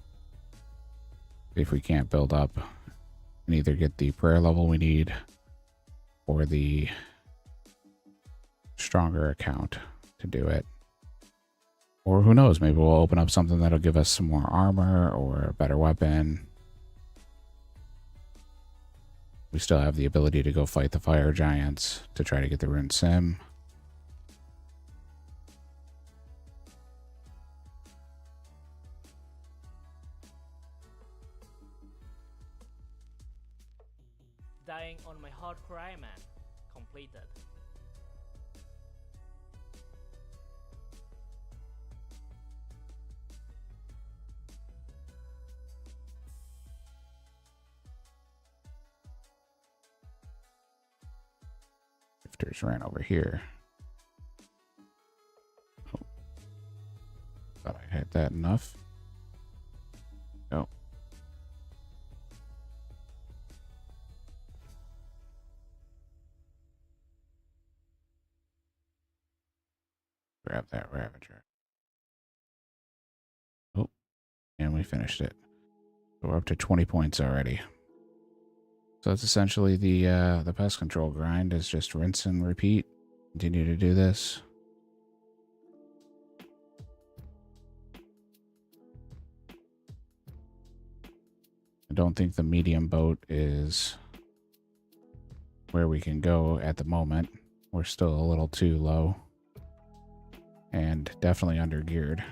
If we can't build up and either get the prayer level we need or the stronger account to do it. Or who knows, maybe we'll open up something that'll give us some more armor or a better weapon. We still have the ability to go fight the fire giants to try to get the rune sim. Dying on my hardcore Iron Man. Completed. Drifters ran over here. Oh. Thought I had that enough. Oh. Grab that Ravager. Oh, and we finished it. So we're up to 20 points already. So that's essentially the pest control grind is just rinse and repeat. Continue to do this. I don't think the medium boat is where we can go at the moment. We're still a little too low and definitely under geared.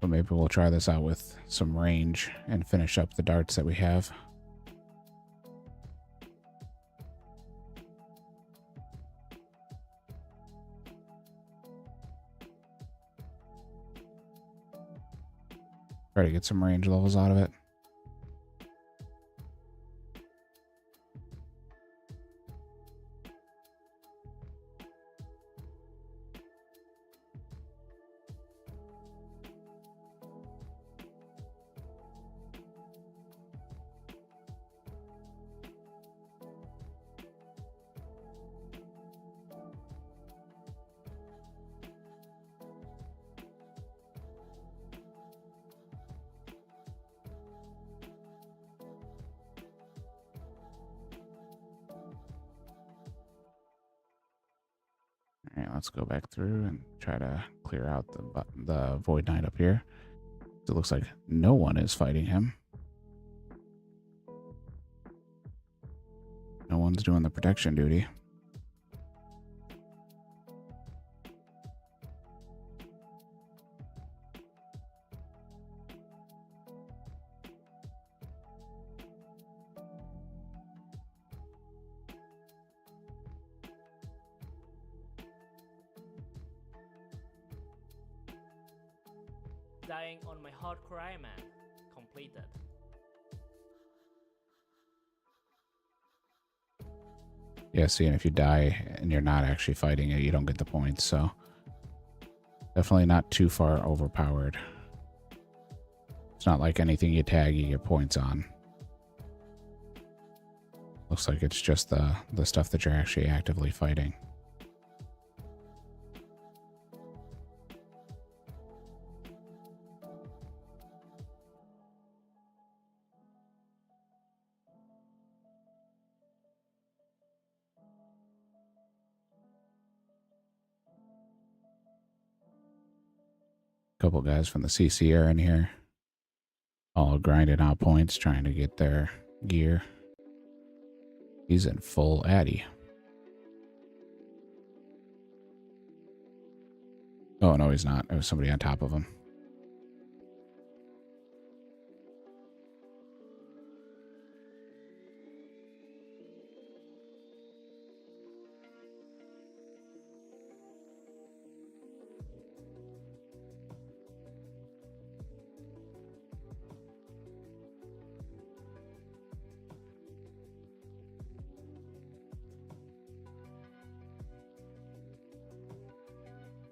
But maybe we'll try this out with some range and finish up the darts that we have. Try to get some range levels out of it. All right, let's go back through and try to clear out the Void Knight up here. It looks like no one is fighting him. No one's doing the protection duty. Dying on my hardcore Iron Man. Completed. Yeah, see, and if you die and you're not actually fighting it, you don't get the points, so definitely not too far overpowered. It's not like anything you tag, you get points on. Looks like it's just the stuff that you're actually actively fighting. Couple guys from the CC are in here, all grinding out points, trying to get their gear. He's in full Addy. Oh, no, he's not. There was somebody on top of him.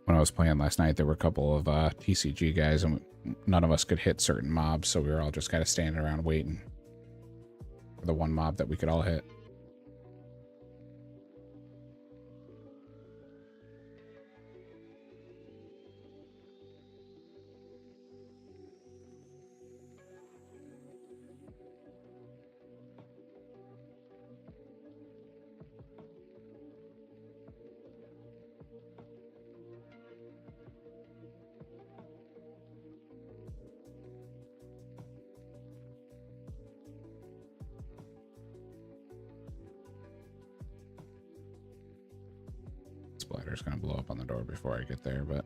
When I was playing last night, there were a couple of TCG guys, and none of us could hit certain mobs, so we were all just kind of standing around waiting for the one mob that we could all hit. Splatter's gonna blow up on the door before I get there, but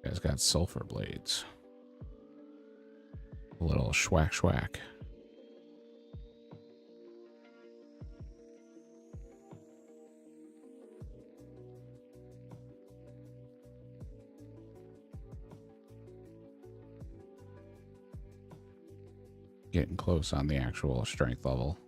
guy's got sulfur blades. A little schwack schwack. Getting close on the actual strength level.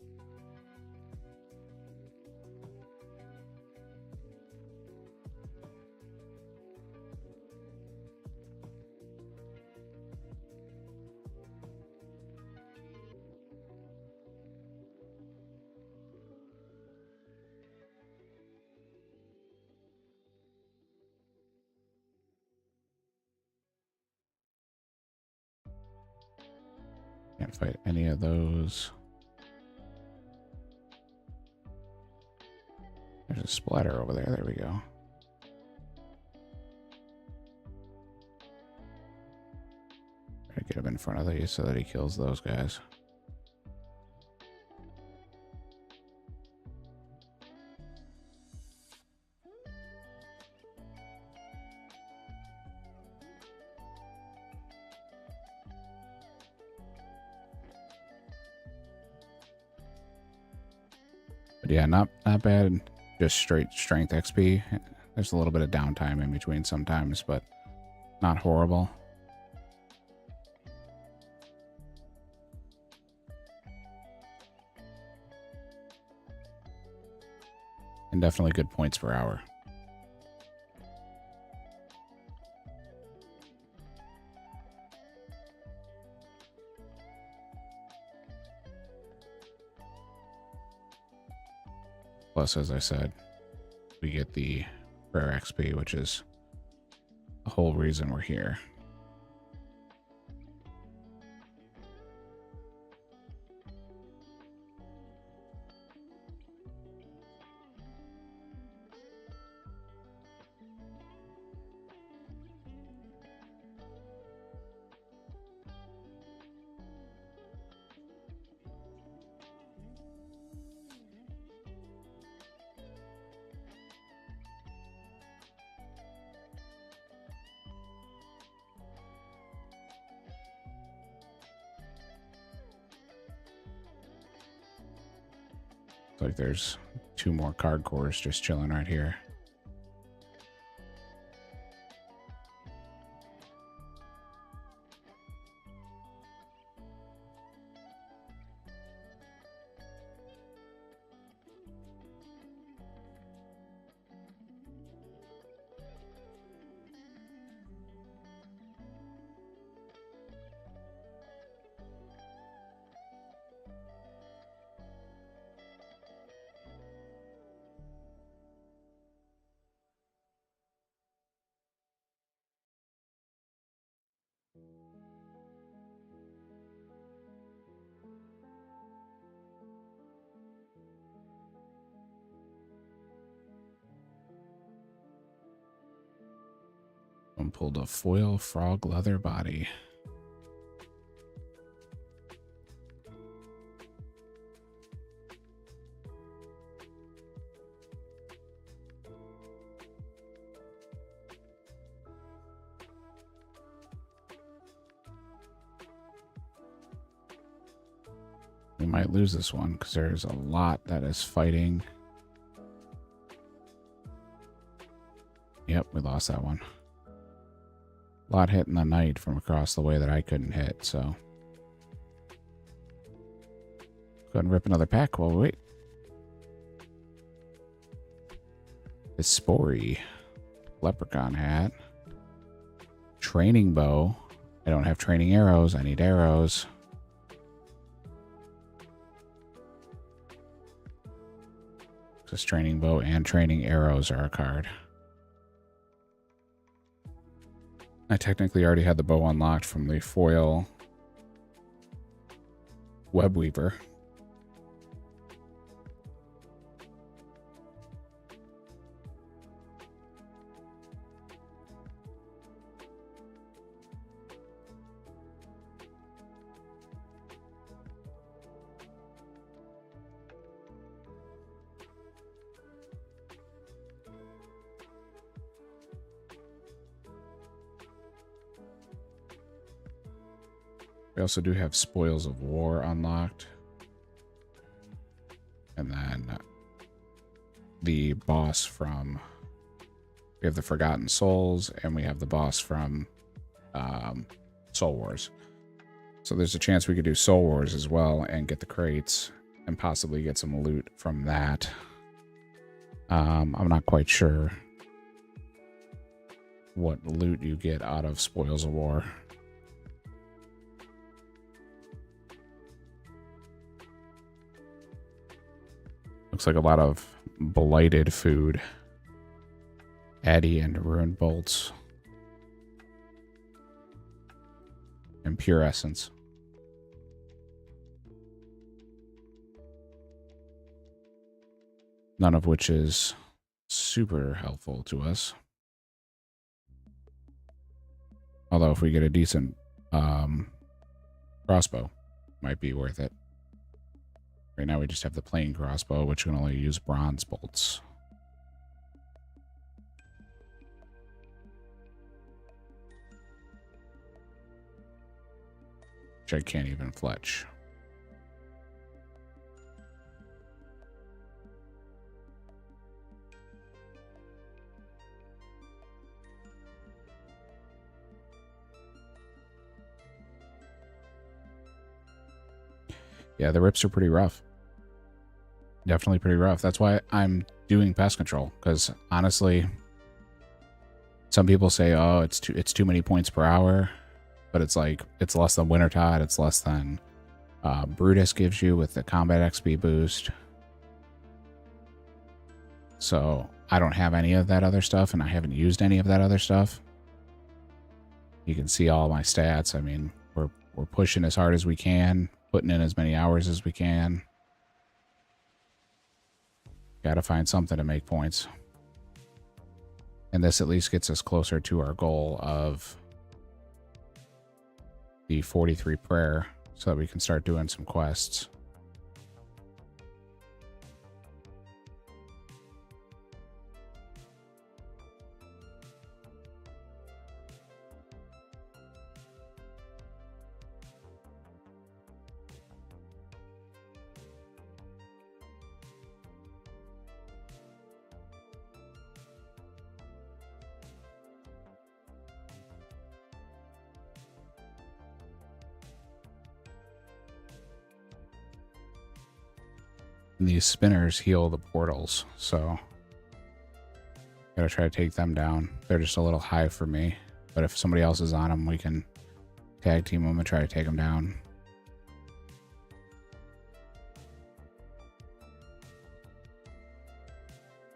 Can't fight any of those. There's a splatter over there. There we go. Try to get him in front of these so that he kills those guys. But yeah, not bad. Just straight strength XP. There's a little bit of downtime in between sometimes, but not horrible. And definitely good points per hour. Plus, as I said, we get the rare XP, which is the whole reason we're here. Like there's 2 more card cores just chilling right here. And pulled a foil frog leather body. We might lose this one because there's a lot that is fighting. Yep, we lost that one. A lot hitting the knight from across the way that I couldn't hit, so. Go ahead and rip another pack while we wait. The Spory. Leprechaun hat. Training bow. I don't have training arrows. I need arrows. This training bow and training arrows are a card. I technically already had the bow unlocked from the foil web weaver. We also do have Spoils of War unlocked. And then the boss from... We have the Forgotten Souls, and we have the boss from Soul Wars. So there's a chance we could do Soul Wars as well and get the crates and possibly get some loot from that. I'm not quite sure what loot you get out of Spoils of War. Looks like a lot of blighted food. Addy and ruined bolts. And pure essence. None of which is super helpful to us. Although if we get a decent crossbow, might be worth it. Right now we just have the plain crossbow, which can only use bronze bolts. Which I can't even fletch. Yeah, the rips are pretty rough. Definitely pretty rough. That's why I'm doing pest control, because honestly, some people say, oh, it's too many points per hour, but it's like, it's less than Wintertide, it's less than Brutus gives you with the combat XP boost. So I don't have any of that other stuff, and I haven't used any of that other stuff. You can see all my stats. I mean, we're pushing as hard as we can, putting in as many hours as we can. Gotta find something to make points. And this at least gets us closer to our goal of the 43 prayer, so that we can start doing some quests. And these spinners heal the portals, so gotta try to take them down. They're just a little high for me, but if somebody else is on them, we can tag team them and try to take them down.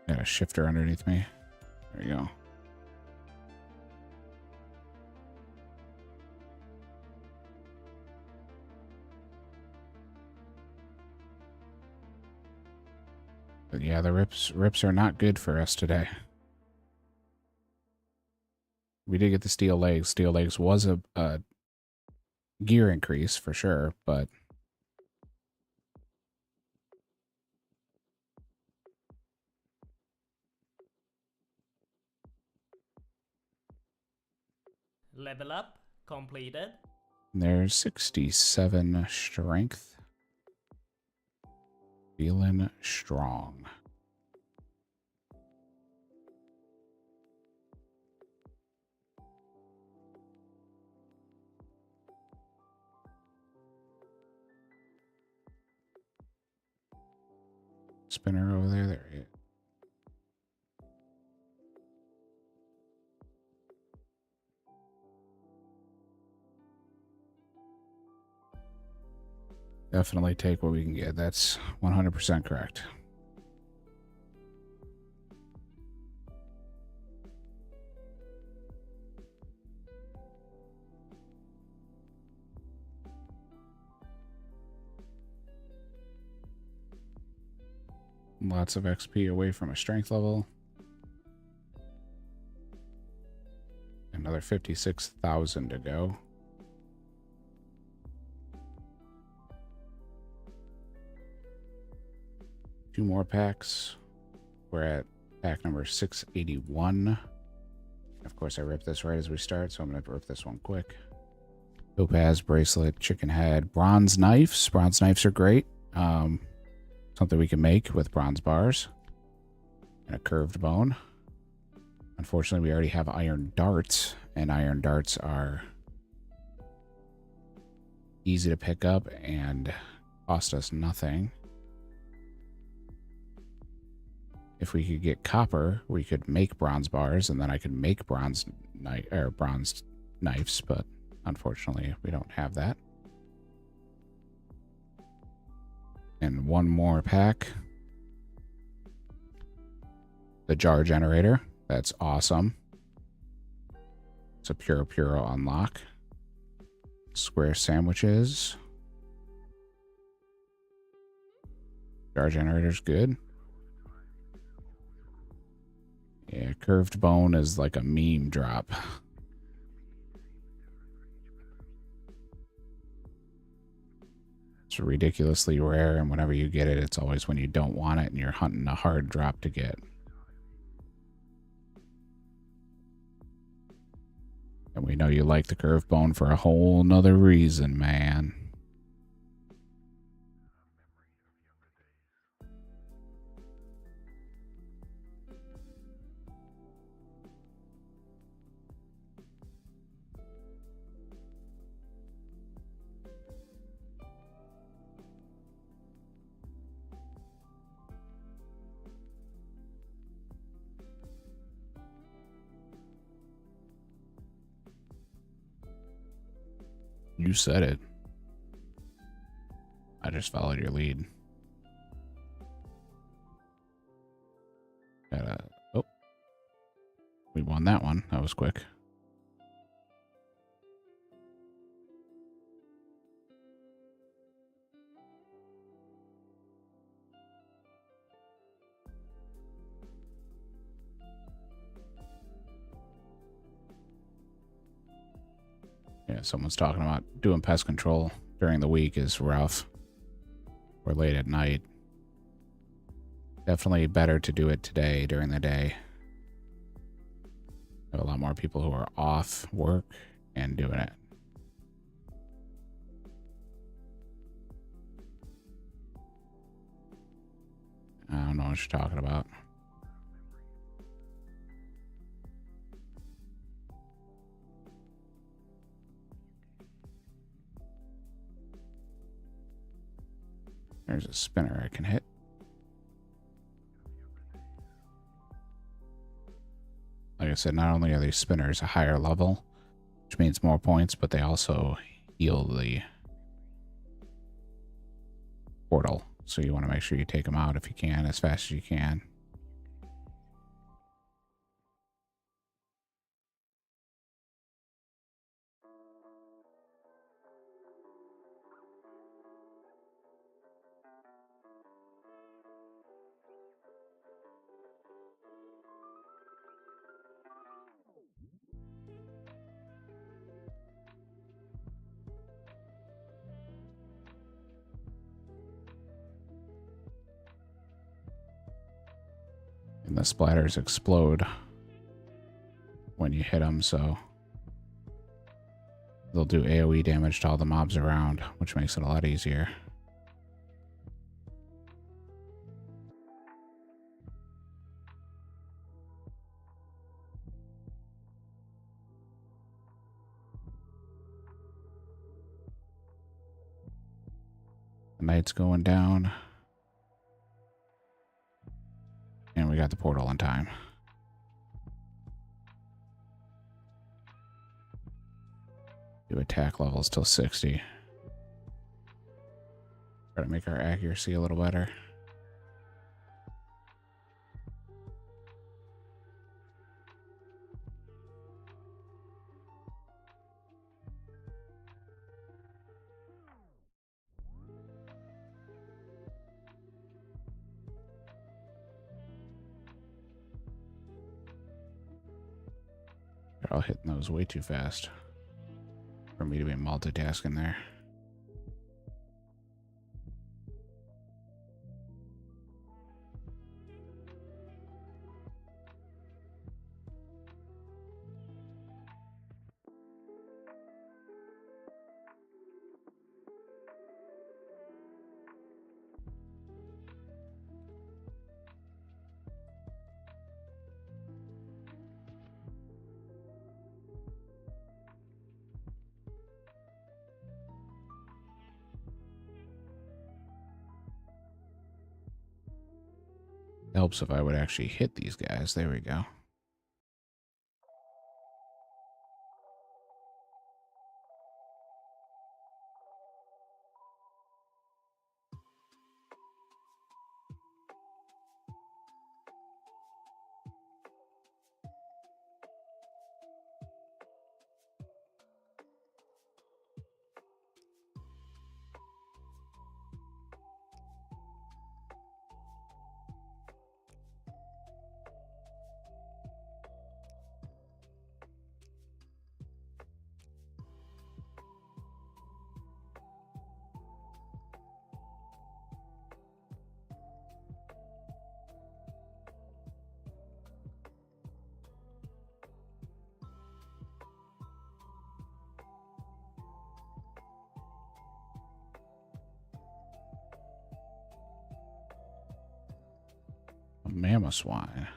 Got a shifter underneath me. There you go. But yeah, the rips are not good for us today. We did get the steel legs. Steel legs was a gear increase for sure, but Level up completed. there's 67 strength. Feeling strong. Spinner over there. There he is. Definitely take what we can get. That's 100% correct. Lots of XP away from a strength level. Another 56,000 to go. Two more packs. We're at pack number 681. Of course, I ripped this right as we start, so I'm going to rip this one quick. Topaz bracelet, chicken head, bronze knives. Bronze knives are great. Something we can make with bronze bars. And a curved bone. Unfortunately, we already have iron darts, and iron darts are easy to pick up and cost us nothing. If we could get copper, we could make bronze bars, and then I could make bronze knives, but unfortunately, we don't have that. And one more pack. The jar generator. That's awesome. It's a Puro unlock. Square sandwiches. Jar generator's good. curved bone is like a meme drop. It's ridiculously rare, and whenever you get it, it's always when you don't want it and you're hunting a hard drop to get. And we know you like the curved bone for a whole nother reason, man. You said it. I just followed your lead. Oh, we won that one. That was quick. Yeah, someone's talking about doing pest control during the week is rough. Or late at night. Definitely better to do it today during the day. Have a lot more people who are off work and doing it. I don't know what you're talking about. There's a spinner I can hit. Like I said, not only are these spinners a higher level, which means more points, but they also heal the portal. So you want to make sure you take them out if you can, as fast as you can. And the splatters explode when you hit them, so they'll do AoE damage to all the mobs around, which makes it a lot easier. The night's going down. And we got the portal in time. Do attack levels till 60. Try to make our accuracy a little better. They're all hitting those way too fast for me to be multitasking there. Helps if I would actually hit these guys. There we go. mammoth swine.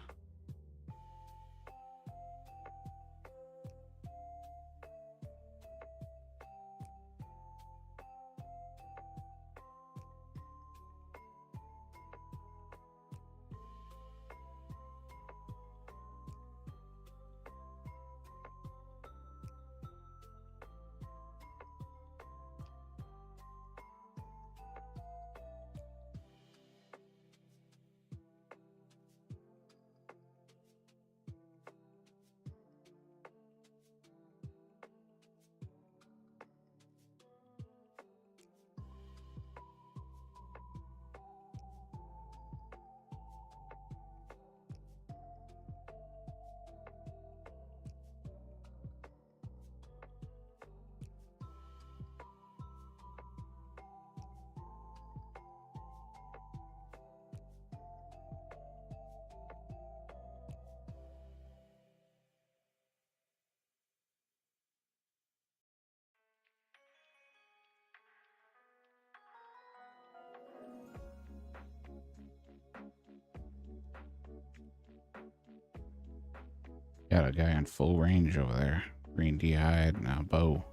Got a guy on full range over there. Green D-hide and a bow.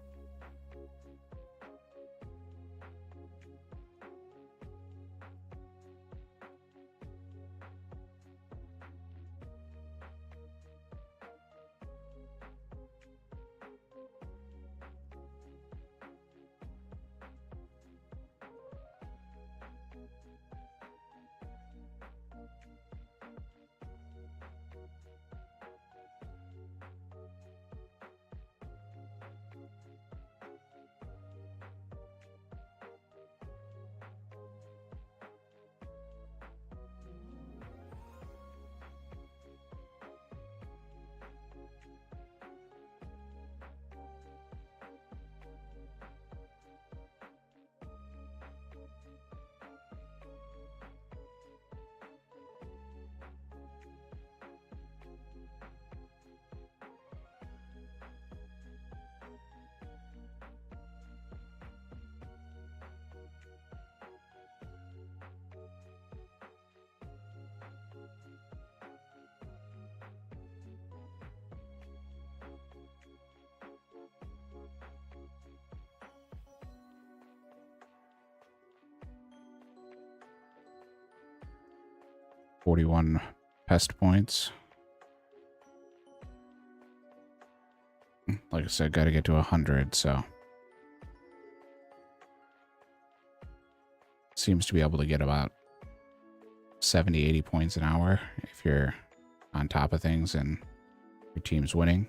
$41 pest points. Like I said, got to get to 100, so seems to be able to get about 70, 80 points an hour if you're on top of things and your team's winning.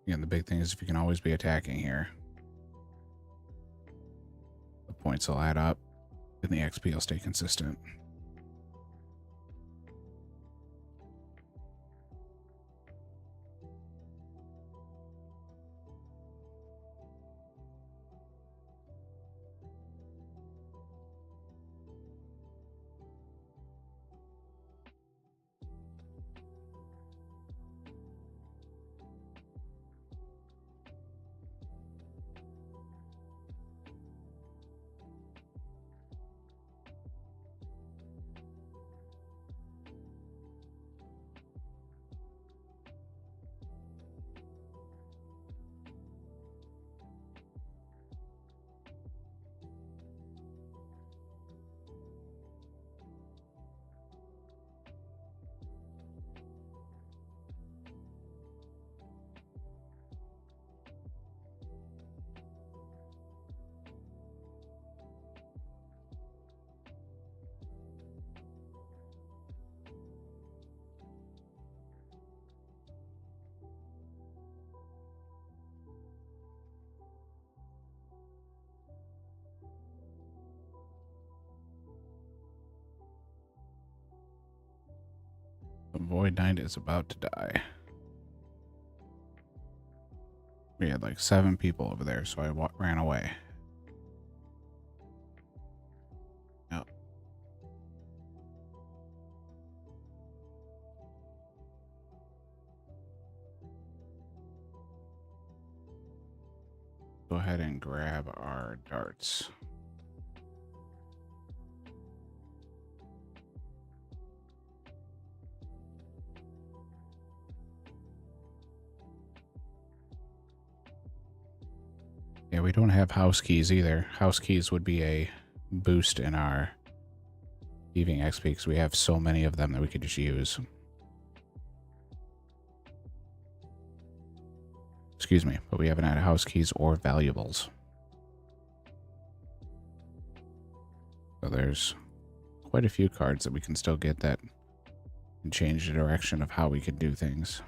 Again, the big thing is if you can always be attacking here, the points will add up and the XP will stay consistent. Void Knight is about to die. We had like 7 people over there, so I ran away. Yep. Go ahead and grab our darts. Yeah, we don't have house keys either. House keys would be a boost in our thieving XP because we have so many of them that we could just use. Excuse me, but we haven't had house keys or valuables. So there's quite a few cards that we can still get that can change the direction of how we can do things.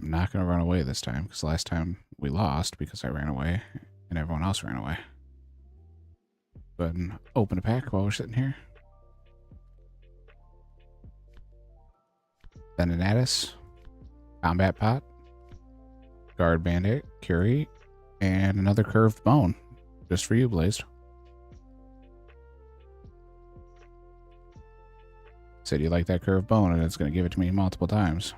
I'm not going to run away this time because last time we lost because I ran away and everyone else ran away. Go ahead and open a pack while we're sitting here. Venenatus, Combat Pot, Guard Bandit, Curie, and another Curved Bone. Just for you, Blazed. Said you like that Curved Bone and it's going to give it to me multiple times.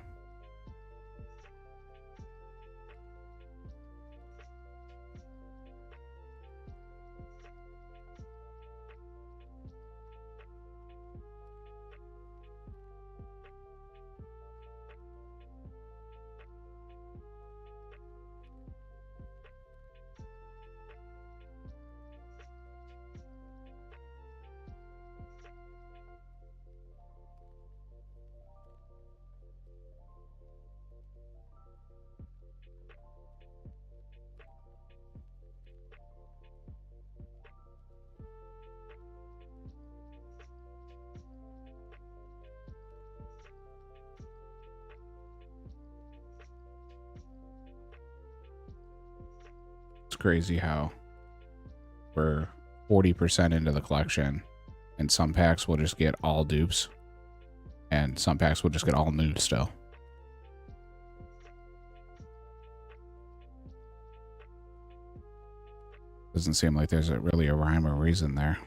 It's crazy how we're 40% into the collection and some packs will just get all dupes and some packs will just get all new still. Doesn't seem like there's really a rhyme or reason there.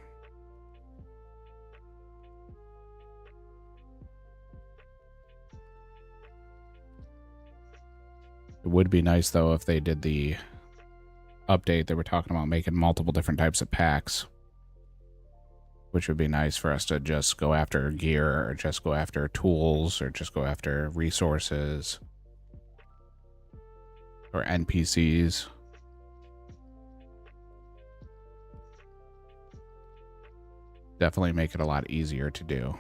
It would be nice though if they did the update that we're talking about, making multiple different types of packs, which would be nice for us to just go after gear or just go after tools or just go after resources or NPCs. Definitely make it a lot easier to do.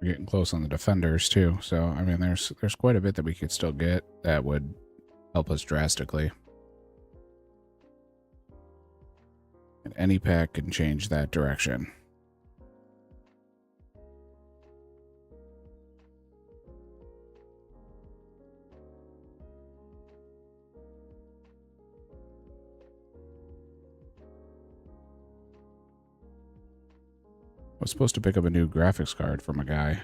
We're getting close on the defenders too. So I mean, there's quite a bit that we could still get that would help us drastically. And any pack can change that direction. I was supposed to pick up a new graphics card from a guy,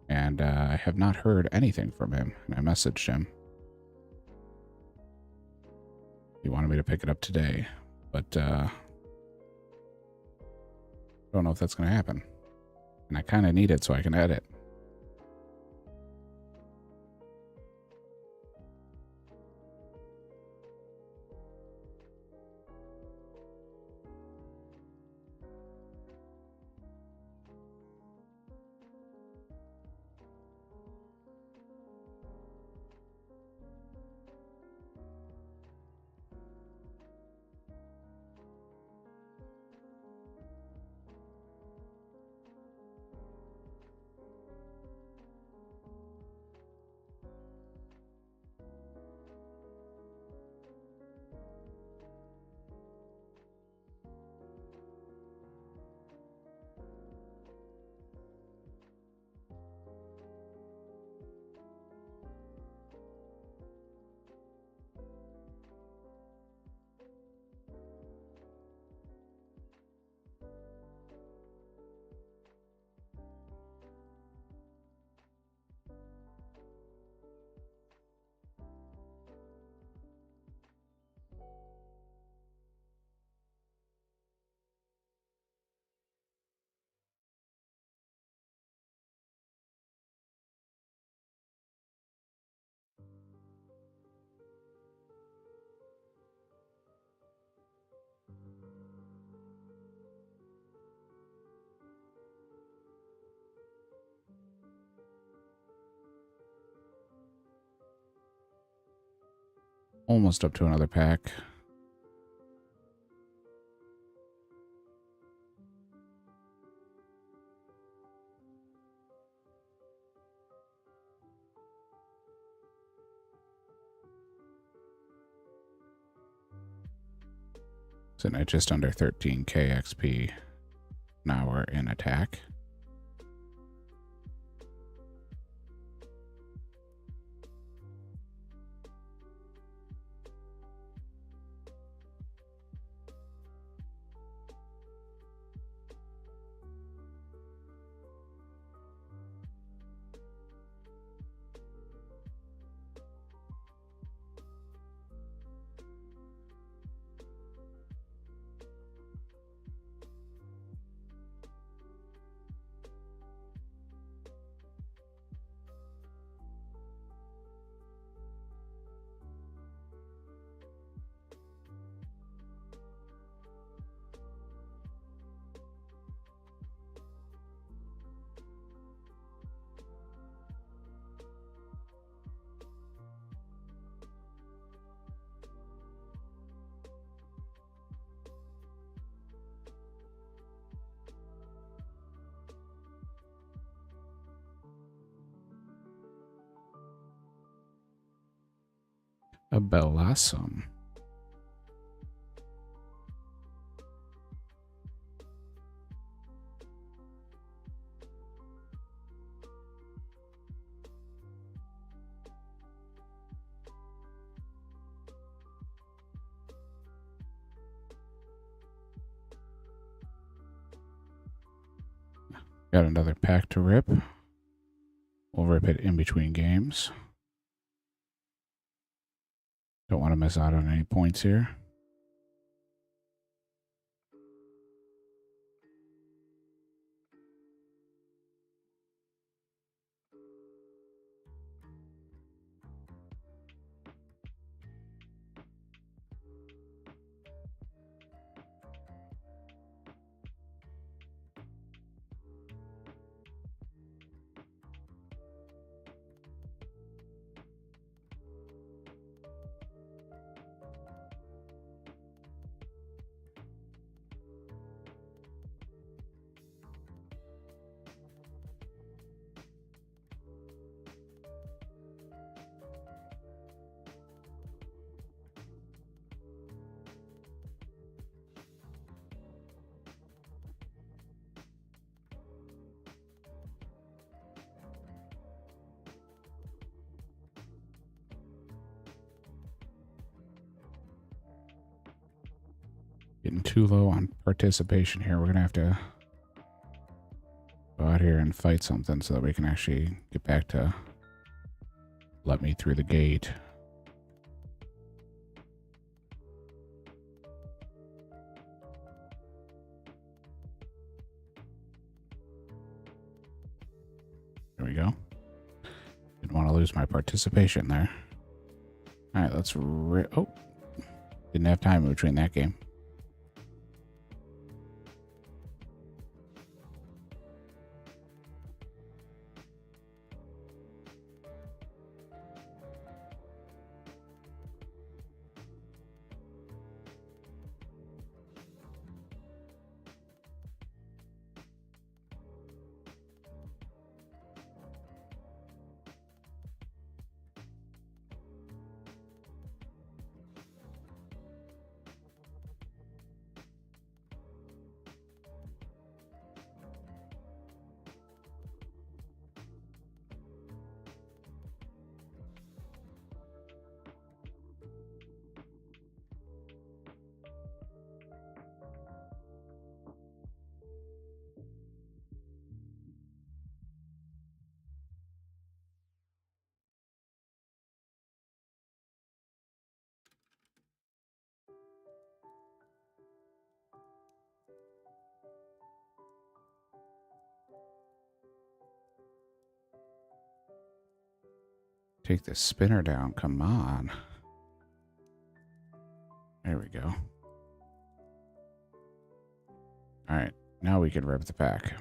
and I have not heard anything from him. And I messaged him. He wanted me to pick it up today, but I don't know if that's going to happen. And I kind of need it so I can edit. Almost up to another pack. Sitting at just under 13k XP. Now we're in attack. A Bellossom. Got another pack to rip. We'll rip it in between games. Don't want to miss out on any points here. Getting too low on participation here. We're going to have to go out here and fight something so that we can actually get back to let me through the gate. There we go. Didn't want to lose my participation there. All right, let's... oh, didn't have time in between that game. Take the spinner down. Come on. There we go. All right. Now we can rip the pack.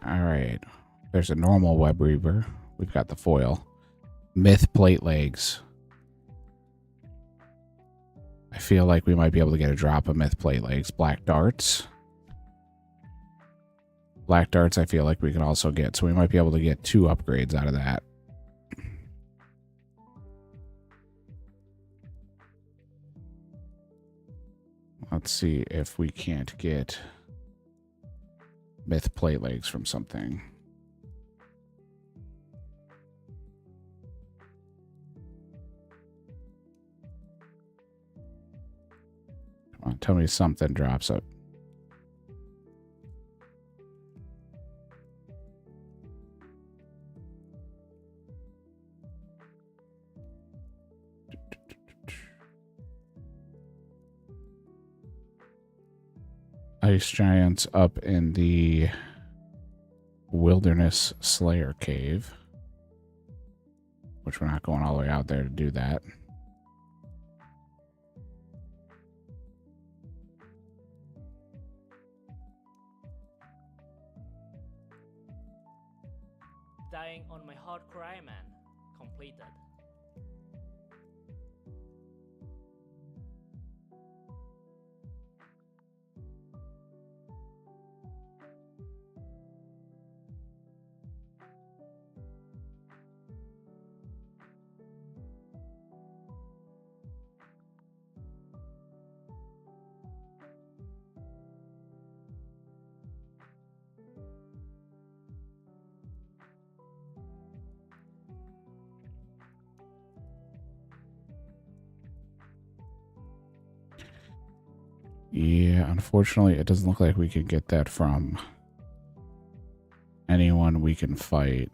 All right. There's a normal web weaver. We've got the foil. Myth plate legs. I feel like we might be able to get a drop of myth plate legs. Black darts. Black darts I feel like we can also get. So we might be able to get 2 upgrades out of that. Let's see if we can't get myth plate legs from something. Come on, tell me something drops up. Ice giants up in the Wilderness Slayer cave, which we're not going all the way out there to do that. Dying on my hardcore Iron Man. Completed. Yeah, unfortunately, it doesn't look like we can get that from anyone we can fight.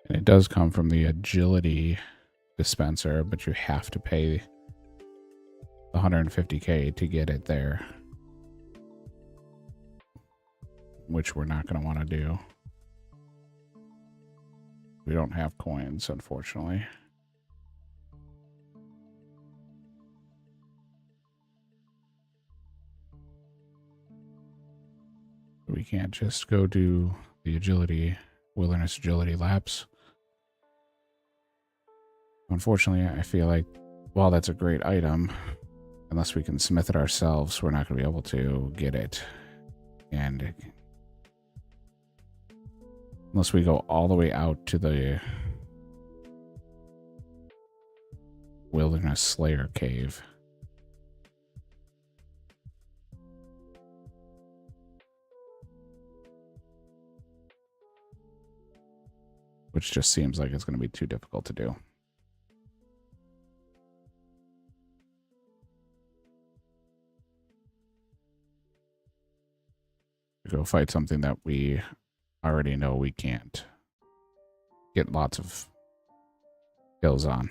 And it does come from the agility dispenser, but you have to pay 150k to get it there, which we're not going to want to do. We don't have coins, unfortunately. We can't just go do the agility, wilderness agility laps. Unfortunately, I feel like while that's a great item, unless we can smith it ourselves, we're not going to be able to get it. And unless we go all the way out to the Wilderness Slayer cave. Which just seems like it's going to be too difficult to do. Go fight something that we already know we can't get lots of kills on.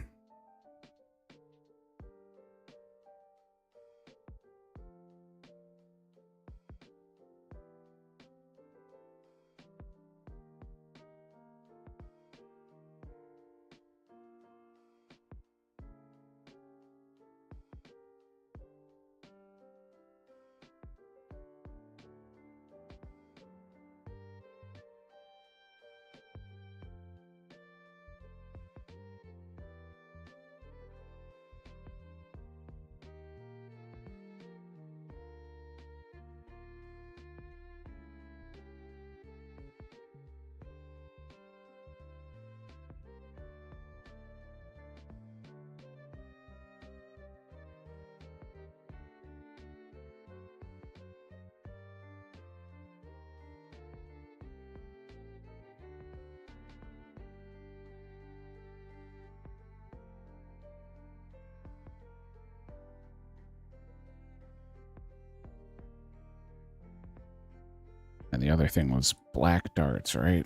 And the other thing was black darts, right?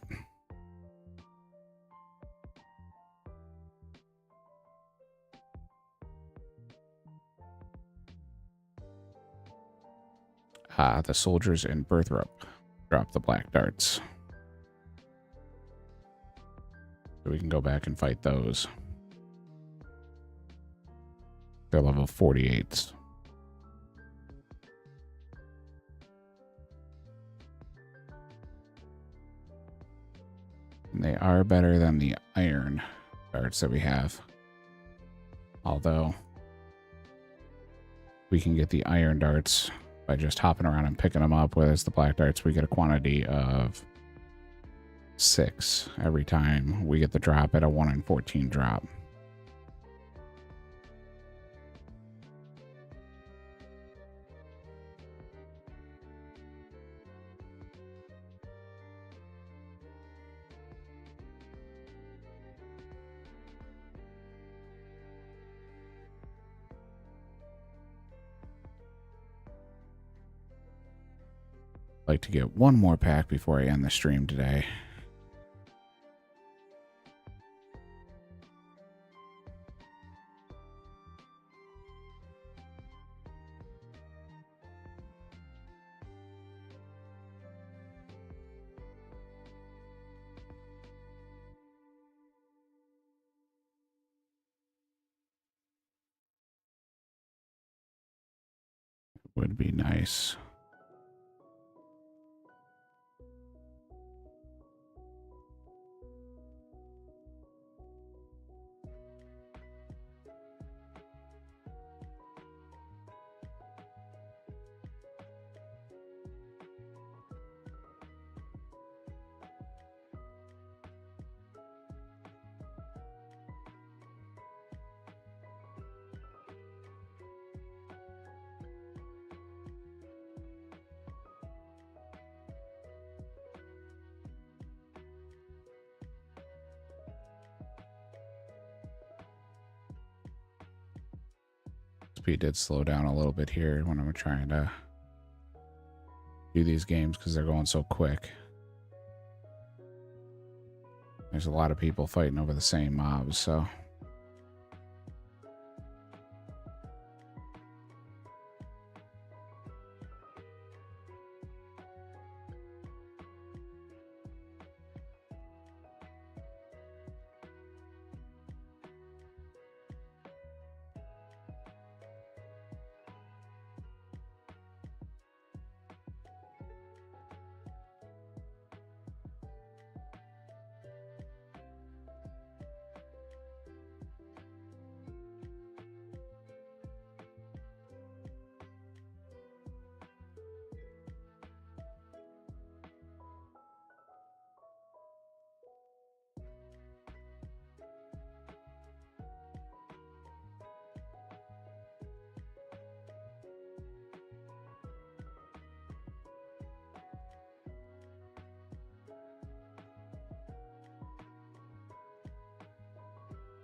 The soldiers in Birthrup drop the black darts. So we can go back and fight those. They're level 48s. And they are better than the iron darts that we have. Although we can get the iron darts by just hopping around and picking them up, whereas the black darts, we get a quantity of 6 every time we get the drop at a 1 in 14 drop. Like to get one more pack before I end the stream today. Would be nice. Speed did slow down a little bit here when I'm trying to do these games because they're going so quick. There's a lot of people fighting over the same mobs, so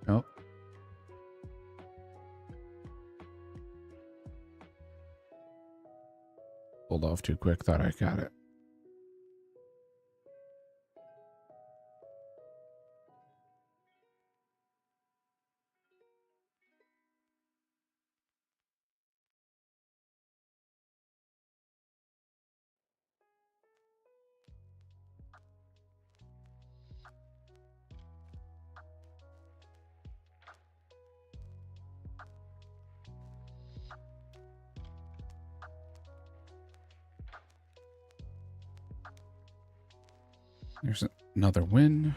Oh. Pulled off too quick. Thought I got it. There's another win.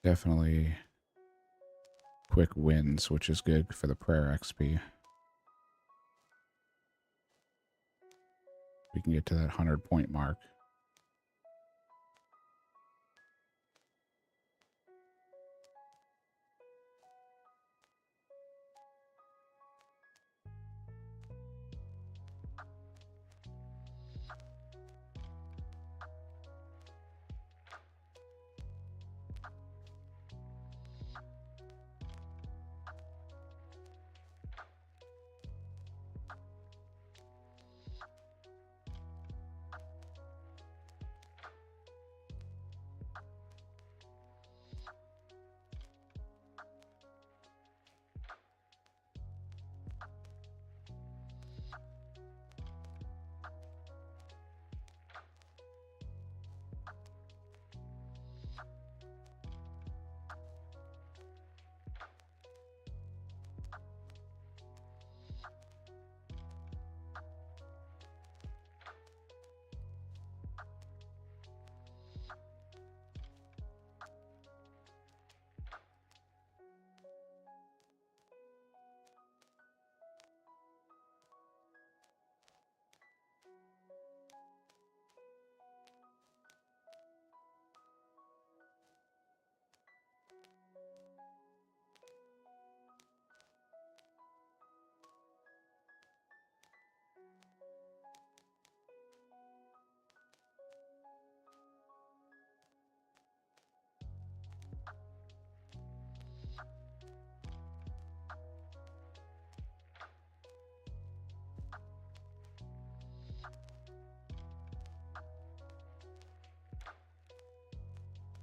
Definitely quick wins, which is good for the prayer XP. We can get to that 100-point mark.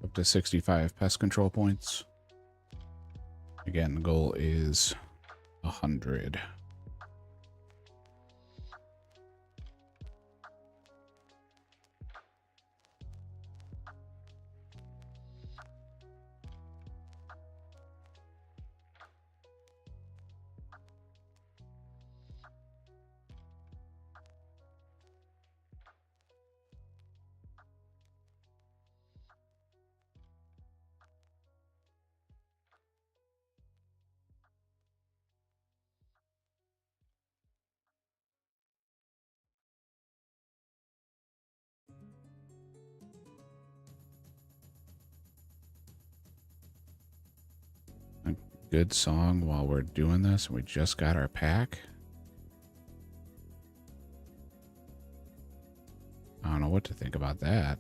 Up to 65 pest control points. Again, the goal is 100. A good song while we're doing this, and we just got our pack. I don't know what to think about that.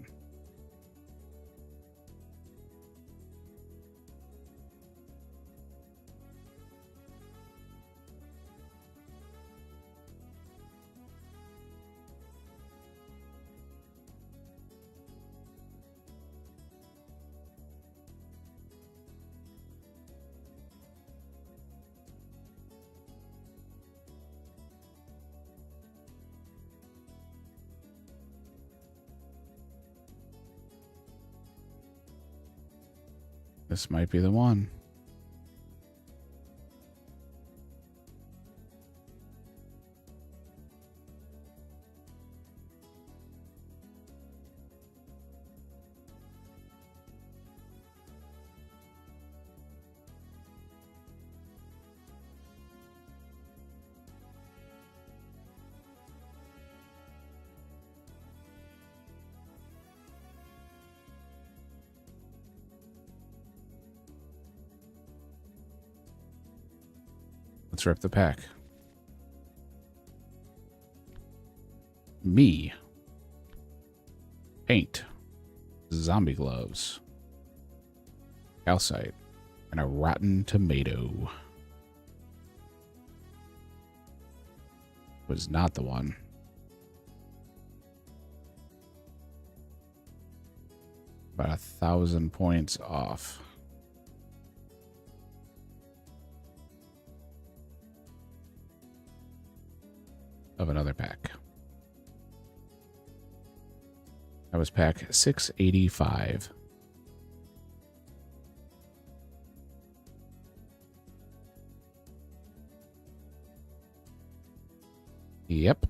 This might be the one. Let's rip the pack. Me. Paint. Zombie gloves. Calcite. And a rotten tomato. Was not the one. About 1,000 points off. Of another pack. That was pack 685. Yep.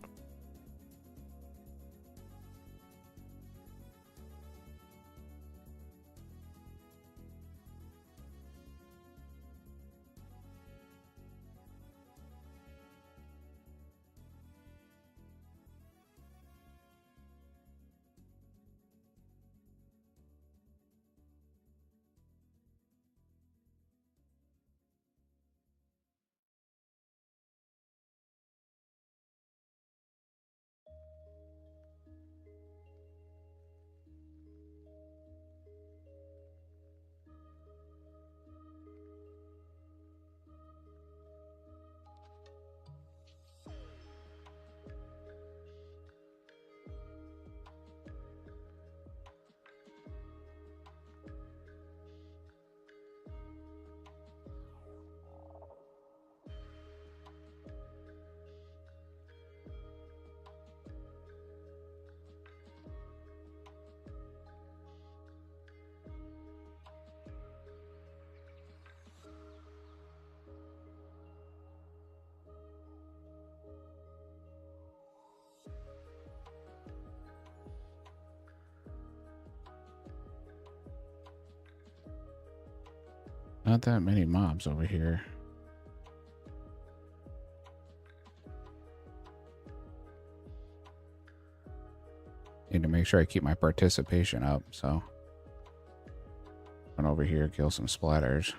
Not that many mobs over here. Need to make sure I keep my participation up, so run over here, kill some splatters.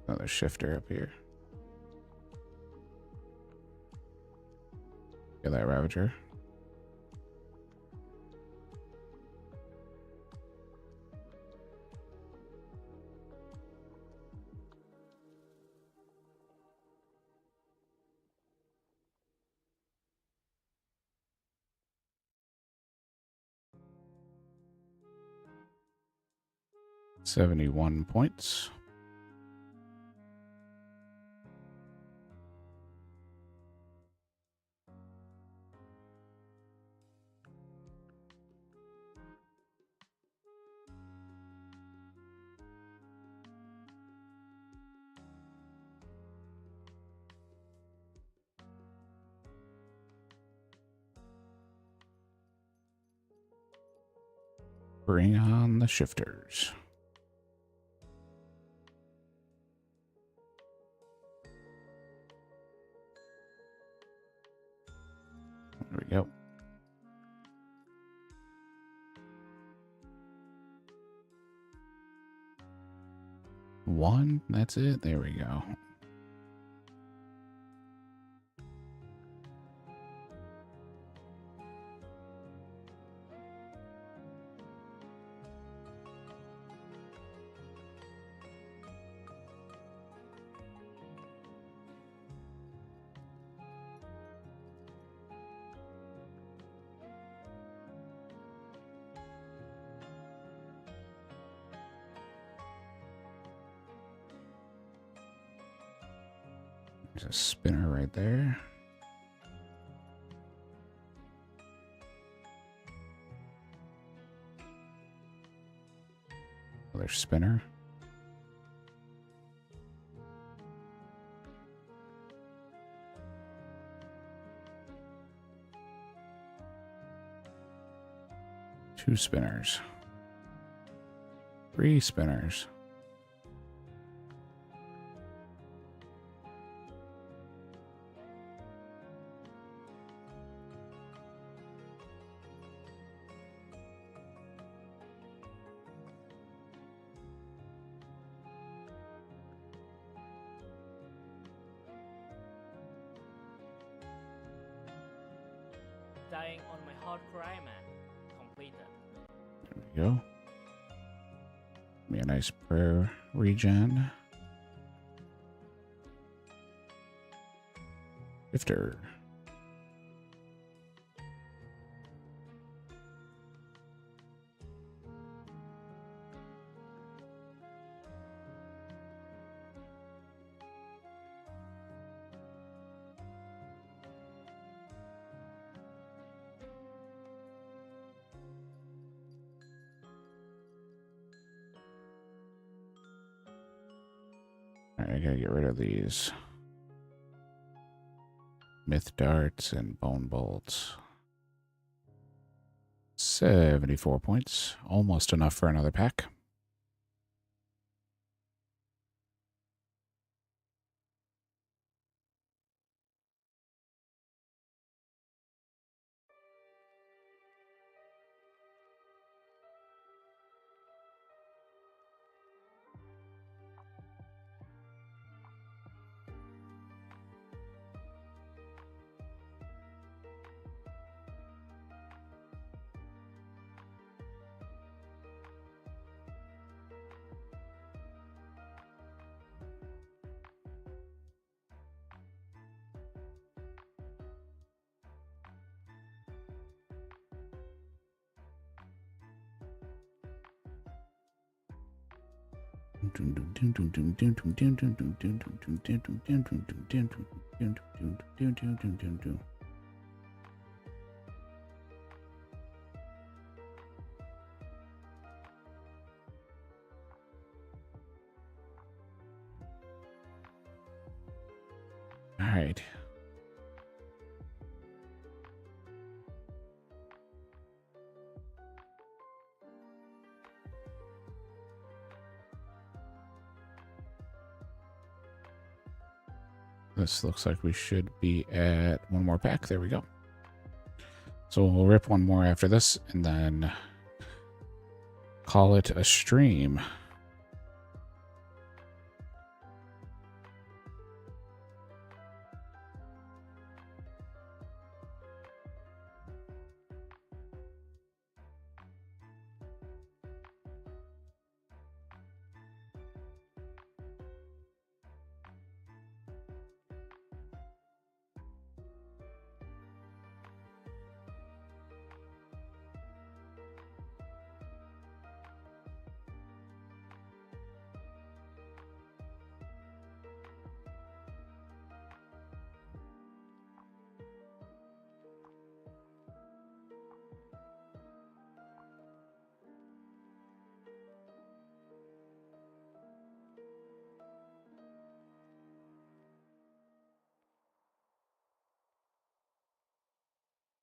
Another shifter up here. Get that Ravager. $71 points. Bring on the shifters. There we go. One, that's it. There we go. There's a spinner right there. Another spinner. Two spinners. Three spinners. Dying on my hardcore Iron Man. Completed. There we go. Give me a nice prayer regen. Drifter. Alright, I gotta get rid of these myth darts and bone bolts. 74 points. Almost enough for another pack. All right. This looks like we should be at one more pack. There we go. So we'll rip one more after this and then call it a stream.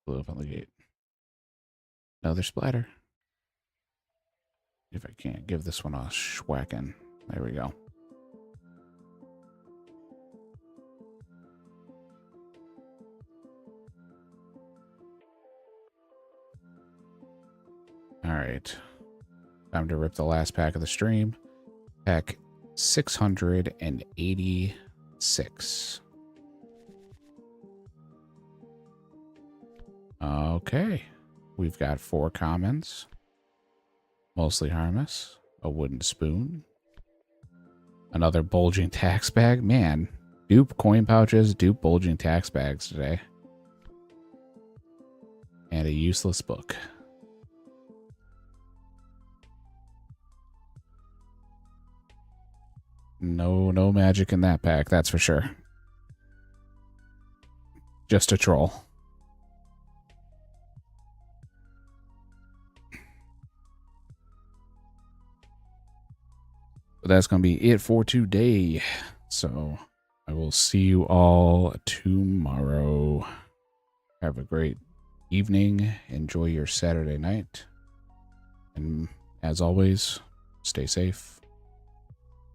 Blew up on the gate. Another splatter. If I can't give this one a schwacking. There we go. All right. Time to rip the last pack of the stream. Pack 686. Okay. We've got 4 commons. Mostly harmless. A wooden spoon. Another bulging tax bag. Man, dupe coin pouches, dupe bulging tax bags today. And a useless book. No magic in that pack, that's for sure. Just a troll. But that's going to be it for today. So I will see you all tomorrow. Have a great evening. Enjoy your Saturday night. And as always, stay safe.